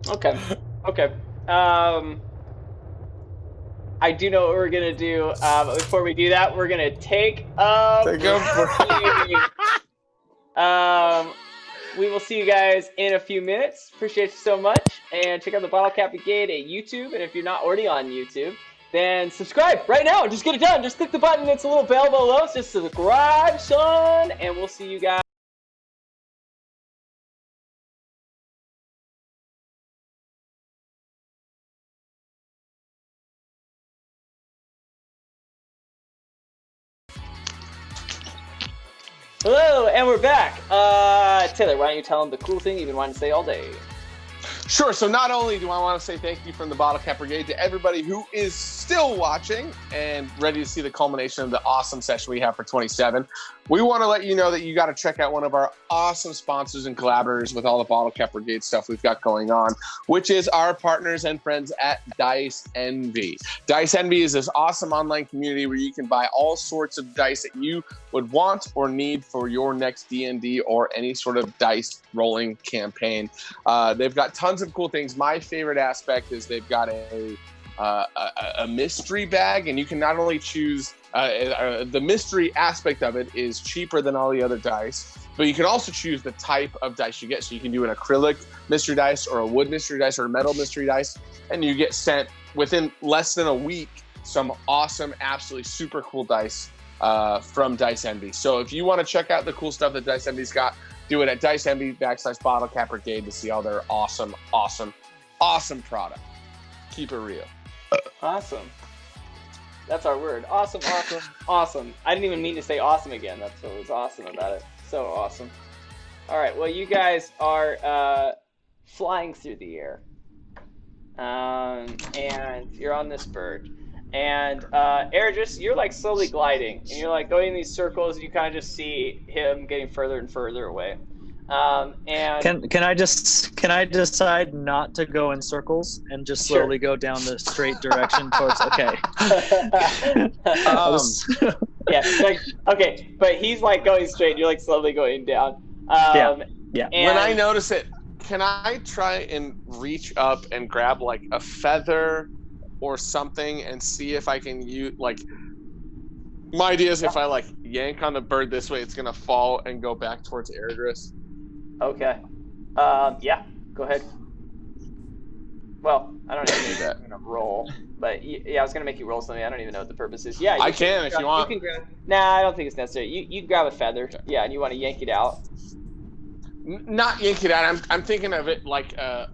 Okay. I do know what we're gonna do. But before we do that, we're gonna take a break. We will see you guys in a few minutes. Appreciate you so much, and check out the Bottlecap Brigade at YouTube. And if you're not already on YouTube, then subscribe right now. Just get it done. Just click the button. It's a little bell below. Just subscribe, son, and we'll see you guys. Hello, and we're back. Taylor, why don't you tell them the cool thing you've been wanting to say all day? Sure. So not only do I want to say thank you from the Bottlecap Brigade to everybody who is still watching and ready to see the culmination of the awesome session we have for 27, we want to let you know that you got to check out one of our awesome sponsors and collaborators with all the Bottlecap Brigade stuff we've got going on, which is our partners and friends at Dice Envy. Dice Envy is this awesome online community where you can buy all sorts of dice that you would want or need for your next D&D or any sort of dice rolling campaign. They've got tons of cool things. My favorite aspect is they've got a mystery bag, and you can not only choose the mystery aspect of it is cheaper than all the other dice, but you can also choose the type of dice you get. So you can do an acrylic mystery dice or a wood mystery dice or a metal mystery dice, and you get sent within less than a week some awesome, absolutely super cool dice from Dice Envy. So if you want to check out the cool stuff that Dice Envy's got, do it at Dice Envy /Bottlecap Brigade to see all their awesome product. Keep it real. Awesome. That's our word. Awesome. I didn't even mean to say awesome again. That's what was awesome about it. So awesome. All right. Well, you guys are flying through the air. And you're on this bird. And Eredris, you're like slowly gliding. And you're like going in these circles, and you kind of just see him getting further and further away. And can I decide not to go in circles and just slowly go down the straight direction towards? Okay. Okay, but he's like going straight. You're like slowly going down. Yeah. When I notice it, can I try and reach up and grab like a feather or something and see if I can use like? My idea is if I like yank on the bird this way, it's gonna fall and go back towards Eredris. Okay. Yeah. Go ahead. Well, I don't even know I'm gonna roll, but yeah, I was gonna make you roll something. I don't even know what the purpose is. Yeah, I can if you want. You can grab. Nah, I don't think it's necessary. You grab a feather. Okay. Yeah, and you want to yank it out. Not yank it out. I'm thinking of it like a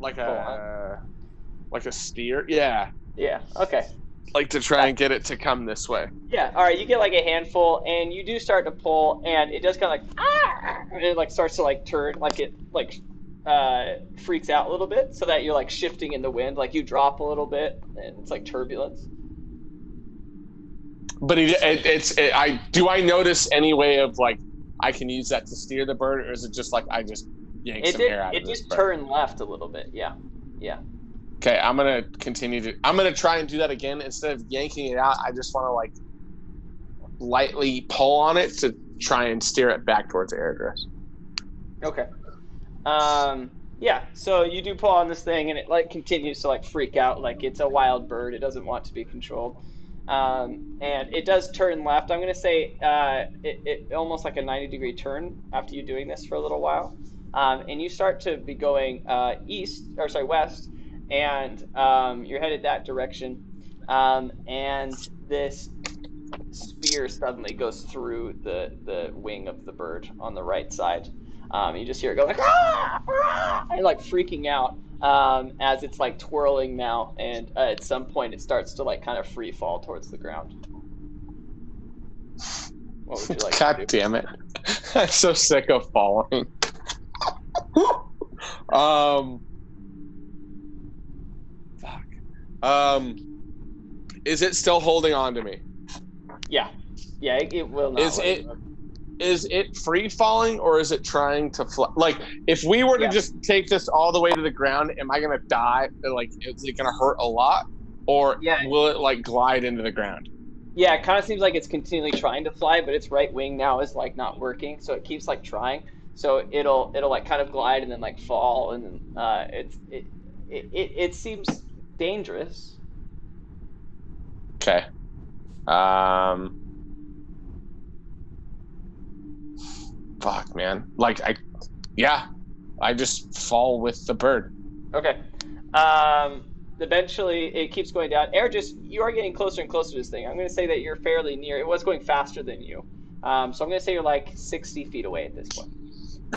steer. Yeah. Yeah. Okay. Like to try and get it to come this way. Yeah. All right. You get like a handful, and you do start to pull, and it does kind of like and it like starts to like turn, like it like freaks out a little bit, so that you're like shifting in the wind, like you drop a little bit, and it's like turbulence. But do I notice any way of like I can use that to steer the bird, or is it just like I just yank some air out of this bird? It did turn left a little bit. Yeah. Okay, I'm gonna try and do that again. Instead of yanking it out, I just want to like lightly pull on it to try and steer it back towards Eredris. Okay. Yeah. So you do pull on this thing, and it like continues to like freak out, like it's a wild bird. It doesn't want to be controlled. And it does turn left. I'm gonna say it almost like a 90-degree turn after you doing this for a little while, and you start to be going west. And you're headed that direction, and this spear suddenly goes through the wing of the bird on the right side. You just hear it go like, "Ah! Ah!" and like freaking out as it's like twirling now, and at some point it starts to like kind of free fall towards the ground. What would you like God to do? damn it. I'm so sick of falling. Is it still holding on to me? Yeah. Yeah, it will not. Is it free falling or is it trying to fly? Like, if we were to just take this all the way to the ground, am I gonna die? Like, is it gonna hurt a lot, or will it like glide into the ground? Yeah, it kind of seems like it's continually trying to fly, but its right wing now is like not working, so it keeps like trying. So it'll like kind of glide and then like fall, and then it seems dangerous. Okay. Fuck, man. Like I just fall with the bird. Okay. Eventually it keeps going down. You are getting closer and closer to this thing. I'm going to say that you're fairly near. It was going faster than you. So I'm going to say you're like 60 feet away at this point.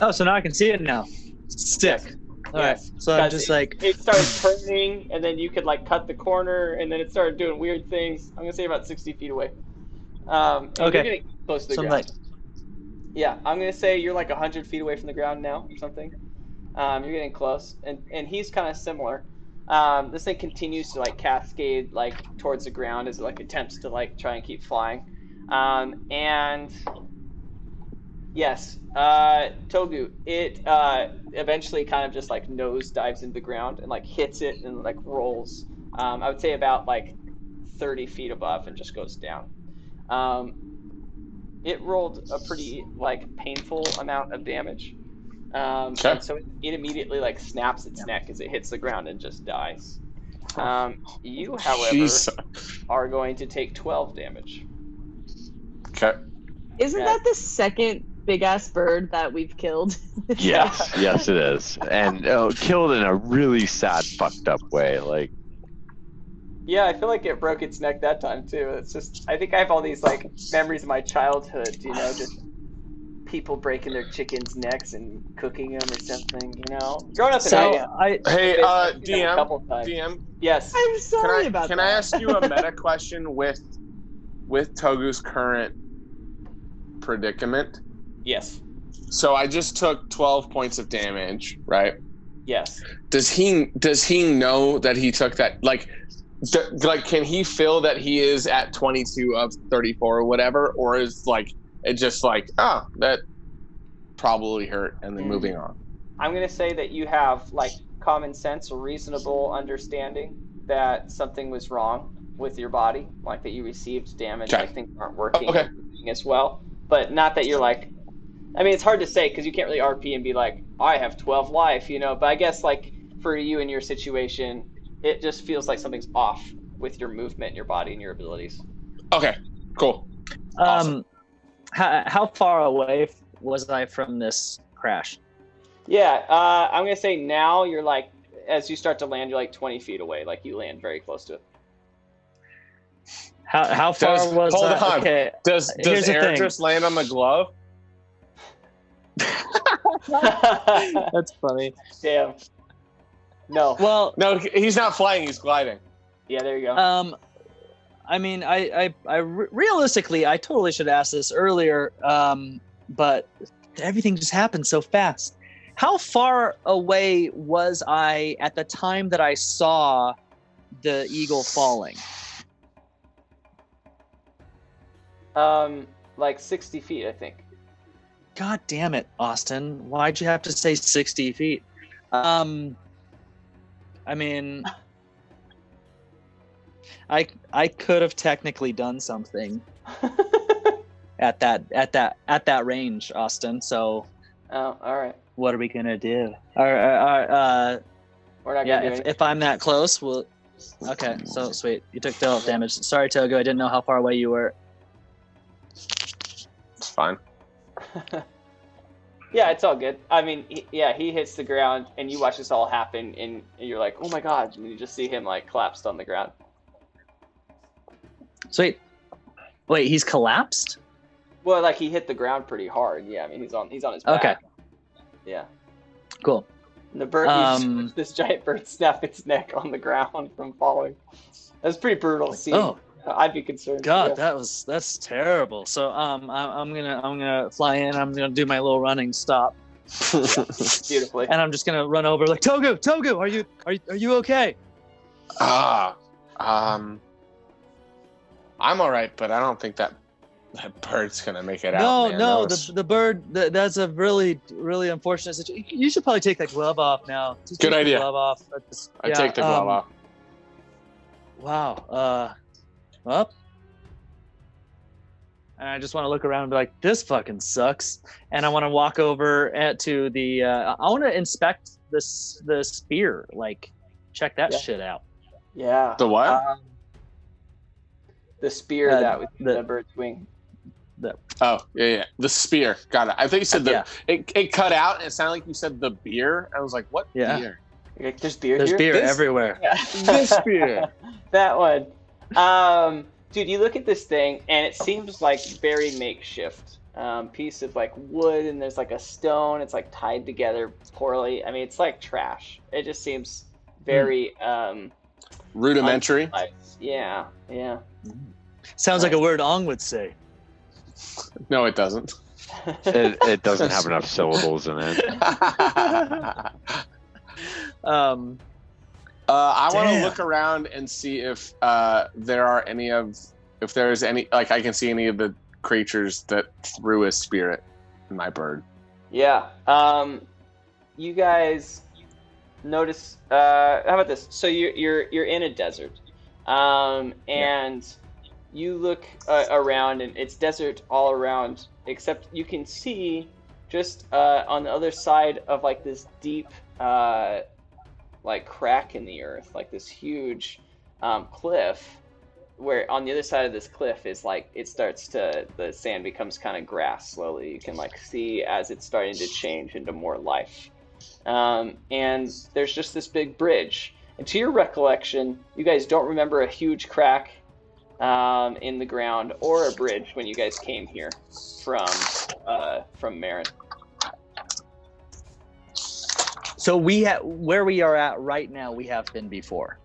Oh, so now I can see it now. Sick. Yes. All right. So I'm just it started turning, and then you could like cut the corner, and then it started doing weird things. I'm going to say about 60 feet away. Okay. You're getting close to the ground. Yeah, I'm going to say you're like 100 feet away from the ground now or something. You're getting close, and he's kind of similar. This thing continues to like cascade like towards the ground as it like attempts to like try and keep flying. And yes, Togu, it eventually kind of just like nose dives into the ground and like hits it and like rolls. I would say about like 30 feet above and just goes down. It rolled a pretty like painful amount of damage. And so it immediately like snaps its neck as it hits the ground and just dies. You, however, are going to take 12 damage. Okay. Isn't that the second big ass bird that we've killed? Yes, yes, it is, and killed in a really sad, fucked up way. Like, yeah, I feel like it broke its neck that time too. It's just, I think I have all these like memories of my childhood, you know, just people breaking their chickens' necks and cooking them or something, you know. Growing up in DM, a couple times. DM. Yes. I'm sorry about that. Can I ask you a meta question with Togu's current predicament? Yes. So I just took 12 points of damage, right? Yes. Does he know that he took that? Like, can he feel that he is at 22 of 34 or whatever, or is like it just like, oh, that probably hurt, and then moving on? I'm gonna say that you have like common sense or reasonable understanding that something was wrong with your body, like that you received damage, like things aren't working as well. But not that you're like, I mean, it's hard to say because you can't really RP and be like, I have 12 life, you know. But I guess like for you in your situation, it just feels like something's off with your movement, your body, and your abilities. Okay, cool. Awesome. How far away was I from this crash? Yeah, I'm gonna say now you're like, as you start to land, you're like 20 feet away. Like you land very close to it. How far was hold that? on. Okay. Does Eric just land on the glove? That's funny. Damn. No. Well, no, he's not flying. He's gliding. Yeah, there you go. I mean, I realistically, I totally should ask this earlier, but everything just happened so fast. How far away was I at the time that I saw the eagle falling? Like 60 feet, I think. God damn it, Austin! Why'd you have to say 60 feet? I mean, I could have technically done something at that range, Austin. So, all right. What are we gonna do? We're not gonna do anything. If I'm that close, we'll. Okay, so sweet. You took 12 damage. Sorry, Togo. I didn't know how far away you were. It's fine. Yeah, it's all good. I mean, he hits the ground, and you watch this all happen, and you're like, oh my god, and you just see him like collapsed on the ground. Sweet. Wait, he's collapsed? Well, like he hit the ground pretty hard. Yeah, I mean he's on his back. Okay. Yeah. Cool. And the bird, this giant bird, snapped its neck on the ground from falling. That's pretty brutal scene. Oh. I'd be concerned. God, that's terrible. So I'm gonna fly in. I'm gonna do my little running stop. Beautifully. And I'm just gonna run over like Togu, are you okay? I'm all right, but I don't think that That bird's gonna make it out. No, the bird. That's a really, really unfortunate situation. You should probably take that glove off now. Just Good take idea. The glove off. I take the glove off. Wow. Well, and I just want to look around and be like, this fucking sucks. And I want to walk over to the. I want to inspect the spear. Like, check that shit out. Yeah. The what? The spear that was the bird's wing. Oh, yeah. The spear. Got it. I think you said it cut out and it sounded like you said the beer. I was like, what beer? Like, there's beer There's here? beer everywhere. Yeah. This beer. That one. Dude, you look at this thing and it seems like very makeshift. Piece of like wood and there's like a stone. It's like tied together poorly. I mean, it's like trash. It just seems very rudimentary. Yeah. Sounds like a word Ong would say. No, it doesn't. It doesn't have enough syllables in it. I want to look around and see if there's any, like I can see any of the creatures that threw a spirit in my bird. Yeah. You guys notice. How about this? So you're in a desert, and you look around, and it's desert all around, except you can see just on the other side of like this deep like crack in the earth, like this huge cliff, where on the other side of this cliff is like the sand becomes kind of grass slowly. You can like see as it's starting to change into more life. And there's just this big bridge. And to your recollection, you guys don't remember a huge crack in the ground or a bridge when you guys came here from Marin. So where we are at right now, we have been before,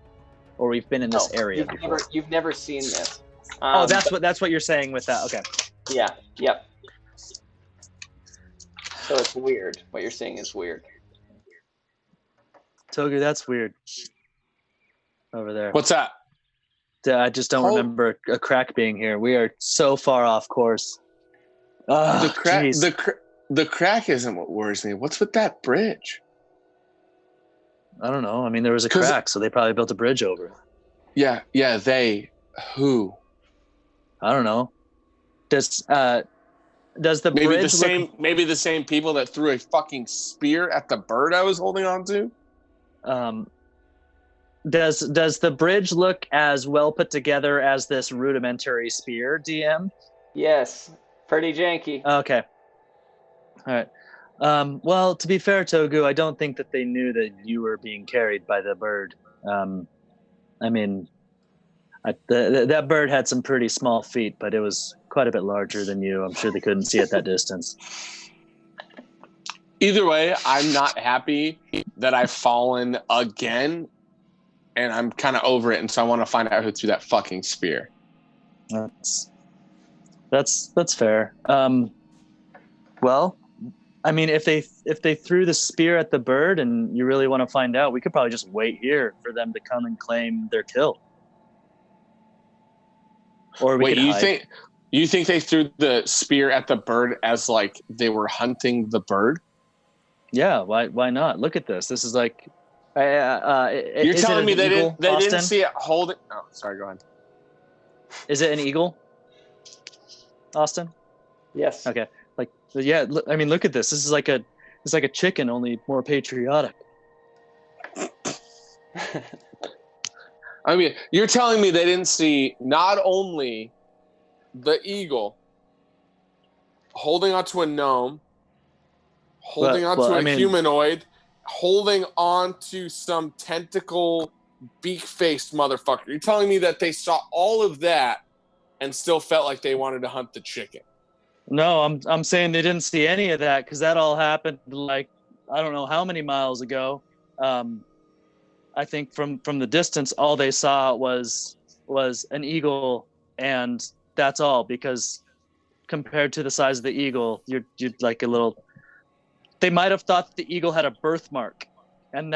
or we've been in this area before. You've never seen this. That's what you're saying with that. Okay. Yeah. Yep. So it's weird. What you're saying is weird. Togu, that's weird. Over there. What's that? I just don't remember a crack being here. We are so far off course. The crack isn't what worries me. What's with that bridge? I don't know. I mean, there was a crack, so they probably built a bridge over it. Yeah. Who? I don't know. Does the bridge maybe the same people that threw a fucking spear at the bird I was holding on to? Does the bridge look as well put together as this rudimentary spear, DM? Yes. Pretty janky. Okay. All right. Well, to be fair, Togu, I don't think that they knew that you were being carried by the bird. I mean, that bird had some pretty small feet, but it was quite a bit larger than you. I'm sure they couldn't see at that distance. Either way, I'm not happy that I've fallen again, and I'm kind of over it, and so I want to find out who threw that fucking spear. That's fair. Well, I mean, if they threw the spear at the bird and you really want to find out, we could probably just wait here for them to come and claim their kill. Or we could hide. You think they threw the spear at the bird as like they were hunting the bird? Yeah, why not? Look at this. This is like you're telling me they didn't see it holding. Oh, sorry, go ahead. Is it an eagle, Austin? Yes. Okay. Yeah, I mean, look at this. This is like a chicken, only more patriotic. I mean, you're telling me they didn't see not only the eagle holding onto a gnome, holding onto a humanoid, holding onto some tentacle, beak-faced motherfucker. You're telling me that they saw all of that and still felt like they wanted to hunt the chicken? No, I'm saying they didn't see any of that because that all happened like I don't know how many miles ago. I think from the distance, all they saw was an eagle, and that's all. Because compared to the size of the eagle, you're like a little. They might have thought the eagle had a birthmark, and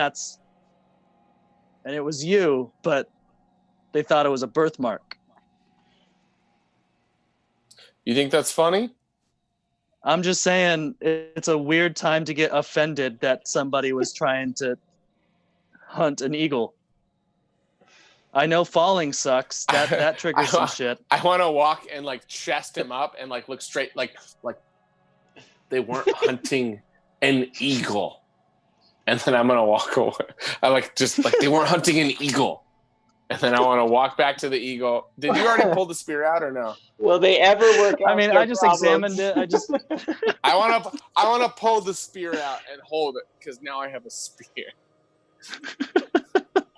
it was you, but they thought it was a birthmark. You think that's funny? I'm just saying it's a weird time to get offended that somebody was trying to hunt an eagle. I know falling sucks. That triggers some shit. I want to walk and like chest him up and like look straight, like they weren't hunting an eagle. And then I'm gonna walk away. I just they weren't hunting an eagle. And then I want to walk back to the eagle. Did you already pull the spear out or no? Will they ever work out? I mean, I just examined it. I want to pull the spear out and hold it because now I have a spear.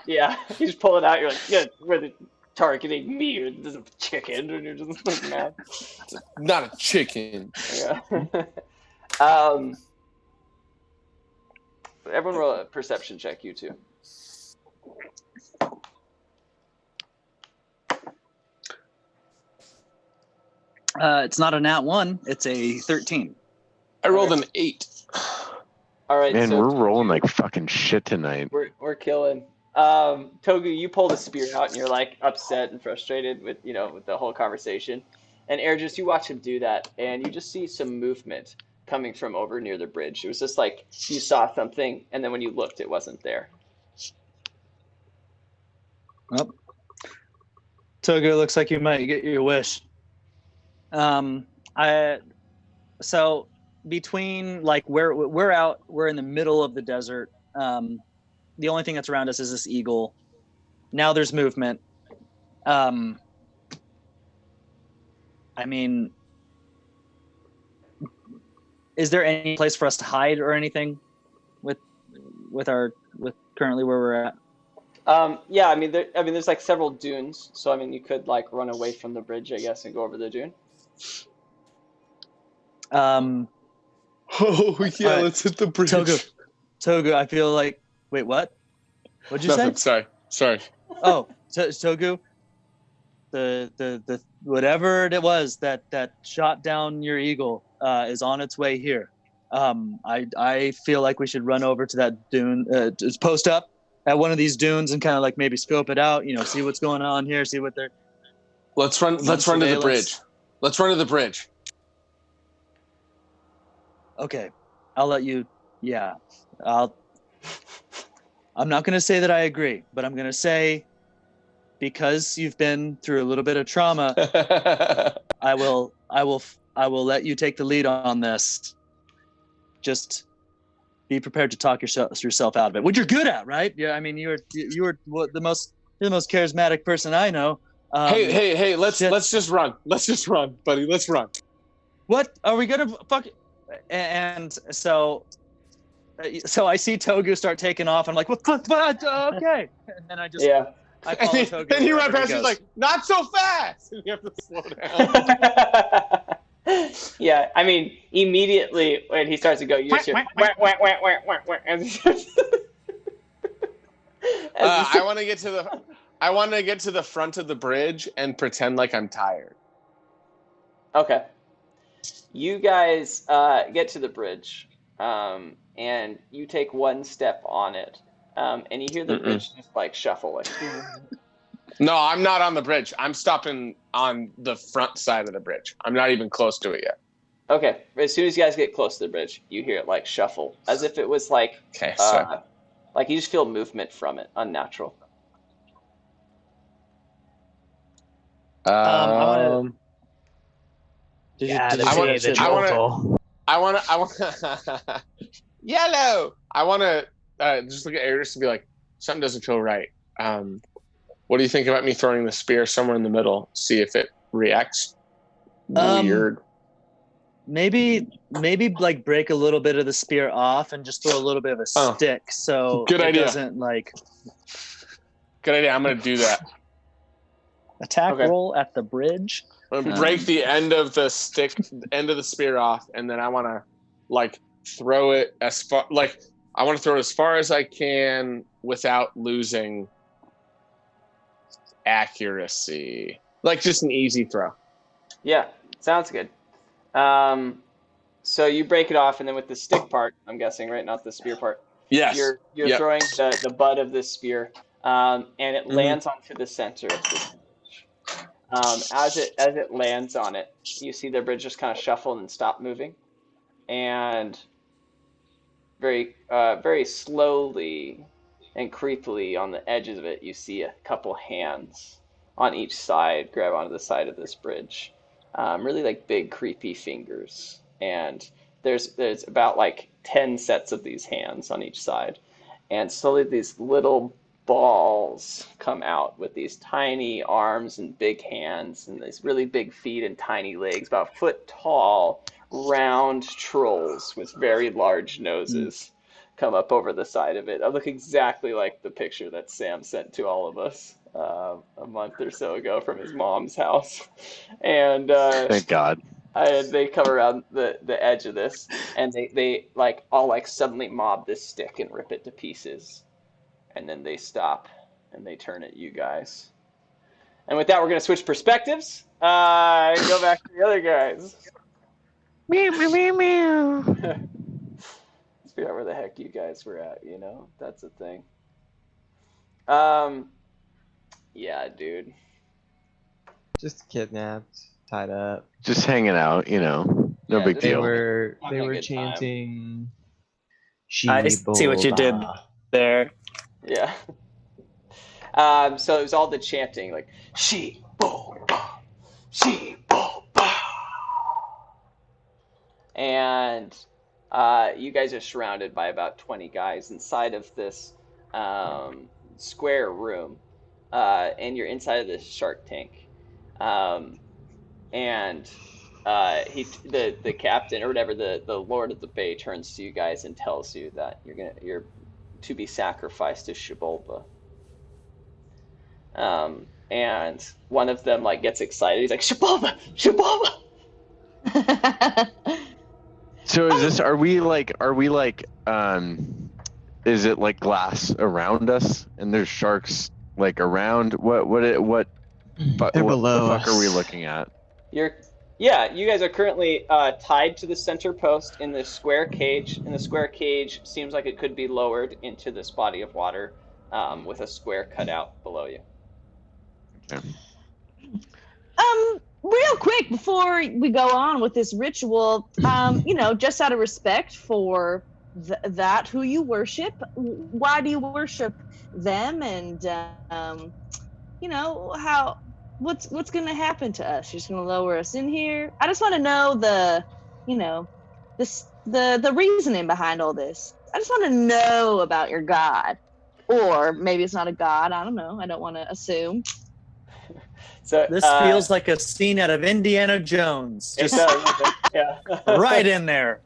Yeah, you just pull it out. You're like, yeah, we're the targeting me or this is a chicken, and you're just like mad. Not a chicken. Yeah. Everyone roll a perception check. You two. It's not a nat 1. It's a 13. I rolled an 8. All right, Man, so we're rolling like fucking shit tonight. We're killing. Togu, you pull the spear out and you're like upset and frustrated with with the whole conversation. And Ergis, you watch him do that, and you just see some movement coming from over near the bridge. It was just like you saw something, and then when you looked, it wasn't there. Well, Togu, looks like you might get your wish. So between we're in the middle of the desert. The only thing that's around us is this eagle. Now there's movement. I mean, is there any place for us to hide or anything with currently where we're at? Yeah, I mean, there's like several dunes, so I mean, you could like run away from the bridge, I guess, and go over the dune. Oh yeah, let's hit the bridge. Togu, I feel like. Wait, what? What'd you say? Sorry. Oh, Togu. The whatever it was that shot down your eagle is on its way here. I feel like we should run over to that dune, just post up at one of these dunes and kind of like maybe scope it out. See what's going on here. See what they're. Let's run to the bridge. Let's run to the bridge. Okay, I'll let you. Yeah, I'm not going to say that I agree, but I'm going to say, because you've been through a little bit of trauma, I will let you take the lead on this. Just be prepared to talk yourself out of it, which you're good at, right? Yeah, I mean, you're the most charismatic person I know. Hey, let's just run. Let's just run, buddy. Let's run. What are we gonna fuck? And so I see Togu start taking off. I'm like, what? Okay. And then I follow Togu. And he runs past. He's like, not so fast. And you have to slow down. Yeah, I mean, immediately when he starts to go, you just hear whack. I want to get to the front of the bridge and pretend like I'm tired. Okay. You guys get to the bridge, and you take one step on it, and you hear the bridge just like shuffle. No, I'm not on the bridge. I'm stopping on the front side of the bridge. I'm not even close to it yet. Okay. As soon as you guys get close to the bridge, you hear it like shuffle, as if it was like like you just feel movement from it, unnatural. I want yellow. I want to just look at Aries and be like, something doesn't feel right. What do you think about me throwing the spear somewhere in the middle? See if it reacts weird. Maybe like break a little bit of the spear off and just throw a little bit of a stick. So good idea. Doesn't like. Good idea. I'm gonna do that. Attack roll at the bridge. I'm gonna break the end of the spear off, and then I want to like throw it as far as far as I can without losing accuracy. Like just an easy throw. Yeah, sounds good. So you break it off, and then with the stick part, I'm guessing, right? Not the spear part. Yes. You're throwing the butt of the spear, and it lands onto the center of the bridge. As it lands on it, you see the bridge just kind of shuffle and stop moving, and very slowly and creepily on the edges of it, you see a couple hands on each side grab onto the side of this bridge, really like big creepy fingers. And there's about like 10 sets of these hands on each side, and slowly these little balls come out with these tiny arms and big hands and these really big feet and tiny legs, about a foot tall, round trolls with very large noses come up over the side of it. I look exactly like the picture that Sam sent to all of us a month or so ago from his mom's house. And Thank God. they come around the edge of this, and they like all like suddenly mob this stick and rip it to pieces. And then they stop and they turn at you guys. And with that, we're going to switch perspectives and go back to the other guys. Meow, meow, meow, meow. Let's figure out where the heck you guys were at, you know? That's a thing. Yeah, dude. Just kidnapped, tied up. Just hanging out, you know. No Yeah, big just They deal. were Having a good time. chanting. I see what you did Sheboba. there. Yeah. So it was all the chanting, like, she-bo-ba, she-bo-ba. And you guys are surrounded by about 20 guys inside of this square room, and you're inside of this shark tank. And the captain or whatever, the lord of the bay, turns to you guys and tells you that you're to be sacrificed to Shibolba. And one of them like gets excited. He's like, Shibolba, Shibolba. So is this? Are we like? Is it like glass around us, and there's sharks like around? What? They're What the below fuck are we us. looking at? You guys are currently tied to the center post in this square cage, and the square cage seems like it could be lowered into this body of water with a square cut out below you. Okay. Real quick before we go on with this ritual, just out of respect for that who you worship, why do you worship them, and what's going to happen to us? You're just going to lower us in here? I just want to know the reasoning behind all this. I just want to know about your god, or maybe it's not a god. I don't know. I don't want to assume. So This feels like a scene out of Indiana Jones. It Just does. Yeah. right in there.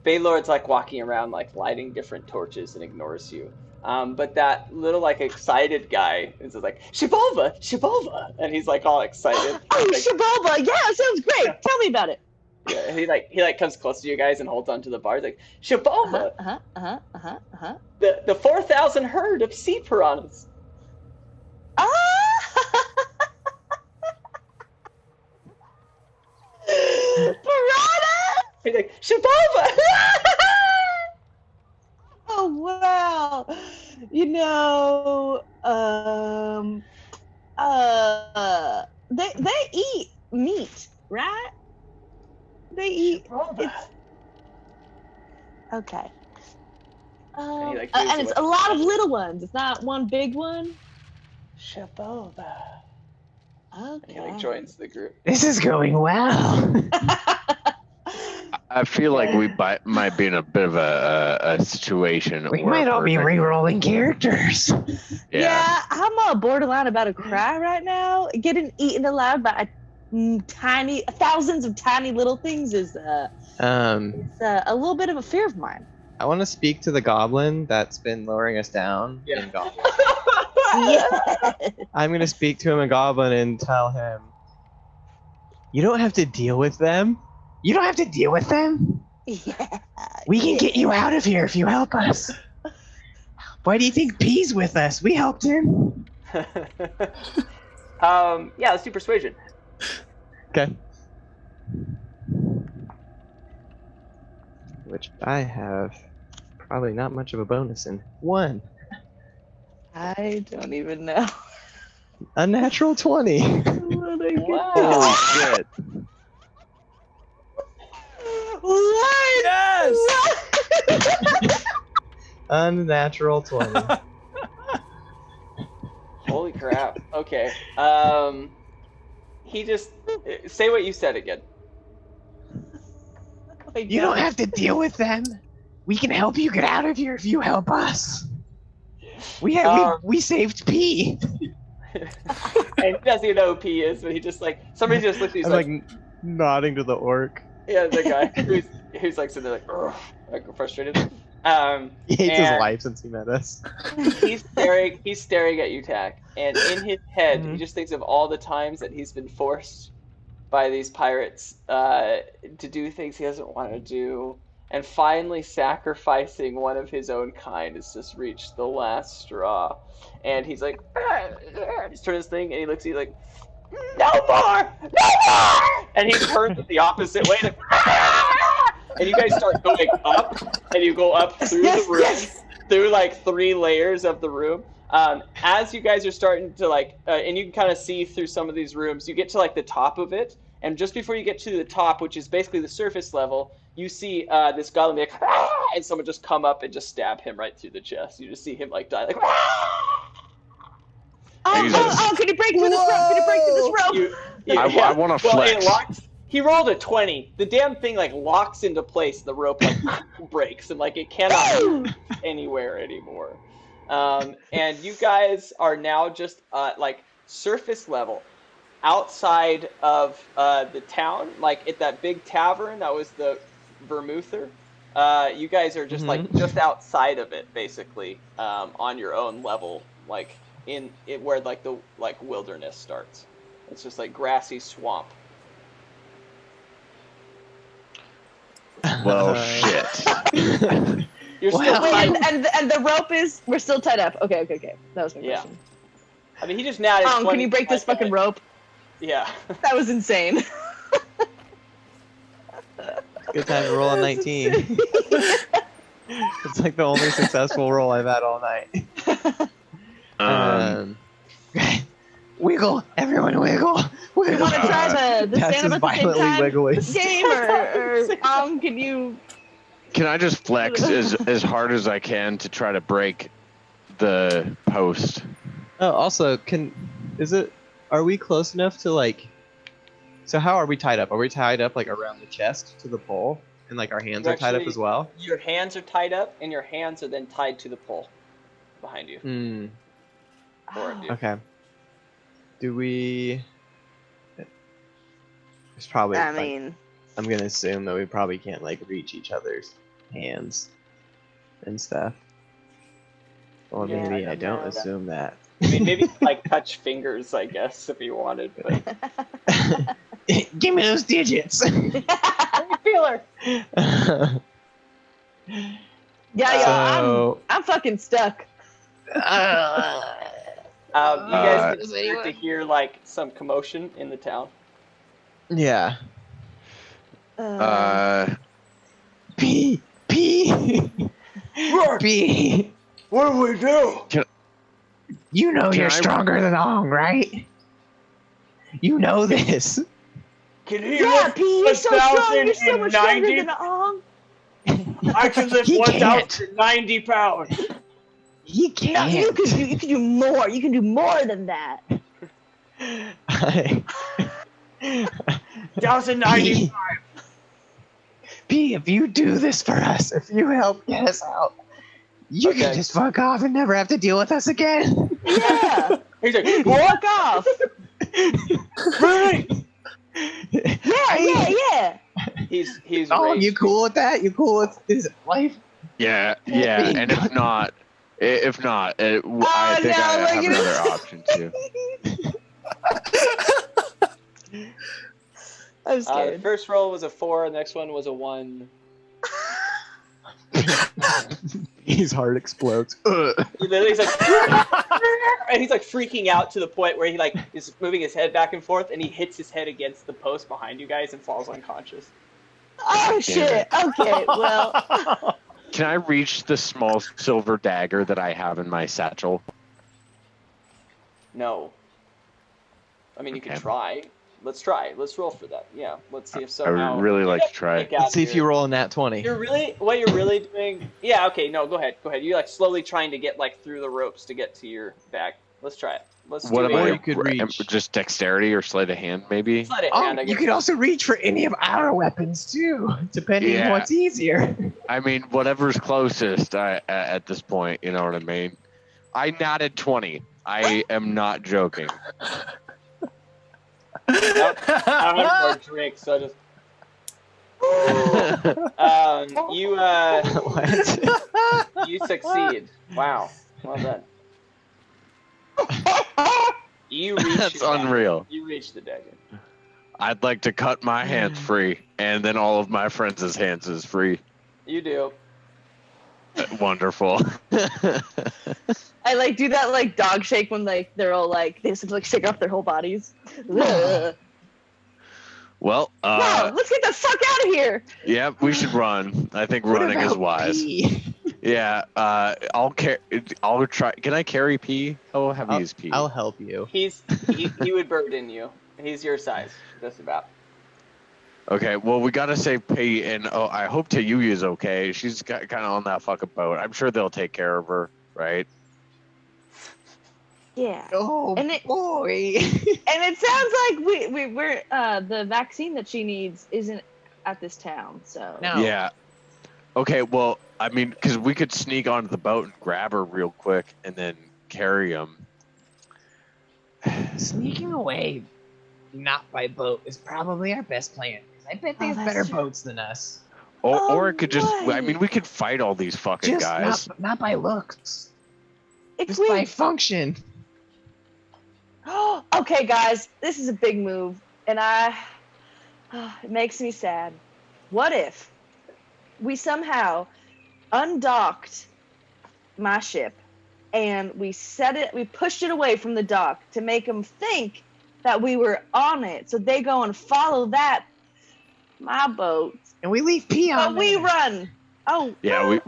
Baylord's like walking around, like lighting different torches, and ignores you. But that little like excited guy is just like, Shibolba, Shibolba, and he's like all excited. Oh, like, Shibolba! Yeah, sounds great. Yeah. Tell me about it. Yeah, he comes close to you guys and holds onto the bar. He's like, Shibolba, the 4,000 herd of sea piranhas. Piranha! He's like, Shibolba. Oh wow! They eat meat, right? They eat. It's, okay. And he, And it's a lot of little ones. It's not one big one. Shibolba. Okay. And he joins the group. This is going well. I feel like we might be in a bit of a situation. We where might all be we're- re-rolling characters. Yeah, I'm borderline about to cry right now. Getting eaten alive by thousands of tiny little things is a little bit of a fear of mine. I want to speak to the goblin that's been lowering us down. Yeah. In goblin. Yeah. I'm gonna speak to him in goblin and tell him, you don't have to deal with them. You don't have to deal with them. Yeah. We can get you out of here if you help us. Why do you think P's with us? We helped him. Let's do persuasion. Okay. Which I have probably not much of a bonus in. 1. I don't even know. A natural 20. Wow. Holy shit! Yes. Unnatural 20. Holy crap. Okay. He just say what you said again. You don't have to deal with them. We can help you get out of here if you help us. We saved P. And he doesn't even know who P is, but he just like somebody just looks. He's I'm like, nodding to the orc. yeah, the guy who's like sitting there like frustrated. He hates his and life since he met us. He's staring at you, Tack, and in his head, he just thinks of all the times that he's been forced by these pirates to do things he doesn't want to do, and finally sacrificing one of his own kind has just reached the last straw. And he's like, he's turning his thing, and he looks at you like, no more, no more, and he turns it the opposite way, like, and you guys start going up, and you go up through the room, through like 3 layers of the room. As you guys are starting to like, and you can kind of see through some of these rooms, you get to like the top of it, and just before you get to the top, which is basically the surface level, you see this goblin be like, and someone just come up and just stab him right through the chest. You just see him like die, like. Oh, can you break through this rope? Can you break through this rope? I want to flex. It locks. He rolled a 20. The damn thing like locks into place. The rope like breaks and like it cannot move anywhere anymore. And you guys are now just like surface level, outside of the town, like at that big tavern that was the Vermouther. You guys are just like just outside of it, basically, on your own level, like in it where like the wilderness starts. It's just like grassy swamp. Well, shit. You're still Wait, and the rope is we're still tied up. Okay. That was my question. I mean, he just natted 20. Can you break this fucking rope? Yeah. That was insane. Good time to roll a 19. It's like the only successful roll I've had all night. Wiggle, everyone wiggle. You want to try the stand up at the same time wiggling. game, or can you? Can I just flex as hard as I can to try to break the post? Oh, also, are we close enough to like? So how are we tied up? Are we tied up like around the chest to the pole, and like our hands are tied up as well? Your hands are tied up, and your hands are then tied to the pole behind you. Okay. Do we? It's probably. I mean, I'm gonna assume that we probably can't like reach each other's hands and stuff. Or maybe I don't assume that. I mean, maybe like touch fingers, I guess, if you wanted. But give me those digits. Feeler. I'm fucking stuck. You guys can start to hear like some commotion in the town. Yeah. P. What do we do? You know you're stronger than Ong, right? You know this. Can he P, you're so strong. You're so much stronger than Ong. I can lift 1,090 pounds. He can't. No, you can do more. You can do more than that. 1,095. P, if you do this for us, if you help get us out, you can just fuck off and never have to deal with us again. Yeah. He's like, fuck off. Right. Yeah. He's. Oh, you cool with that? You cool with his life? Yeah. And if not, I think I have another option too. I'm scared. The first roll was a 4. The next one was a 1. His heart explodes. He literally is like, and he's like freaking out to the point where he like is moving his head back and forth, and he hits his head against the post behind you guys and falls unconscious. Oh shit! Okay, well. Can I reach the small silver dagger that I have in my satchel? No. I mean, you can try. Let's try. Let's roll for that. Yeah. Let's see if I somehow. would really like to try. Let's see if you roll a nat 20. What you're really doing. Yeah. Okay. No. Go ahead. You're like slowly trying to get like through the ropes to get to your bag. Let's try it. Let's What do am it. you could reach. Just dexterity or sleight of hand, maybe? Sleight of hand, I You guess. could also reach for any of our weapons too, depending on what's easier. I mean, whatever's closest at this point, you know what I mean? I nodded 20. I am not joking. I don't have more drinks, so I just. You succeed. Wow. Well done. You reach. That's unreal. You reach the dagger. I'd like to cut my hands free, and then all of my friends' hands is free. You do. Wonderful. I like do that like dog shake when like they're all like they just like shake off their whole bodies. Well, wow, let's get the fuck out of here. Yeah, we should run. I think running is wise. P? Yeah, I'll try. Can I carry P? How heavy is P? I'll help you. He would burden you. He's your size, just about. Okay, well, we gotta save P, and I hope Tayuya is okay. She's kind of on that fucking boat. I'm sure they'll take care of her, right? Yeah. Oh And it- boy! And it sounds like we're the vaccine that she needs isn't at this town, so No. Yeah. Okay, well, I mean, because we could sneak onto the boat and grab her real quick, and then carry him. Sneaking away, not by boat, is probably our best plan. 'Cause I bet they have that's better true. boats than us. Or it could just. I right. mean, we could fight all these fucking Just guys. not by looks, if just we by function. okay, guys, this is a big move, and it makes me sad. What if we somehow undocked my ship and we pushed it away from the dock to make them think that we were on it, so they go and follow my boat, And we leave P on but we there. run. Oh, Yeah,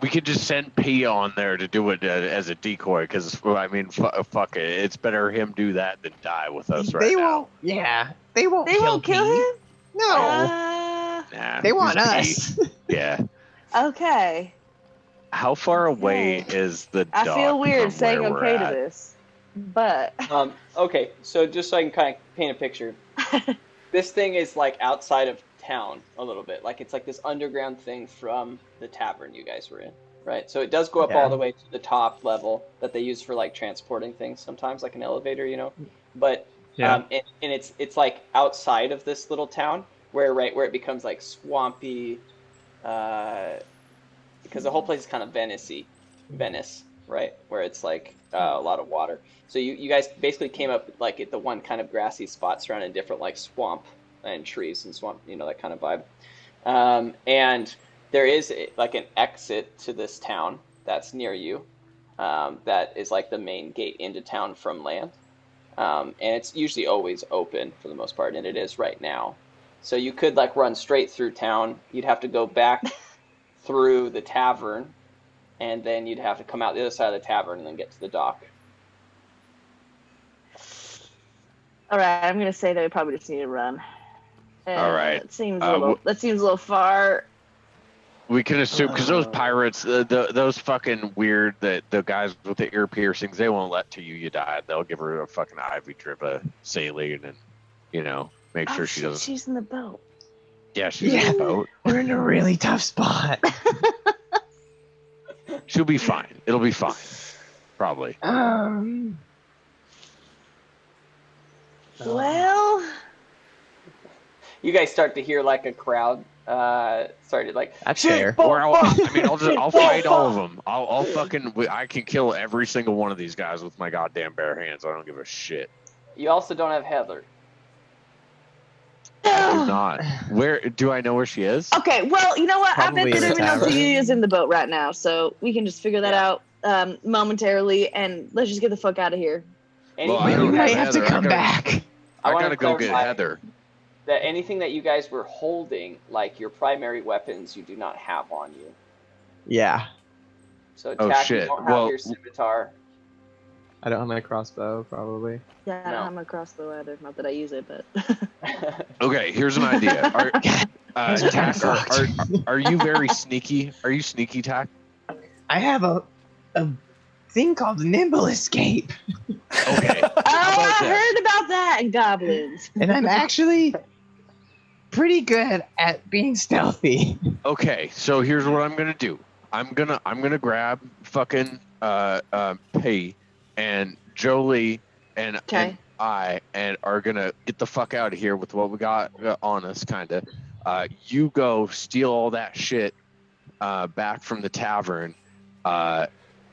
we could just send P on there to do it as a decoy, because, I mean, fuck it. It's better him do that than die with us right They now. won't. Yeah, they won't. they won't kill P. him. No, Nah, they want he's P. us. Yeah. Okay. How far away is the I dock feel weird from saying where we're okay to at? this, but Okay, so just so I can kind of paint a picture, this thing is like outside of town a little bit. Like it's like this underground thing from the tavern you guys were in, right? So it does go up all the way to the top level that they use for like transporting things sometimes, like an elevator, you know. But and it's like outside of this little town where it becomes like swampy, because the whole place is kind of Venice, right? Where it's like a lot of water. So you guys basically came up like at the one kind of grassy spot surrounding different like swamp and trees and swamp, you know, that kind of vibe. And there is like an exit to this town that's near you, that is like the main gate into town from land. And it's usually always open for the most part, and it is right now. So you could like run straight through town. You'd have to go back through the tavern, and then you'd have to come out the other side of the tavern and then get to the dock. all right, I'm gonna say that we probably just need to run. All right. That seems a little far. We can assume, because those pirates, those fucking weird, the guys with the ear piercings, they won't let Tayuya die. They'll give her a fucking ivy drip of saline and, you know, make sure she doesn't. She's in the boat. Yeah, she's in the boat. We're in a really tough spot. She'll be fine. It'll be fine. Probably. Well, You guys start to hear like a crowd started like. That's fair. Or I'll fight all of them. I can kill every single one of these guys with my goddamn bare hands. I don't give a shit. You also don't have Heather. I do not. Where do I know where she is? okay. Well, you know what? Probably I bet in that the everyone else tavern. is in the boat right now, so we can just figure that out momentarily, and let's just get the fuck out of here. Well, I We don't might have have to Heather. come back. I wanna gotta go get clarify Heather. That anything that you guys were holding, like your primary weapons, you do not have on you. Yeah. So Oh, Tack, shit. you don't have Well- your scimitar. I don't have my crossbow, probably. Yeah, I No. don't have my crossbow either. Not that I use it, but. Okay, here's an idea. Tack, are you very sneaky? Are you sneaky, Tack? I have a thing called nimble escape, Okay. Oh, I this? heard about that in goblins. and I'm actually pretty good at being stealthy. Okay, so here's what I'm gonna do. I'm gonna grab fucking Pay and Jolie and I are gonna get the fuck out of here with what we got on us, kinda. You go steal all that shit back from the tavern.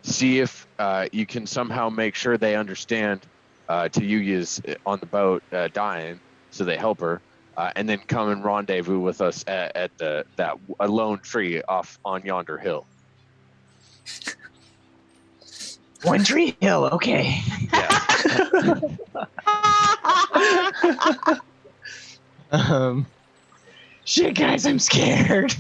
See if you can somehow make sure they understand Tayuya's on the boat dying, so they help her. And then come and rendezvous with us at that lone tree off on yonder hill. One Tree Hill, okay. Yeah. Shit, guys, I'm scared.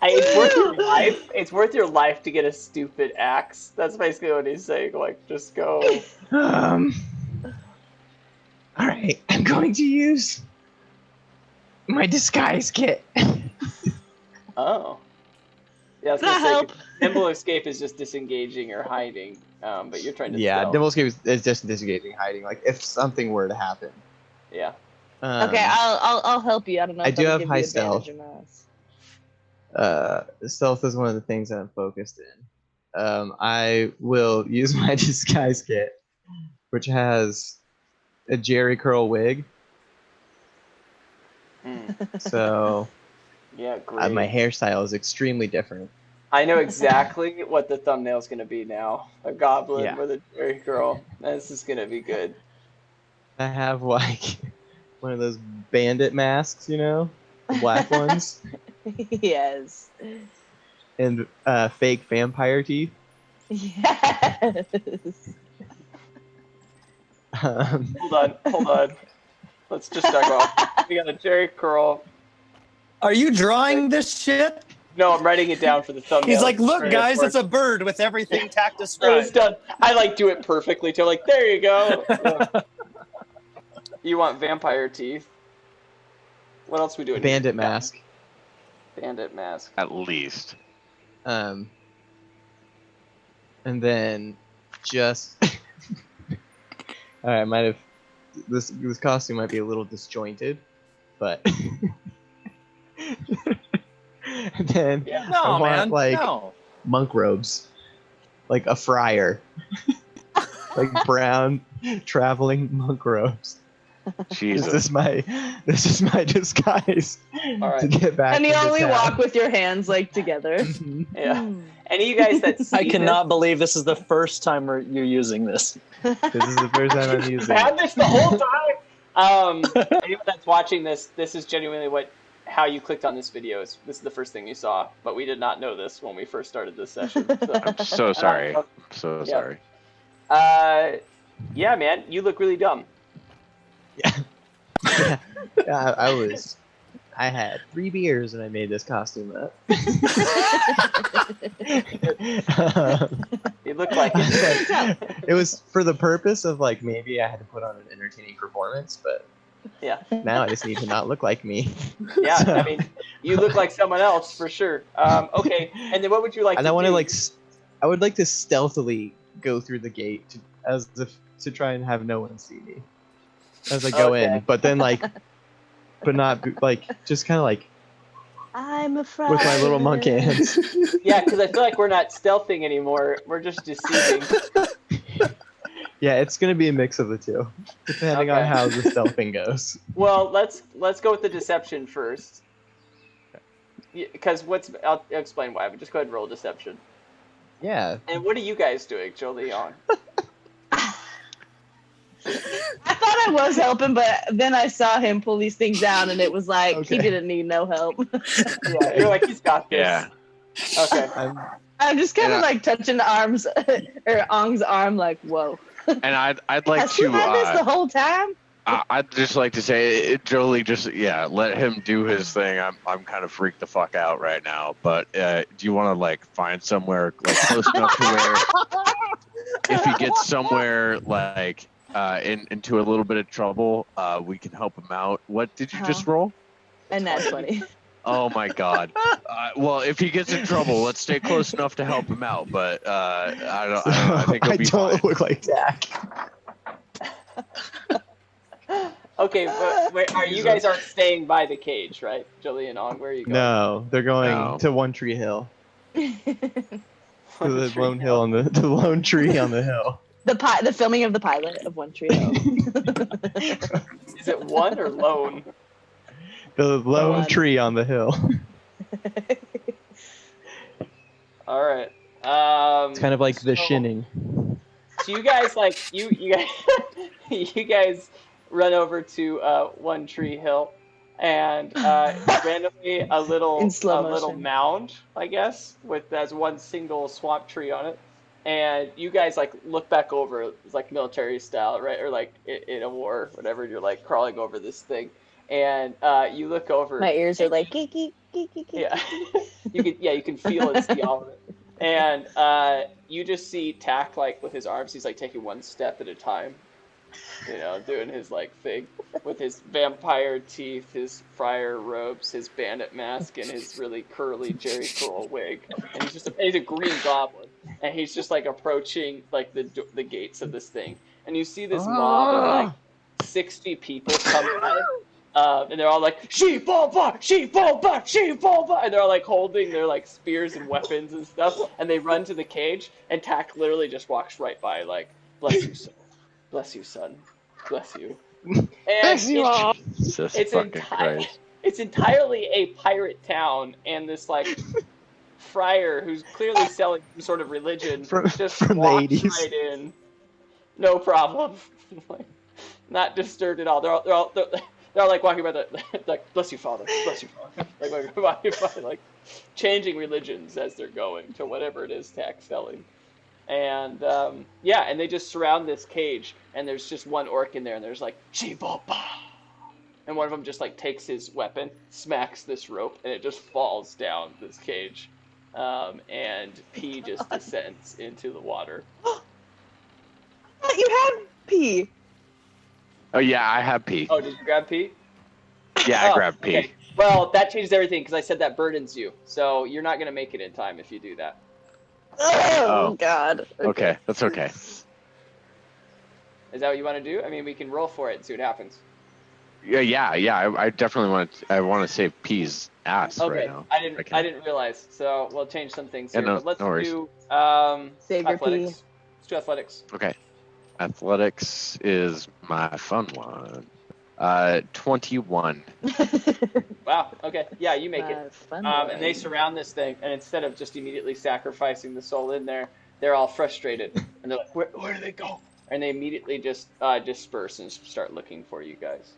It's worth your life. It's worth your life to get a stupid axe. That's basically what he's saying. Like, just go. All right, I'm going to use my disguise kit. Oh. Yeah, I was That gonna help. say, nimble escape is just disengaging or hiding. But you're trying to. Yeah, stealth. nimble escape is just disengaging, hiding. Like if something were to happen. Yeah. Okay, I'll help you. I don't know. I if do that'll have give high you advantage or not. Stealth is one of the things that I'm focused in. I will use my disguise kit, which has a Jerry curl wig. So Yeah, great. my hairstyle is extremely different. I know exactly what the thumbnail's gonna be now. A goblin Yeah. with a Jerry girl. This is gonna be good. I have like one of those bandit masks, you know, the black ones, Yes. and fake vampire teeth. Yes. Hold on. Let's just talk about. We got a Jerry curl. Are you drawing this shit? No, I'm writing it down for the thumbnail. He's like, look, Very guys, important. it's a bird with everything Tack So it's described. done. I like do it perfectly too. Like, there you go. Look. You want vampire teeth? What else we doing? Bandit mask. Bandit mask. At least. And then just all right, might have this costume might be a little disjointed, but and then Yeah. No, I want man. like No. monk robes, like a friar, like brown traveling monk robes. Jesus. This is my disguise All right. to get back. And you into only town. walk with your hands like together. Yeah. Any of you guys that see I cannot believe this is the first time you're using this. This is the first time I'm using I had it. this the whole time. Anyone that's watching this is genuinely how you clicked on this video. This is the first thing you saw, but we did not know this when we first started this session. So. I'm so sorry. So Yeah. sorry. Yeah, man, you look really dumb. Yeah, I had 3 beers and I made this costume up. You look like it. It was for the purpose of like maybe I had to put on an entertaining performance, but Yeah. now I just need to not look like me. Yeah, So- I mean, you look like someone else for sure. Okay, and then what would you like and to I want do? to I would like to stealthily go through the gate to try and have no one see me as I go Okay. in, but then but not like just kind of like I'm afraid. with my little monk hands. Yeah, because I feel like we're not stealthing anymore. We're just deceiving. Yeah, it's gonna be a mix of the two, depending on Okay. how the stealthing goes. Well, let's go with the deception first. Because I'll explain why, but just go ahead and roll deception. Yeah, And what are you guys doing, Jolie? On? I thought I was helping, but then I saw him pull these things down, and it was like he Okay. didn't need no help. Yeah, you're like, he's got this. Yeah. Okay. I'm just kind of Yeah. like touching the arms or Ong's arm, like, whoa. And I'd like Has he to had this the whole time? I'd just like to say, Jolie, just let him do his thing. I'm kind of freaked the fuck out right now. But do you want to like find somewhere like close enough to where if he gets somewhere like into a little bit of trouble, we can help him out. What did you just roll? And that's funny. Oh my God. Well, if he gets in trouble, let's stay close enough to help him out. But I don't know. I think he'll be fine. I don't look like Dak. Okay, but wait, you guys aren't staying by the cage, right? Jolie and Og, where are you going? No, they're going to One Tree Hill. To the lone hill on the lone tree on the hill. The filming of the pilot of One Tree Hill. Is it one or lone? The lone tree on the hill. All right. It's kind of like The Shinning. So you guys you guys you guys run over to One Tree Hill, and randomly a little mound, I guess, has one single swamp tree on it, and you guys like look back over. It's like military style, right? Or like in a war, whatever. You're like crawling over this thing. And you look over. My ears are like geeky. Yeah, you can feel and see all of it. And you just see Tak like with his arms. He's like taking one step at a time, doing his like thing with his vampire teeth, his friar robes, his bandit mask, and his really curly Jerry Curl wig. And he's a green goblin, and he's just like approaching like the gates of this thing. And you see this mob of like 60 people come by. And they're all like, She-Boba! She-Boba! She-Boba! And they're all like holding their like spears and weapons and stuff. And they run to the cage, and Tak literally just walks right by, like, bless you, son. Bless you, son. Bless you. And bless you all. It's entirely a pirate town, and this like friar who's clearly selling some sort of religion just from walks the 80s. right in. No problem. Like, not disturbed at all. They're all like walking by like, bless you, Father, bless you, Father. Like walking by, like changing religions as they're going to whatever it is Tak's selling. And and they just surround this cage, and there's just one orc in there, and there's like, She-Boba! And one of them just like takes his weapon, smacks this rope, and it just falls down this cage. And P just descends into the water. You had P. Oh yeah, I have P. Oh, did you grab P? Yeah, I grabbed P. Okay. Well, that changes everything because I said that burdens you, so you're not gonna make it in time if you do that. Oh God. Okay, that's okay. Is that what you want to do? I mean, we can roll for it and see what happens. Yeah. I definitely want to save P's ass right now. I didn't realize. So we'll change some things here. Yeah, but let's do save your P. Let's do athletics. Okay. Athletics is my fun one. 21. Wow. Okay. Yeah, you make it. And they surround this thing, and instead of just immediately sacrificing the soul in there, they're all frustrated, and they're like, "Where do they go?" And they immediately just disperse and start looking for you guys.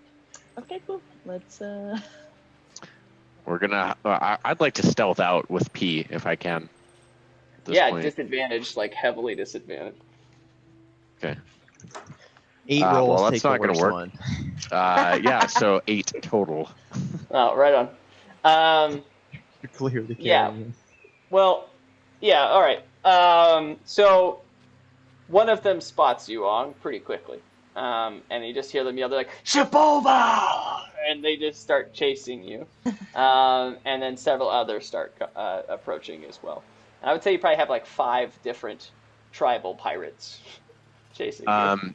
Okay, cool. Let's. We're gonna. I'd like to stealth out with P if I can. Yeah, disadvantaged, like heavily disadvantaged. Okay. 8 rolls. Well, take that's not the going to worst work. one. Yeah, so 8 total. Oh, right on. You're clearly carrying Yeah. him. Well, yeah. All right. So one of them spots you, Ong, pretty quickly, and you just hear them yell. They're like, "Shipova!" And they just start chasing you, and then several others start approaching as well. And I would say you probably have like 5 different tribal pirates chasing you.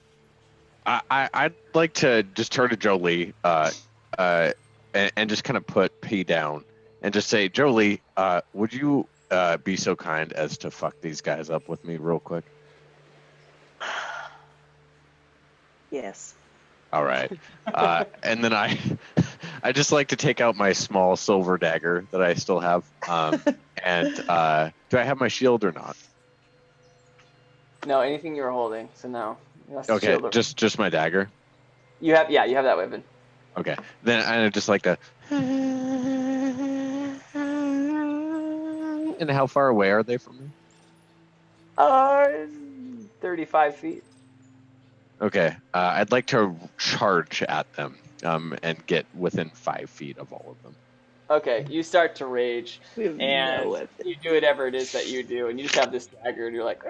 I'd like to just turn to Jolie and just kind of put P down and just say, Jolie, would you be so kind as to fuck these guys up with me real quick? Yes. All right. And then I just like to take out my small silver dagger that I still have. And do I have my shield or not? No, anything you're holding. So no. Okay, just my dagger. You have that weapon. Okay, then I just like to. And how far away are they from me? 35 feet. Okay, I'd like to charge at them, and get within 5 feet of all of them. Okay, you start to rage, We have and no weapon. you do whatever it is that you do, and you just have this dagger, and you're like,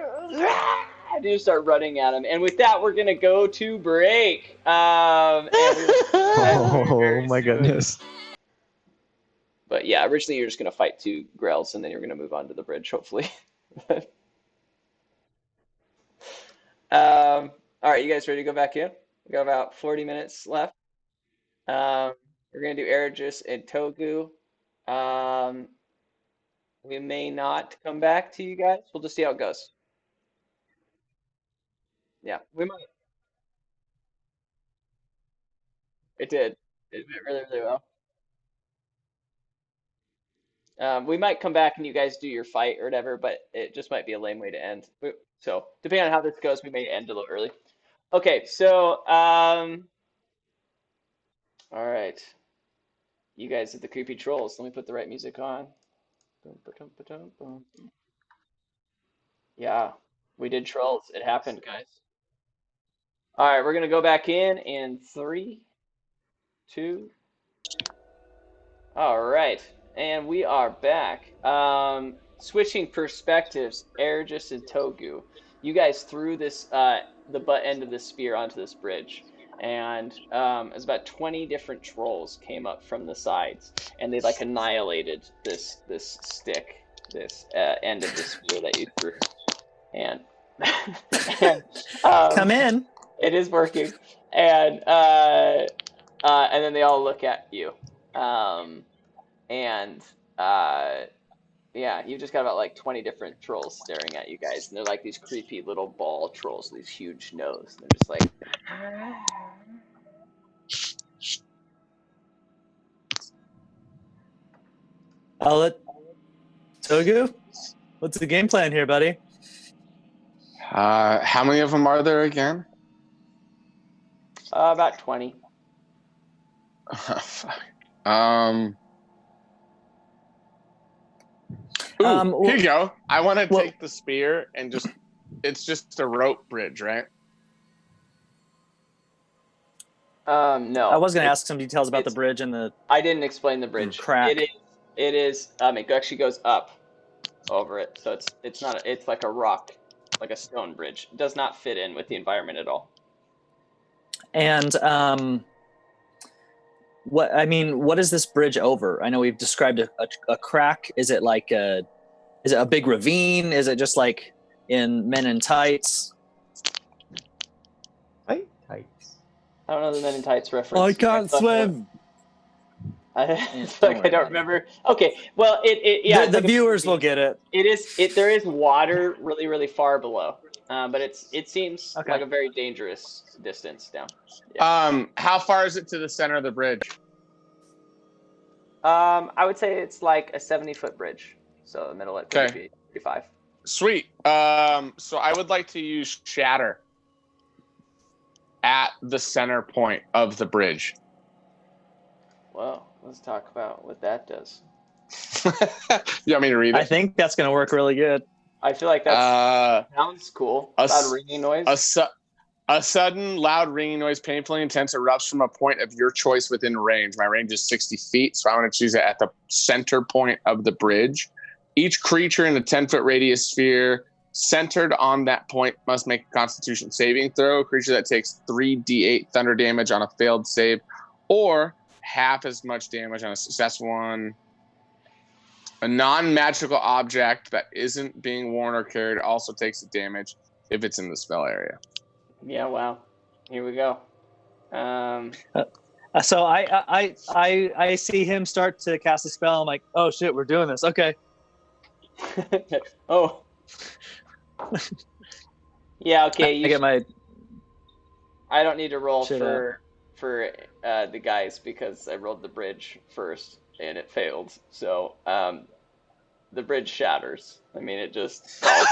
and you start running at him. And with that, we're gonna go to break. Oh my goodness. But yeah, originally you're just gonna fight 2 Grells, and then you're gonna move on to the bridge, hopefully. All right, you guys ready to go back in? We got about 40 minutes left. We're gonna do Ergis and Togu. We may not come back to you guys. We'll just see how it goes. Yeah, we might. It did. It went really, really well. We might come back and you guys do your fight or whatever, but it just might be a lame way to end. So depending on how this goes, we may end a little early. Okay, so all right, you guys are the creepy trolls. Let me put the right music on. Yeah, we did trolls. It happened, guys. All right, we're gonna go back in 3, 2. All right, and we are back. Switching perspectives, Ergis and Togu, you guys threw this the butt end of the spear onto this bridge, and it was about 20 different trolls came up from the sides, and they like annihilated this stick, this end of the spear that you threw, and, and Come in. It is working, and then they all look at you. Yeah, you've just got about like 20 different trolls staring at you guys, and they're like these creepy little ball trolls, these huge nose. They're just like, I'll let Togu. What's the game plan here, buddy? How many of them are there again? about 20. Here you go. I want to take the spear and it's just a rope bridge, right? No. I was going to ask some details about the bridge and the... I didn't explain the bridge. Crack. It is, it actually goes up over it, so it's not, it's like a rock, like a stone bridge. It does not fit in with the environment at all. And what is this bridge over? I know we've described a crack. Is it like is it a big ravine? Is it just like in Men in Tights? Tights. I don't know the Men in Tights reference. I can't swim. It's like I don't remember. Okay, well, yeah. The viewers will get it. There is water really, really far below, but it seems like a very dangerous distance down. Yeah. How far is it to the center of the bridge? I would say it's like a 70-foot bridge. So the middle at 35. Sweet. So I would like to use Shatter at the center point of the bridge. Well, let's talk about what that does. You want me to read it? I think that's going to work really good. I feel like that sounds cool. Loud ringing noise. A sudden, loud ringing noise, painfully intense, erupts from a point of your choice within range. My range is 60 feet, so I want to choose it at the center point of the bridge. Each creature in a 10-foot radius sphere centered on that point must make a Constitution saving throw. A creature that takes 3d8 thunder damage on a failed save, or half as much damage on a successful one. A non-magical object that isn't being worn or carried also takes the damage if it's in the spell area. Yeah, wow. Here we go. So I see him start to cast a spell. I'm like, oh shit, we're doing this. Okay. Oh. Yeah, okay. I get my... I don't need to roll for the guys because I rolled the bridge first and it failed. So the bridge shatters. I mean, it just falls.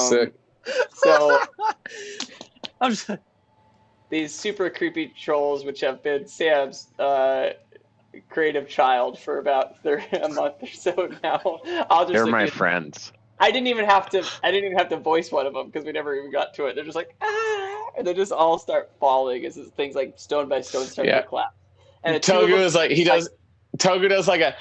Sick. So these super creepy trolls, which have been Sam's creative child for about a month or so now. They're my friends. I didn't even have to voice one of them because we never even got to it. They're just like, ah, and they just all start falling as things like stone by stone start to collapse. And Togu is like Togu does like a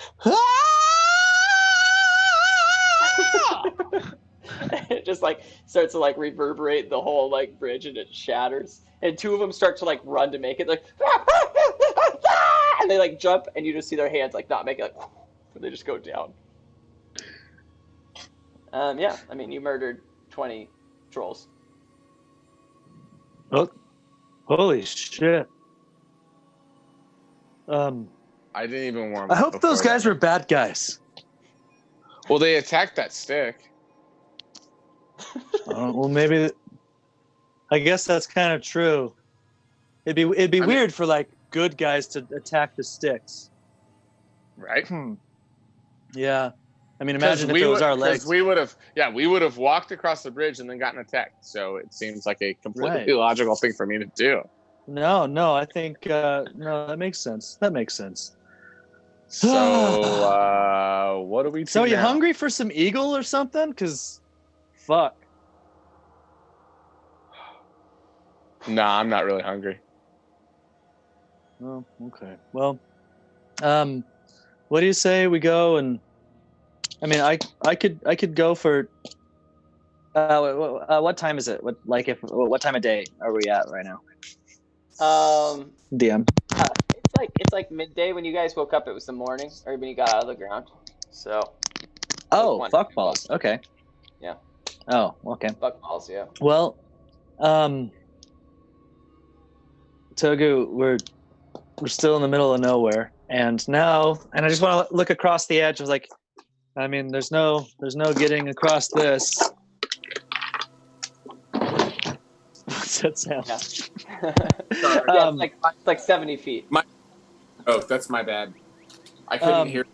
just like starts to like reverberate the whole like bridge, and it shatters. And two of them start to like run to make it, like, and they like jump, and you just see their hands like not make it, like, and they just go down. Yeah, I mean, you murdered 20 trolls. Oh, holy shit. I didn't even warm up. I hope those guys were bad guys. Well, they attacked that stick. Well, maybe. I guess that's kind of true. It'd be weird for like good guys to attack the sticks, right? Yeah, I mean, imagine if it was our legs. We would have walked across the bridge and then gotten attacked. So it seems like a completely logical thing for me to do. No, I think no, that makes sense. That makes sense. So what do we do? So are you now? hungry for some eagle or something? Cause, fuck. Nah, I'm not really hungry. Oh, okay. Well, what do you say we go and? I mean, I could go for. What time is it? What time of day are we at right now? DM. It's like midday. When you guys woke up, it was the morning, or when you got out of the ground. So. Oh, fuck balls. Okay. Yeah. Oh, okay. Fuck balls. Yeah. Well, Togu, we're still in the middle of nowhere, and I just want to look across the edge. I was like, I mean, there's no getting across this. What's that sound? Yeah. It's like 70 feet. Oh, that's my bad. I couldn't hear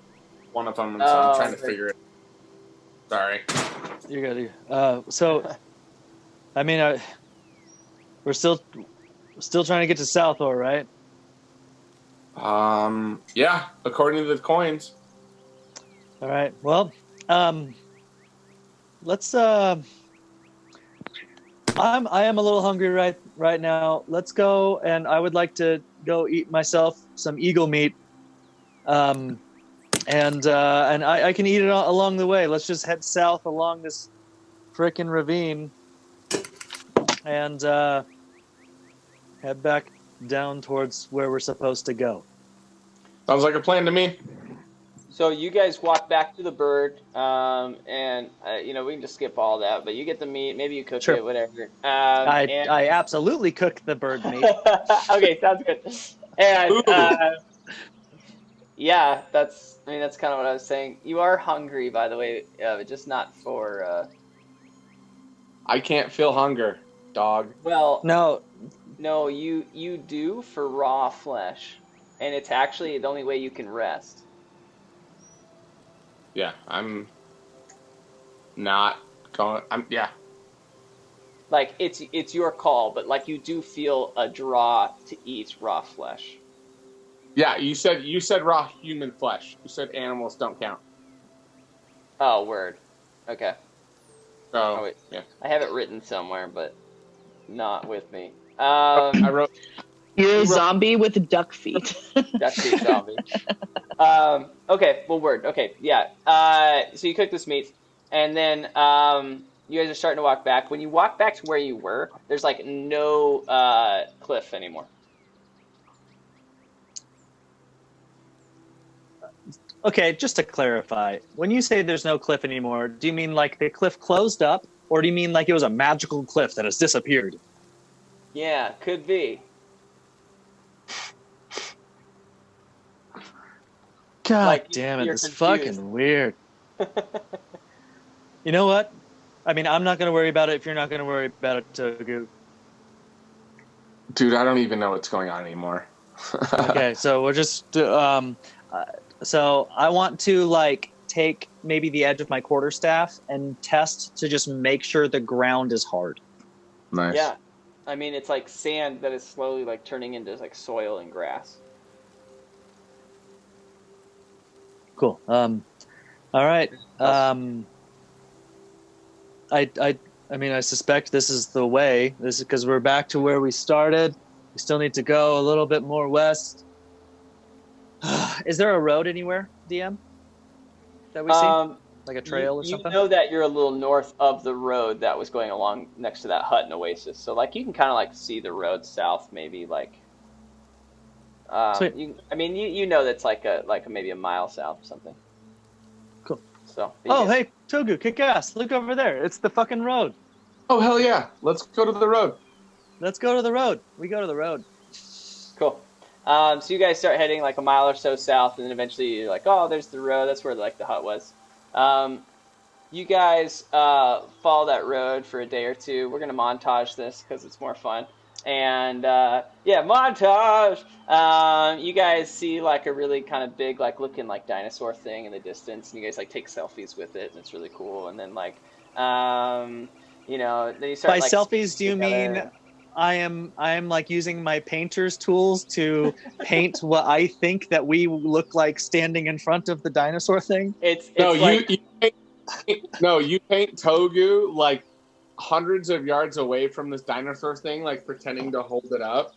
one of them, so I'm trying to figure it. Sorry. You got it. So, I mean, we're still trying to get to Southor, right? Yeah, according to the coins. All right. Well, let's. I am a little hungry right now. Let's go, and I would like to go eat myself some eagle meat. And I can eat it along the way. Let's just head south along this frickin' ravine, and head back down towards where we're supposed to go. Sounds like a plan to me. So you guys walk back to the bird, and we can just skip all that. But you get the meat. Maybe you cook it, whatever. I absolutely cook the bird meat. Okay, sounds good. And yeah, that's kind of what I was saying. You are hungry, by the way, just not for. I can't feel hunger, dog. Well, no, you do for raw flesh, and it's actually the only way you can rest. Yeah, I'm not going. Yeah. Like it's your call, but like you do feel a draw to eat raw flesh. Yeah, you said raw human flesh. You said animals don't count. Oh, word. Okay. Oh, wait. Yeah. I have it written somewhere, but not with me. I wrote. You're a zombie with duck feet. Duck feet zombie. Okay. Well, word. Okay. Yeah. So you cook this meat, and then you guys are starting to walk back. When you walk back to where you were, there's like no cliff anymore. Okay, just to clarify, when you say there's no cliff anymore, do you mean like the cliff closed up, or do you mean like it was a magical cliff that has disappeared? Yeah, could be. God like, damn it, this is confused. fucking weird. You know what? I mean, I'm not going to worry about it if you're not going to worry about it, Togu. Dude, I don't even know what's going on anymore. Okay, so we're just... so I want to, like, take maybe the edge of my quarterstaff and test to just make sure the ground is hard. Nice. Yeah. I mean, it's like sand that is slowly, like, turning into, like, soil and grass. Cool. All right. I mean, I suspect this is the way. This is because we're back to where we started. We still need to go a little bit more west. Is there a road anywhere, DM? That we see? like a trail or something? You know that you're a little north of the road that was going along next to that hut and oasis. So like you can kind of like see the road south, maybe like. You know that's like maybe a mile south or something. Cool. So. Hey, Togu, kick ass! Look over there. It's the fucking road. Oh hell yeah! Let's go to the road. Let's go to the road. We go to the road. Cool. So you guys start heading like a mile or so south, and then eventually you're like, oh, there's the road. That's where like the hut was. You guys follow that road for a day or two. We're gonna montage this because it's more fun. And montage. You guys see like a really kind of big, like looking like dinosaur thing in the distance, and you guys like take selfies with it, and it's really cool. And then like, then you start. By like, selfies, do you mean I am like using my painter's tools to paint what I think that we look like standing in front of the dinosaur thing? You paint Togu like hundreds of yards away from this dinosaur thing, like pretending to hold it up.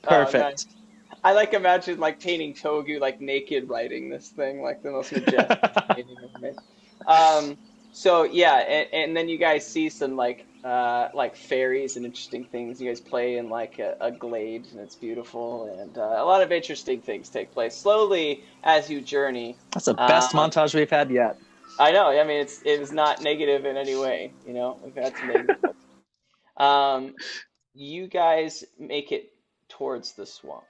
Perfect. Nice. I like imagine like painting Togu like naked riding this thing, like the most majestic painting ever made. So yeah, and then you guys see some like fairies and interesting things. You guys play in like a glade, and it's beautiful, and a lot of interesting things take place slowly as you journey. That's the best montage we've had yet. I know. I mean, it was not negative in any way. We've had some negative. You guys make it towards the swamp.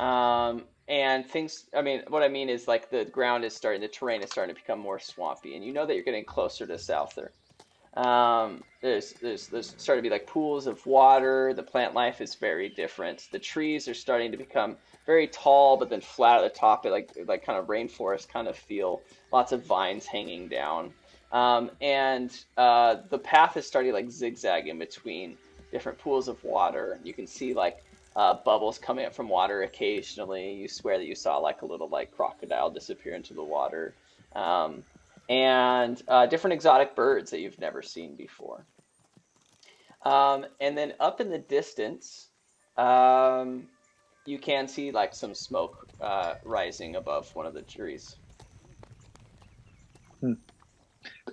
And things, what I mean is like the terrain is starting to become more swampy, and you know that you're getting closer to Souther. There's starting to be like pools of water. The plant life is very different. The trees are starting to become very tall, but then flat at the top, like kind of rainforest kind of feel. Lots of vines hanging down, and the path is starting to like zigzag in between different pools of water. You can see like bubbles coming up from water occasionally. You swear that you saw like a little like crocodile disappear into the water, and different exotic birds that you've never seen before. And then up in the distance, you can see like some smoke rising above one of the trees.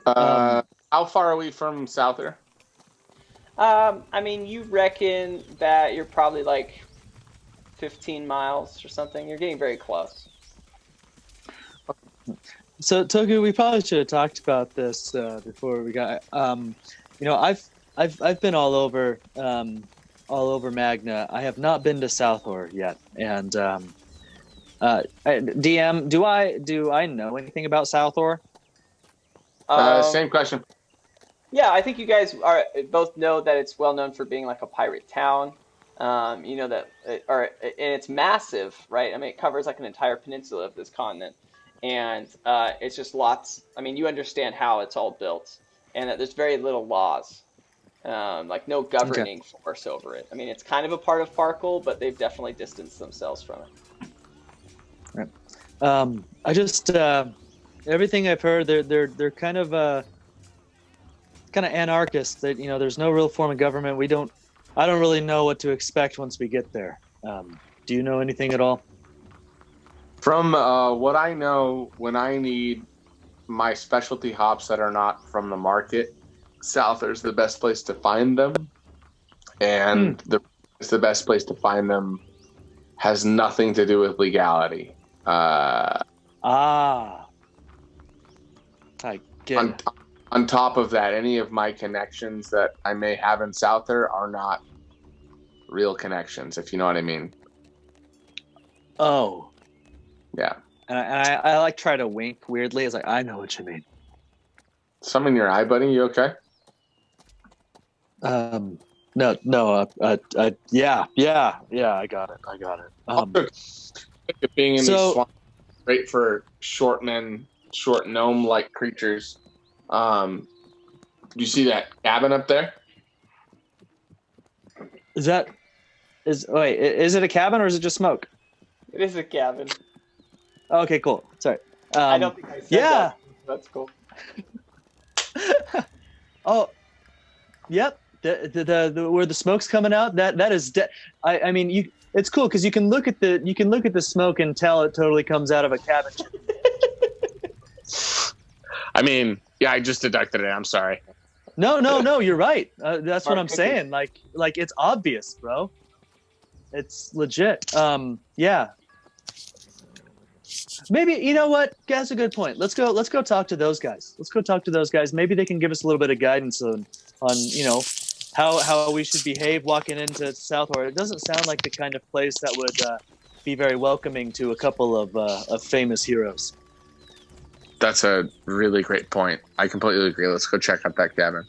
How far are we from Souther? You reckon that you're probably like 15 miles or something. You're getting very close. So Togu, we probably should have talked about this before we got. I've been all over Magna. I have not been to Southor yet. And DM, do I know anything about Southor? Same question. Yeah, I think you guys both know that it's well known for being like a pirate town. And it's massive, right? It covers like an entire peninsula of this continent, and it's just lots. You understand how it's all built, and that there's very little laws, like no governing force over it. It's kind of a part of Farkle, but they've definitely distanced themselves from it. Right. I just everything I've heard, they're kind of anarchist. That there's no real form of government. I don't really know what to expect once we get there. Do you know anything at all? From what I know, when I need my specialty hops that are not from the market, Souther's the best place to find them, and the best place to find them has nothing to do with legality. I get it. On top of that, any of my connections that I may have in Souther are not real connections, if you know what I mean. Oh. Yeah. And I like try to wink weirdly. It's like, I know what you mean. Something in your eye, buddy? You okay? No. Yeah. I got it. Being in these swamps, great for short gnome-like creatures. Do you see that cabin up there? Is it a cabin or is it just smoke? It is a cabin. Okay, cool. Sorry. I don't think I said that. That's cool. Oh, yep. The where the smoke's coming out. That is. It's cool because you can look at the smoke and tell it totally comes out of a cabin. I mean, yeah, I just deducted it. I'm sorry. No, you're right. That's what Smart I'm cookie. saying. Like it's obvious, bro. It's legit. Yeah. Maybe you know what? That's a good point. Let's go talk to those guys. Let's go talk to those guys. Maybe they can give us a little bit of guidance on how we should behave walking into Southward. It doesn't sound like the kind of place that would be very welcoming to a couple of famous heroes. That's a really great point. I completely agree. Let's go check out that cabin.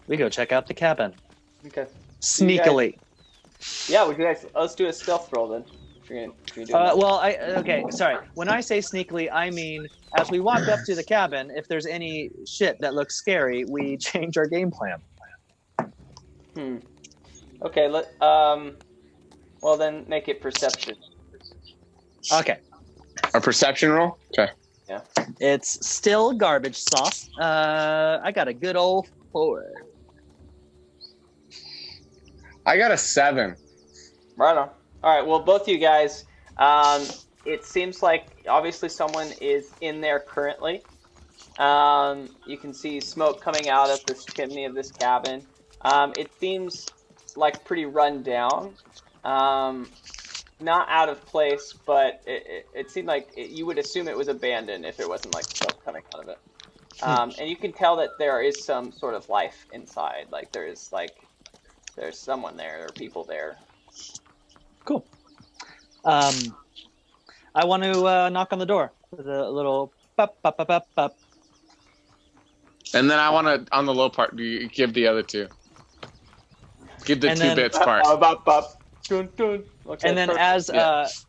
We go check out the cabin Okay. sneakily. Yeah, let's do a stealth roll then. If you're doing that. Okay, sorry. When I say sneakily, I mean as we walk up to the cabin, if there's any shit that looks scary, we change our game plan. Okay. Well then, make it perception. Okay. A perception roll? Okay. Yeah. It's still garbage sauce. I got a good old 4. I got a 7. Right on. All right. Well, both you guys. It seems like obviously someone is in there currently. You can see smoke coming out of this chimney of this cabin. It seems like pretty run down. Not out of place, but it seemed like you would assume it was abandoned if it wasn't like smoke coming out of it. And you can tell that there is some sort of life inside. Like there's someone there, there are people there. Cool. I want to knock on the door with a little pop, pop, pop, pop, pop. And then I want to, on the low part, you give the other 2. Give the And 2 then- bits part. Dun, dun. Okay, And then perfect. as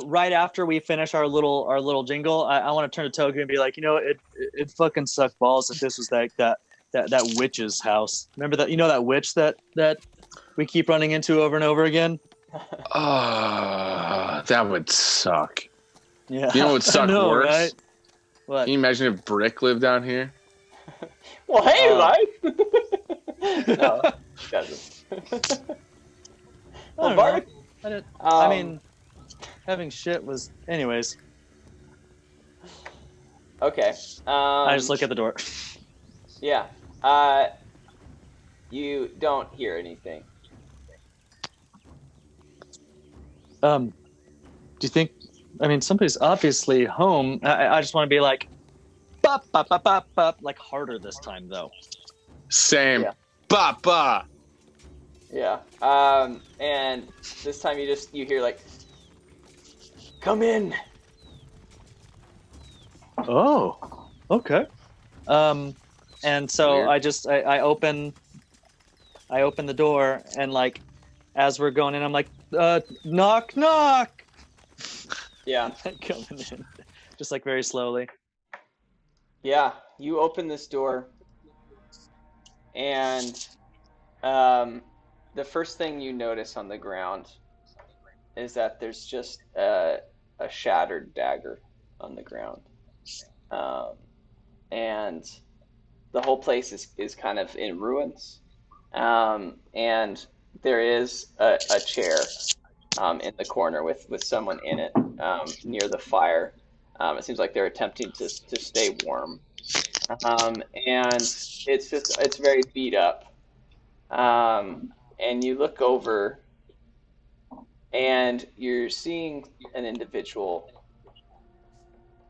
right after we finish our little jingle, I want to turn to Togu and be like, it fucking sucked balls if this was that witch's house. Remember that that witch that we keep running into over and over again? That would suck. Yeah. You know what would suck worse? Right? What? Can you imagine if Brick lived down here? Well, hey, Rite. No, doesn't. I don't Bart- know. I mean, having shit was, anyways. Okay. I just look at the door. Yeah. You don't hear anything. Do you think? I mean, somebody's obviously home. I just want to be like, bop, bop, bop, bop, bop, like harder this time though. Same. Yeah. Ba ba. Yeah. And this time you hear like, come in. Oh, okay. And so Weird. I open the door, and like as we're going in, I'm like, knock, knock. Yeah. Coming in, just like very slowly. Yeah. You open this door, and the first thing you notice on the ground is that there's just a shattered dagger on the ground. And the whole place is kind of in ruins. And there is a chair in the corner with someone in it near the fire. It seems like they're attempting to stay warm. And it's very beat up. And you look over and you're seeing an individual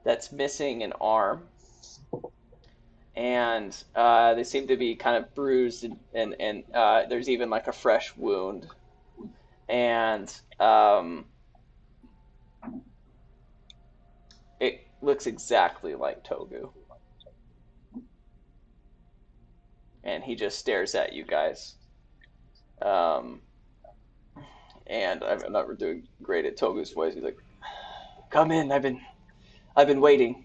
that's missing an arm. And they seem to be kind of bruised, and there's even like a fresh wound. And it looks exactly like Togu. And he just stares at you guys. And I'm not doing great at Togu's voice. He's like, "Come in. I've been waiting."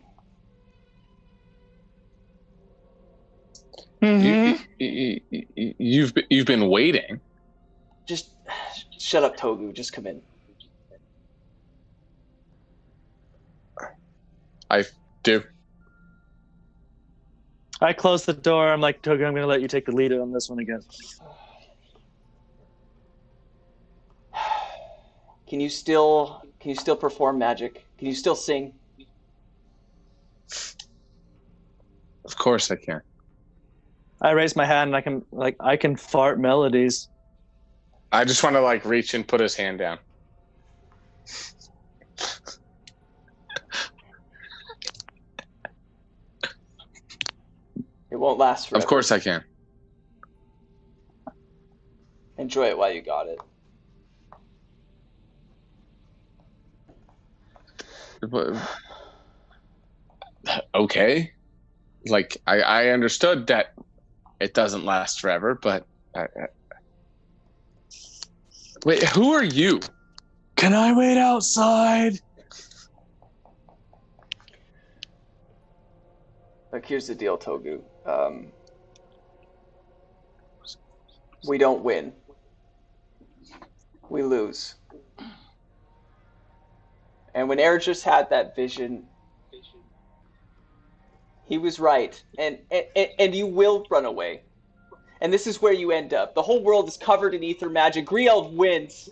You've been waiting. Just shut up, Togu. Just come in. I do. I close the door. I'm like, Togu, I'm going to let you take the lead on this one again. Can you still perform magic? Can you still sing? Of course I can. I raise my hand and I can fart melodies. I just want to like reach and put his hand down. It won't last forever. Of course I can. Enjoy it while you got it. Okay. Like I understood that it doesn't last forever, but wait, who are you? Can I wait outside? Look, here's the deal, Togu. We don't win. We lose. And when Air just had that vision, he was right. And you will run away. And this is where you end up. The whole world is covered in ether magic. Grield wins.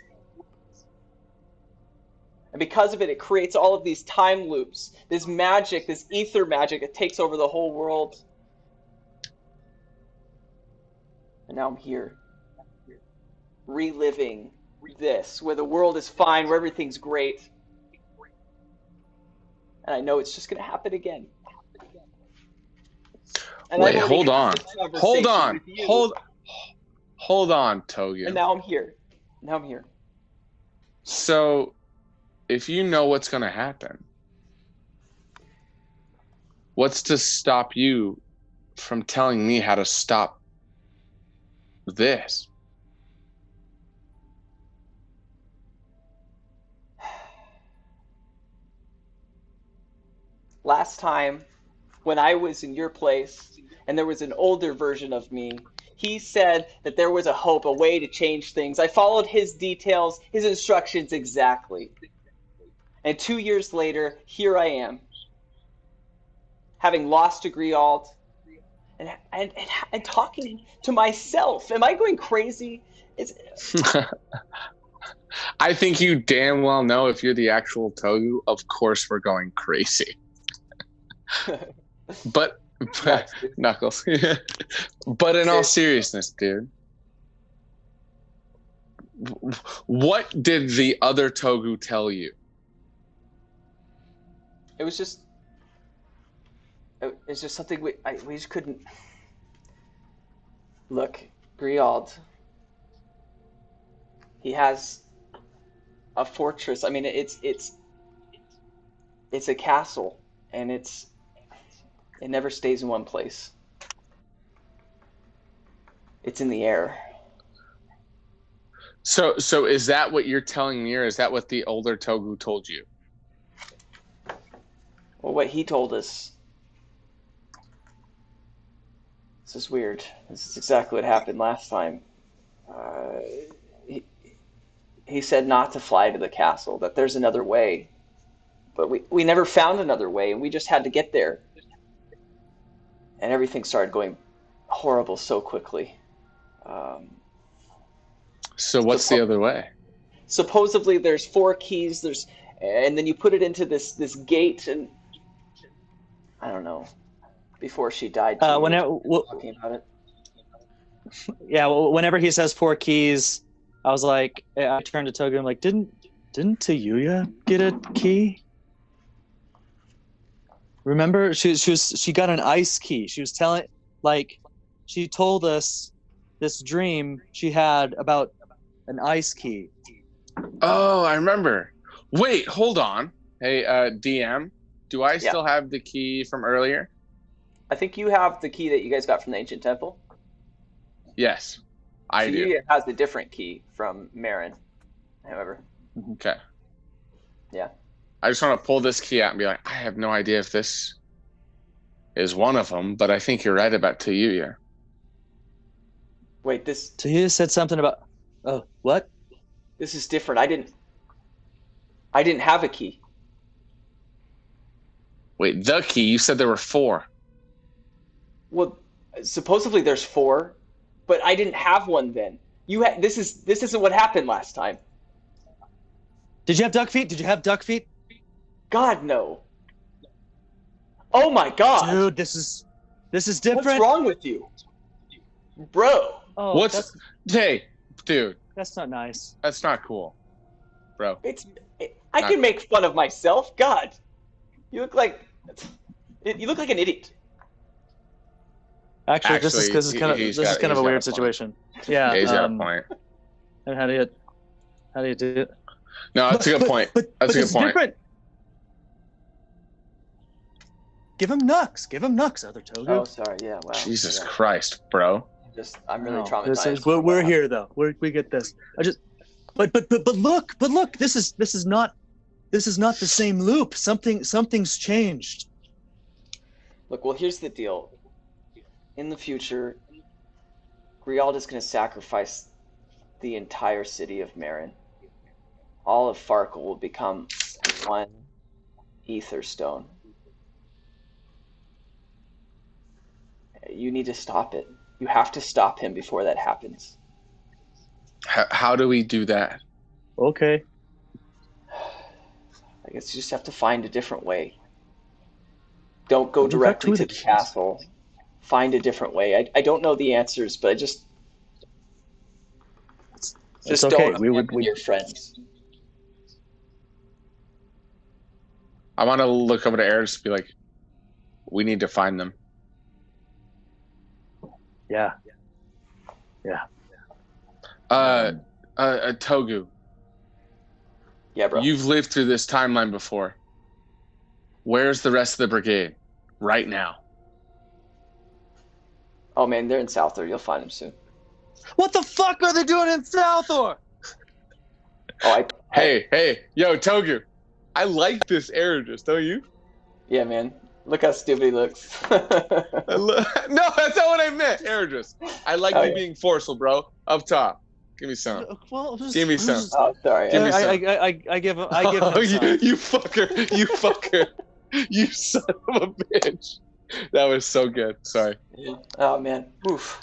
And because of it, it creates all of these time loops. This magic, this ether magic, it takes over the whole world. And now I'm here. Reliving this, where the world is fine, where everything's great. And I know it's just going to happen again. And wait, hold on, Togu. And now I'm here. So, if you know what's going to happen, what's to stop you from telling me how to stop this? Last time, when I was in your place, and there was an older version of me, he said that there was a hope, a way to change things. I followed his details, his instructions exactly. And 2 years later, here I am, having lost to Griald, and talking to myself. Am I going crazy? I think you damn well know if you're the actual Togu, of course we're going crazy. But Knuckles. But in all seriousness, dude, what did the other Togu tell you? It's just something we just couldn't. Look, Griald. He has a fortress. I mean, it's a castle, and it never stays in one place. It's in the air. So is that what you're telling me, or is that what the older Togu told you? Well, what he told us. This is weird. This is exactly what happened last time. He said not to fly to the castle, that there's another way. But we never found another way, and we just had to get there. And everything started going horrible so quickly. So what's the other way? Supposedly there's 4 keys, and then you put it into this gate, and I don't know. Before she died, talking about it. Yeah, well, whenever he says 4 keys, I was like, I turned to Togu. I'm like, didn't Tayuya get a key? Remember, she got an ice key. She was she told us this dream she had about an ice key. Oh, I remember. Wait, hold on. Hey, DM, do I still have the key from earlier? I think you have the key that you guys got from the ancient temple. Yes, I do. It has the different key from Marin, however. Okay. Yeah. I just want to pull this key out and be like, I have no idea if this is one of them, but I think you're right about Tayuya. Wait, Tayuya said something about. Oh, what? This is different. I didn't have a key. Wait, the key? You said there were 4. Well, supposedly there's 4, but I didn't have one then. This isn't what happened last time. Did you have duck feet? God, no. Oh my God, dude, this is This is different. What's wrong with you, bro? Oh, Hey, dude, that's not nice. that's not cool, bro. I can make fun of myself. God, you look like an idiot. Actually, this is kind of a weird point. situation. Yeah. He's got a point. And how do you do it? No, that's a good point. That's a good point. Different. Give him Nux, other Togu. Oh, sorry. Yeah. Wow. Jesus yeah. Christ, bro. I'm really traumatized. We're here though. We get this. But look. This is not the same loop. Something's changed. Look, well, here's the deal. In the future, Grialda's going to sacrifice the entire city of Marin. All of Farkle will become one ether stone. You need to stop it. You have to stop him before that happens. How do we do that? Okay. I guess you just have to find a different way. Don't go directly to the castle. Find a different way. I don't know the answers, but just okay. Don't abandon your friends. I want to look over to Eris and be like, we need to find them. Yeah. Togu. Yeah, bro. You've lived through this timeline before. Where's the rest of the brigade right now? Oh man, they're in Southor. You'll find them soon. What the fuck are they doing in Southor? Hey, yo, Togu. I like this Eris, don't you? Yeah, man. Look how stupid he looks. No, that's not what I meant, Eris. I like you being forceful, bro. Up top. Give me some. Well, give me some. Oh, sorry. Give me some. I give him some. You fucker. You son of a bitch. That was so good. Sorry. Oh man. Oof.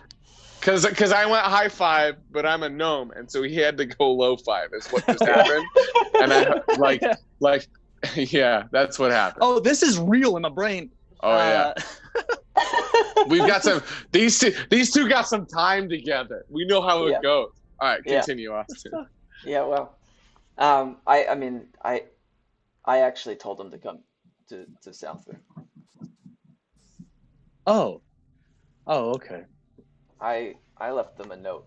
Because I went high five, but I'm a gnome, and so he had to go low five. Is what just happened. And I yeah, that's what happened. Oh, this is real in my brain. Oh yeah. We've got some. These two got some time together. We know how it goes. All right, continue, Austin. Yeah, well, I actually told them to come to Southwood. Oh, okay. I left them a note.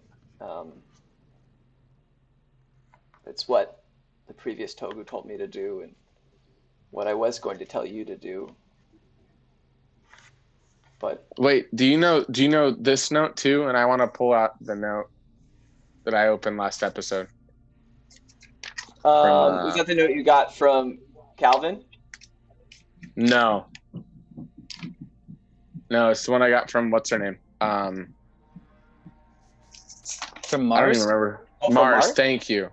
It's what the previous Togu told me to do, and what I was going to tell you to do. But wait, do you know this note too? And I want to pull out the note that I opened last episode. Was that the note you got from Calvin? No, it's the one I got from what's her name? From Mars? I don't even remember. Mars, thank you.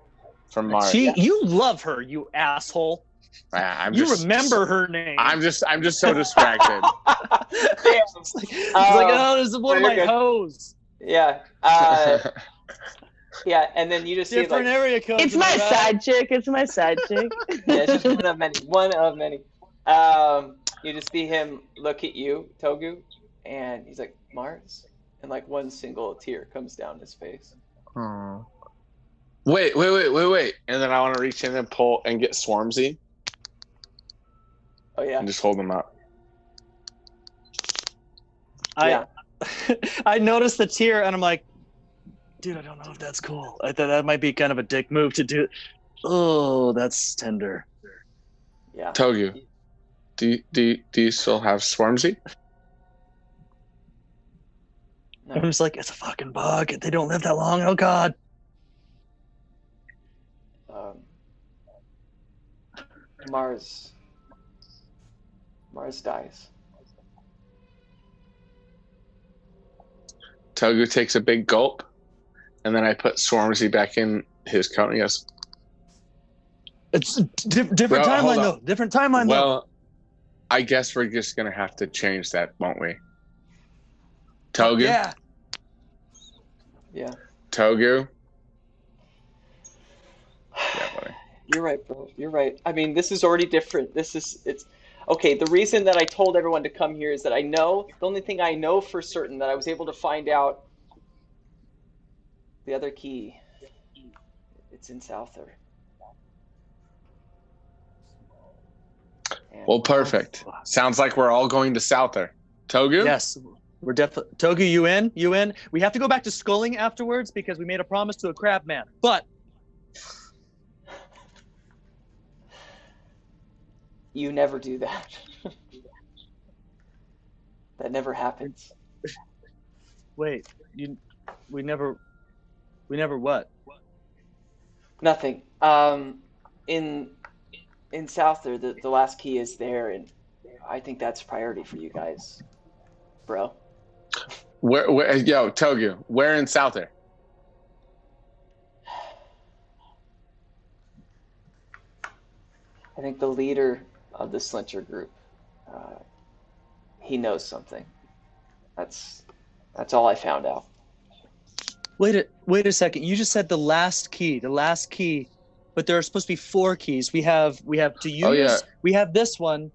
From Mars. You love her, you asshole. You remember her name. I'm just so distracted. It's like, oh, this is one of my hoes. Yeah. Yeah, and then you just different see area code. It's my side chick. Yeah, it's just one of many. You just see him look at you, Togu, and he's like, Mars, and like one single tear comes down his face. Oh. Wait. And then I want to reach in and pull and get Swarmzy. Oh yeah. And just hold them up. I noticed the tear and I'm like, dude, I don't know if that's cool. I thought that might be kind of a dick move to do. Oh, that's tender. Yeah. Togu, do you still have Swarmzy? No. I'm just like, it's a fucking bug. They don't live that long. Oh God. Mars dies. Togu takes a big gulp, and then I put Swarmzy back in his coat and he goes, it's different timeline though. Different timeline though. Well, I guess we're just going to have to change that, won't we? Togu? Yeah. Togu? Yeah, buddy. You're right, bro. You're right. I mean, this is already different. Okay, the reason that I told everyone to come here is that the only thing I know for certain that I was able to find out the other key. It's in Souther. Well, perfect. Sounds like we're all going to Souther. Togu? Yes, we're definitely. Togu, you in? You in? We have to go back to sculling afterwards because we made a promise to a crab man. But you never do that. That never happens. wait, we never what? Nothing. In Souther, the last key is there, and I think that's priority for you guys, bro. Where yo, Togu, where in Souther? I think the leader of the Slincher group, he knows something. That's all I found out. Wait a second. You just said the last key, but there are supposed to be 4 keys. We have to use. Oh, yeah. We have this one.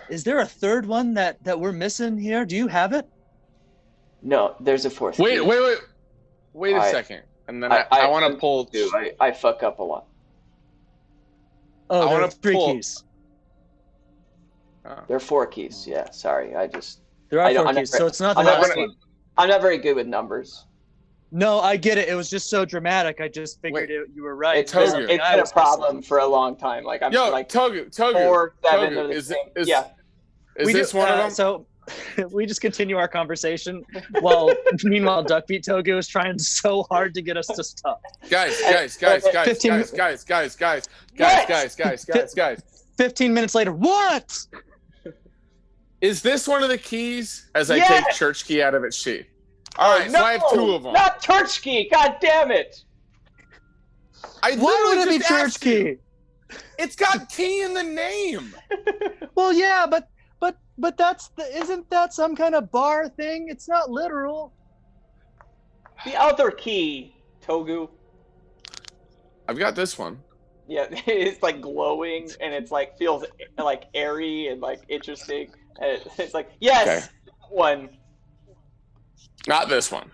Is there a third one that we're missing here? Do you have it? No, there's a 4th key. Wait a second. And then I want to pull. I fuck up a lot. Oh, there are 3 pull. keys. There are 4 keys. Yeah, sorry. There are 4 keys, so it's not the last one. I'm not very good with numbers. No, I get it. It was just so dramatic. I just figured you were right. It's been a problem for a long time. Like Togu, 4, 7 Togu, is this one of them? So we just continue our conversation while meanwhile Duckbeat Togu is trying so hard to get us to stop. Guys. 15 minutes later, what? Is this one of the keys? As I take church key out of its sheath. All right, no, so I have 2 of them. Not church key. God damn it! Why would it be church key? It's got key in the name. Well, yeah, but isn't that some kind of bar thing? It's not literal. The other key, Togu. I've got this one. Yeah, it's like glowing and it's like feels like airy and like interesting. And it's like yes, one. Not this one.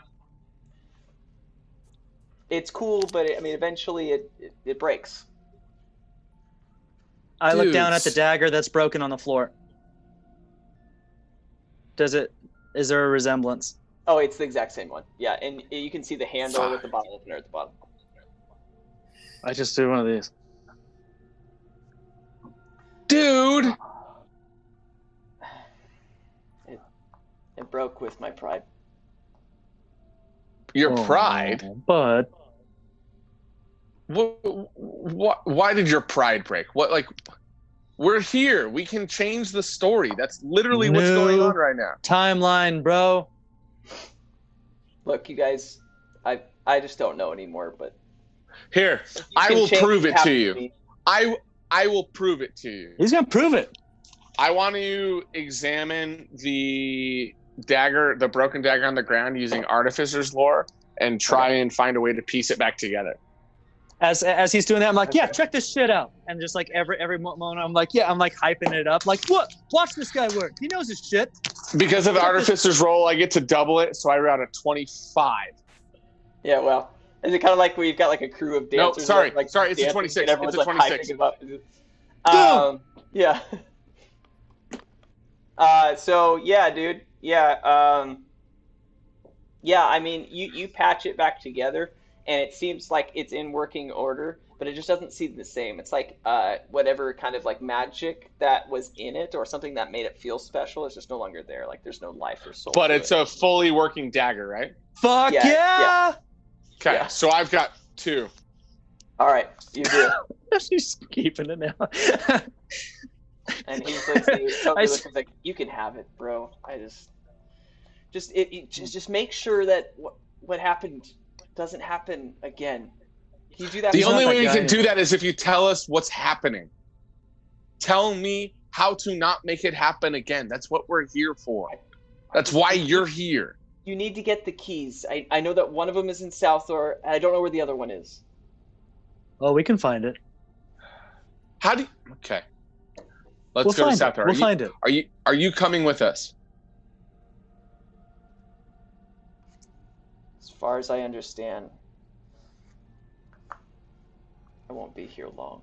It's cool, but eventually it breaks. I look down at the dagger that's broken on the floor. Is there a resemblance? Oh, it's the exact same one. Yeah, and you can see the handle with the bottle opener at the bottom. I just do one of these. Dude! It broke with my pride. Your pride? But why did your pride break? We're here. We can change the story. That's literally what's going on right now. Timeline, bro. Look, you guys, I just don't know anymore, but here, I will prove it to you. I will prove it to you. He's gonna prove it. I want to examine the dagger, the broken dagger on the ground using Artificer's lore and try and find a way to piece it back together. As he's doing that, I'm like, yeah, check this shit out. And just like every moment, I'm like hyping it up. Like, what? Watch this guy work. He knows his shit. Because of Artificer's roll, I get to double it, so I round a 25. Yeah, well, is it kind of like where you've got like a crew of dancers? No, sorry, it's a 26. It's a 26. Yeah. So yeah, dude. Yeah. Yeah. You patch it back together, and it seems like it's in working order, but it just doesn't seem the same. It's like whatever kind of like magic that was in it, or something that made it feel special, is just no longer there. Like there's no life or soul. But it's a fully working dagger, right? Fuck yeah! Okay, yeah. So I've got 2. All right, you do. She's keeping it now. And he's like, you can have it, bro. Just make sure that what happened doesn't happen again. Can you do that? The only way you can do that is if you tell us what's happening. Tell me how to not make it happen again. That's what we're here for. That's why you're here. You need to get the keys. I know that one of them is in Southor, and I don't know where the other one is. Oh, we can find it. How do you... Okay. Let's go to South Tower. We'll find it. Are you coming with us? As far as I understand, I won't be here long.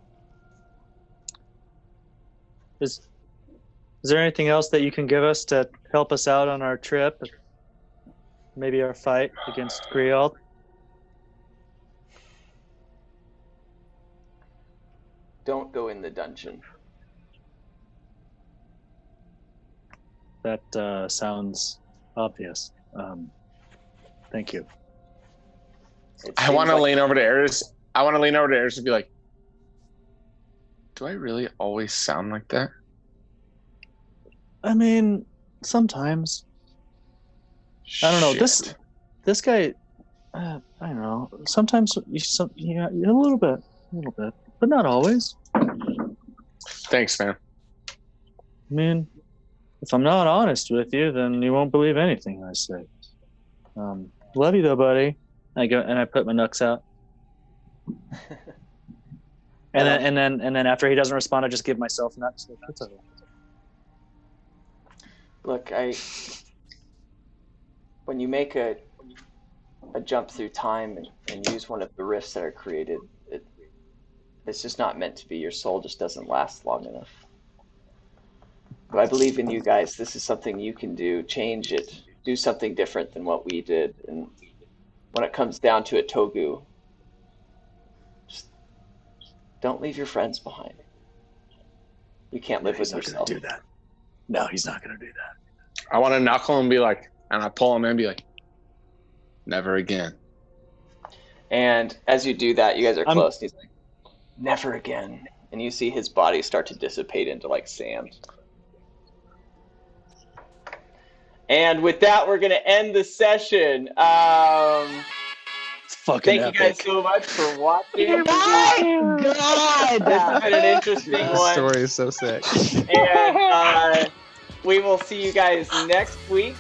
Is there anything else that you can give us to help us out on our trip? Maybe our fight against Griot? Don't go in the dungeon. That sounds obvious. Thank you. I want to lean over to Eris. I want to lean over to Eris and be like, do I really always sound like that? I mean, sometimes. I don't know. This guy. I don't know. Sometimes a little bit, but not always. Thanks, man. I mean, if I'm not honest with you, then you won't believe anything I say. Love you though, buddy. I go and I put my nooks out. And then after he doesn't respond, I just give myself nuts. That's okay. Look, when you make a jump through time and use one of the rifts that are created, it's just not meant to be. Your soul just doesn't last long enough. But I believe in you guys. This is something you can do. Change it. Do something different than what we did. And when it comes down to it, Togu, just don't leave your friends behind. You can't live with yourself. He's not going to do that. No, he's not going to do that. I want to knuckle and be like, and I pull him in and be like, never again. And as you do that, you guys are close. And he's like, never again. And you see his body start to dissipate into like sand. And with that, we're going to end the session. Fucking Thank you guys so much for watching. Oh my God! This has been an interesting This one. story is so sick. And we will see you guys next week.